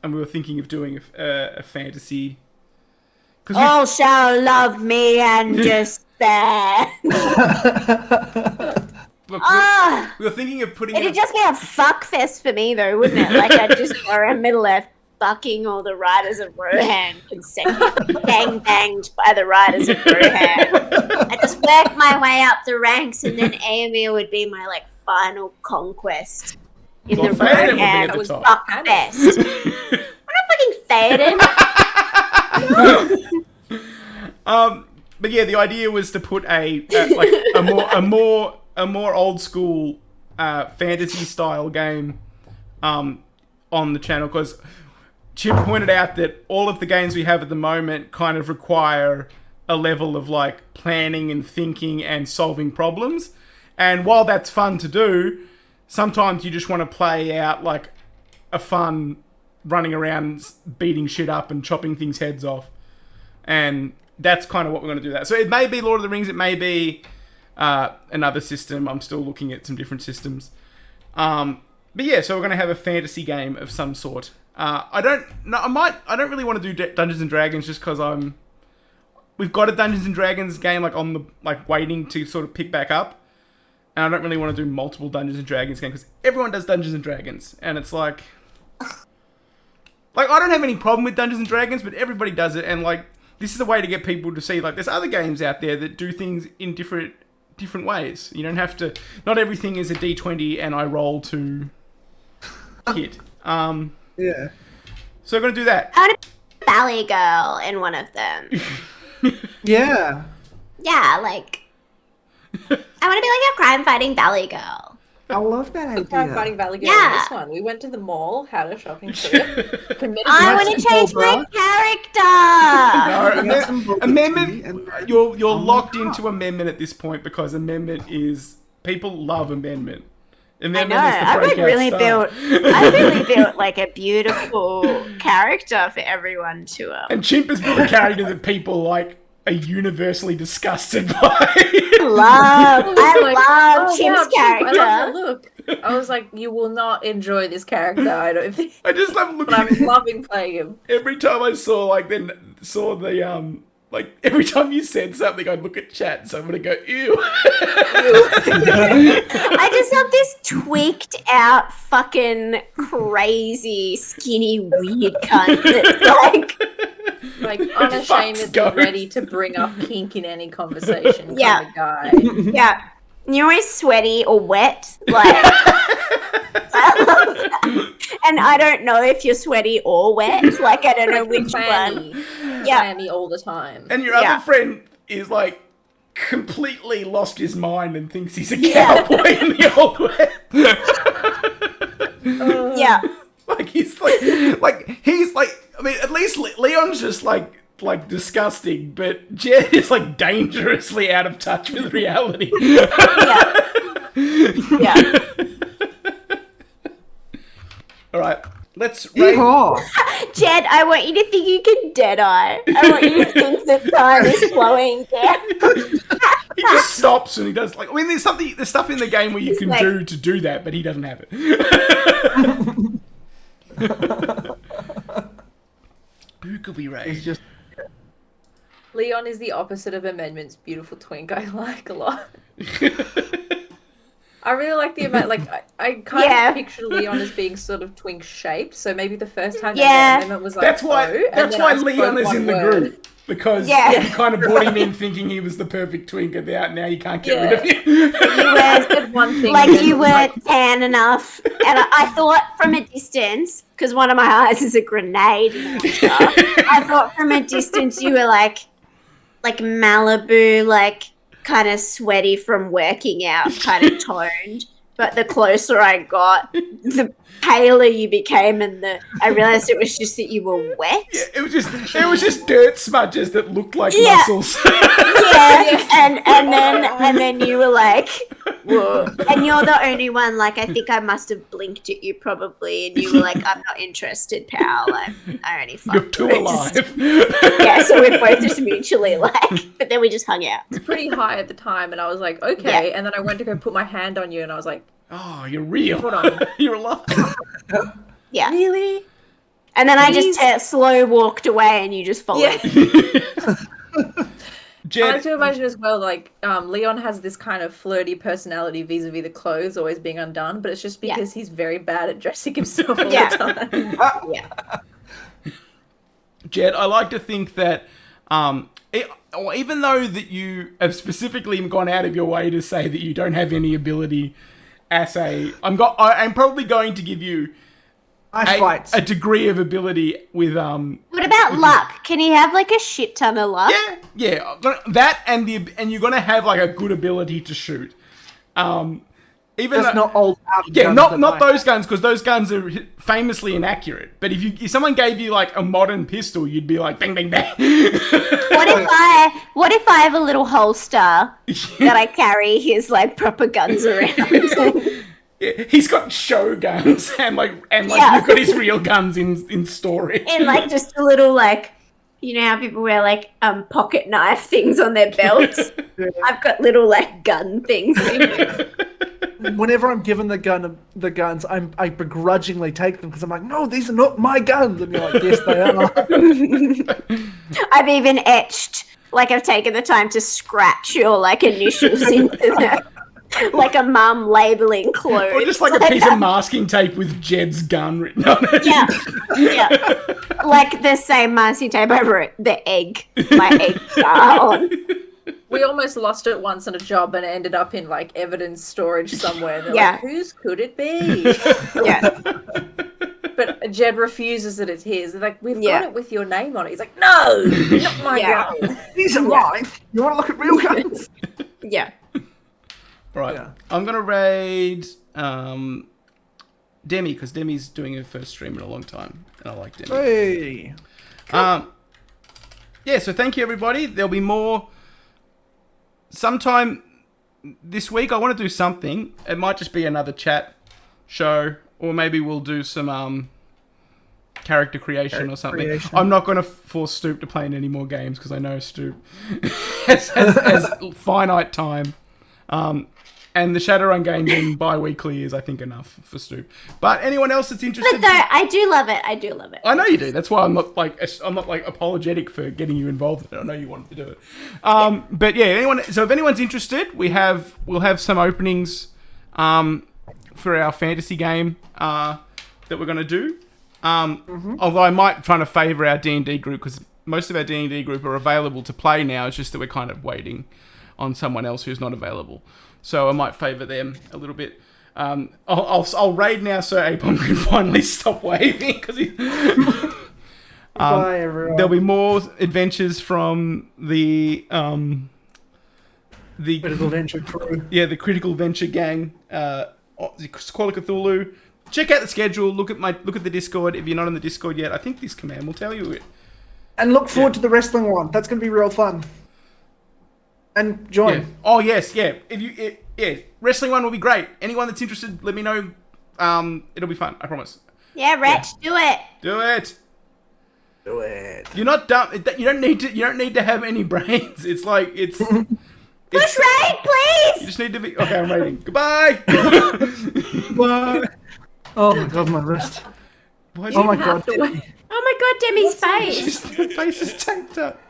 and we were thinking of doing a fantasy. All shall love me and despair. Look, we were thinking of putting. It'd just be a fuck fest for me, though, wouldn't it? Like I'd just go around middle left, fucking all the riders of Rohan consecutively, banged by the riders of Rohan. I just work my way up the ranks, and then Aemir would be my like final conquest in the Rohan. That was fuck fest. We're not fucking Theoden. But yeah, the idea was to put a more old school fantasy style game on the channel, because Chip pointed out that all of the games we have at the moment kind of require a level of like planning and thinking and solving problems. And while that's fun to do, sometimes you just want to play out like a fun running around beating shit up and chopping things heads off. And that's kind of what we're going to do that. So it may be Lord of the Rings, it may be another system. I'm still looking at some different systems. But yeah, so we're going to have a fantasy game of some sort. I don't really want to do Dungeons and Dragons just because we've got a Dungeons and Dragons game like on the like waiting to sort of pick back up, and I don't really want to do multiple Dungeons and Dragons games because everyone does Dungeons and Dragons, and it's like I don't have any problem with Dungeons and Dragons, but everybody does it, and like this is a way to get people to see like there's other games out there that do things in different ways. You don't have to. Not everything is a D20 and I roll to hit. Yeah. So we're going to do that. I want to be a Valley Girl in one of them. Yeah. Yeah, like I want to be like a crime-fighting Valley Girl. I love that Look how I'm idea. finding value Yeah. in this one. We went to the mall, had a shopping trip, committed I to want to change my character. No, Get some bubble tea amendment. and then- You're Oh my locked God. into amendment at this point because amendment is people love amendment. I Amendment know. is the I breakout really star. built. I really built like a beautiful character for everyone to. And Chimp has built a character that people like are universally disgusted by. I love "Oh, Chim's wow, Chimp, I love character. that look." I was like, you will not enjoy this character, I don't think. I just love But I'm looking loving playing him. every time I saw the like every time you said something, I'd look at chat and someone would go, ew. I just have this tweaked out, fucking crazy, skinny, weird cunt that's like, Like, unashamedly Ghost. ready to bring up kink in any conversation Yeah. kind of guy. yeah, you're always sweaty or wet, like. I love that. And I don't know if you're sweaty or wet. Like I don't know which one. Yeah. Fanny all the time. And your Yeah. other friend is like completely lost his mind and thinks he's a Yeah. cowboy in the old west. Yeah. Like he's like I mean, at least Leon's just like disgusting, but Jed is like dangerously out of touch with reality. Yeah. Yeah. All right, let's rate. Yeehaw. Jed, I want you to think you can dead eye. I want you to think that time is flowing down. He just stops and he does like. I mean, there's stuff in the game where you He's can like- do that, but he doesn't have it. Who could we rate? It's just Leon is the opposite of Amendment's beautiful twink. I like a lot. I really like the amount, like, I kind Yeah. of picture Leon as being sort of twink shaped, so maybe the first time Yeah. they met Amendment was like, That's why. "Oh," and That's then why I spoke Leon is one in the word. group because Yeah. you kind of brought him in thinking he was the perfect twink, and now you can't get rid of him. You were Said one thing, like and then you was were like, tan enough, and I thought from a distance, because one of my eyes is a grenade launcher, I thought from a distance you were like Malibu, like kind of sweaty from working out, kind of toned. But the closer I got, the paler you became, and I realized it was just that you were wet. Yeah, it was just dirt smudges that looked like Yeah. muscles. Yeah, and then you were like, whoa. And you're the only one, like, I think I must have blinked at you probably, and you were like, I'm not interested, pal. I only fuck You're too ghosts." alive. Yeah, so we're both just mutually like, but then we just hung out. pretty high at the time, and I was like, okay. And then I went to go put my hand on you, and I was like, Oh, you're real. Hold on. You're alive. Yeah. really? And then I Please? just slow walked away, and you just followed. Yeah. I Jed, like to imagine as well, like, Leon has this kind of flirty personality vis-a-vis the clothes always being undone, but it's just Yeah. because he's very bad at dressing himself all Yeah. the time. Yeah. Jed, I like to think that, or even though that you have specifically gone out of your way to say that you don't have any ability as I'm probably going to give you I fight. a degree of ability with What about luck? Can he have like a shit ton of luck? yeah that and you're gonna have like a good ability to shoot. Even Just though, not old out yeah, guns not that I- those guns, because those guns are famously inaccurate. But if someone gave you like a modern pistol, you'd be like bang bang bang. What if I have a little holster that I carry his like proper guns around? Yeah, he's got show guns and Yeah. you've got his real guns in storage. And like just a little like, you know how people wear like pocket knife things on their belts? I've got little like gun things. Whenever I'm given the guns, I begrudgingly take them because I'm like, no, these are not my guns. And you're like, yes, they are. I've even etched, like I've taken the time to scratch your like initials into the, like a mum labeling clothes. Or just like a piece of masking tape with Jed's gun written on it. Yeah, yeah. Like the same masking tape I wrote the egg, my egg star on. We almost lost it once on a job and it ended up in like evidence storage somewhere. They're Yeah. like, whose could it be? Yeah, But Jed refuses that it's his. They're like, we've Yeah. got it with your name on it. He's like, no, not my Yeah. gun. These are mine. You want to look at real guns? yeah. Right. Yeah. I'm gonna raid Demi because Demi's doing her first stream in a long time, and I like Demi. Hey. Yeah. So thank you everybody. There'll be more sometime this week. I want to do something. It might just be another chat show, or maybe we'll do some character creation or something. creation. I'm not going to force Stoop to play in any more games because I know Stoop has finite time. And the Shadowrun game being bi-weekly is, I think, enough for Stoop. But anyone else that's interested... But though, I do love it. I do love it. I know you do. That's why I'm not apologetic for getting you involved in it. I know you wanted to do it. But yeah, if anyone's interested, we'll have some openings for our fantasy game that we're going to do. Although I might try to favour our D&D group because most of our D&D group are available to play now. It's just that we're kind of waiting on someone else who's not available. So I might favour them a little bit. I'll raid now so Apom can finally stop waving because he... Bye, everyone. There'll be more adventures from the Critical Venture crew. Yeah, the Critical Venture gang. Call of Cthulhu. Check out the schedule. Look at the Discord. If you're not on the Discord yet, I think this command will tell you it. And look forward to the wrestling one. That's going to be real fun. And join. Yeah. Oh yes, yeah. Wrestling one will be great. Anyone that's interested, let me know. It'll be fun. I promise. Yeah, Rich, do it. Do it. Do it. You're not dumb. You don't need to have any brains. It's like it's. Push raid, please. You just need to be. Okay, I'm raiding. Goodbye. Bye. Oh my god, my wrist. Oh my god. Oh my god, Demi's face. Her face is taped up.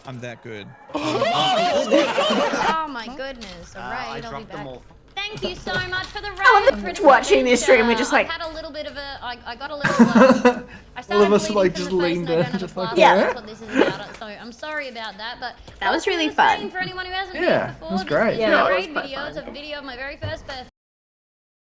I'm that good. Oh my goodness. Alright, I'll be back. Thank you so much for the raid. Watching this stream, we're just like... I had a little bit of a... I got a little... I All of started us bleeding like from just the face leaned and I in, don't have just a like, flask, yeah. That's what this is about. So I'm sorry about that, but... That was really thanks for the fun. stream for anyone who hasn't Yeah, been before. it was great. This is Yeah, a it was raid quite video. fun. It's a video of my very first birthday.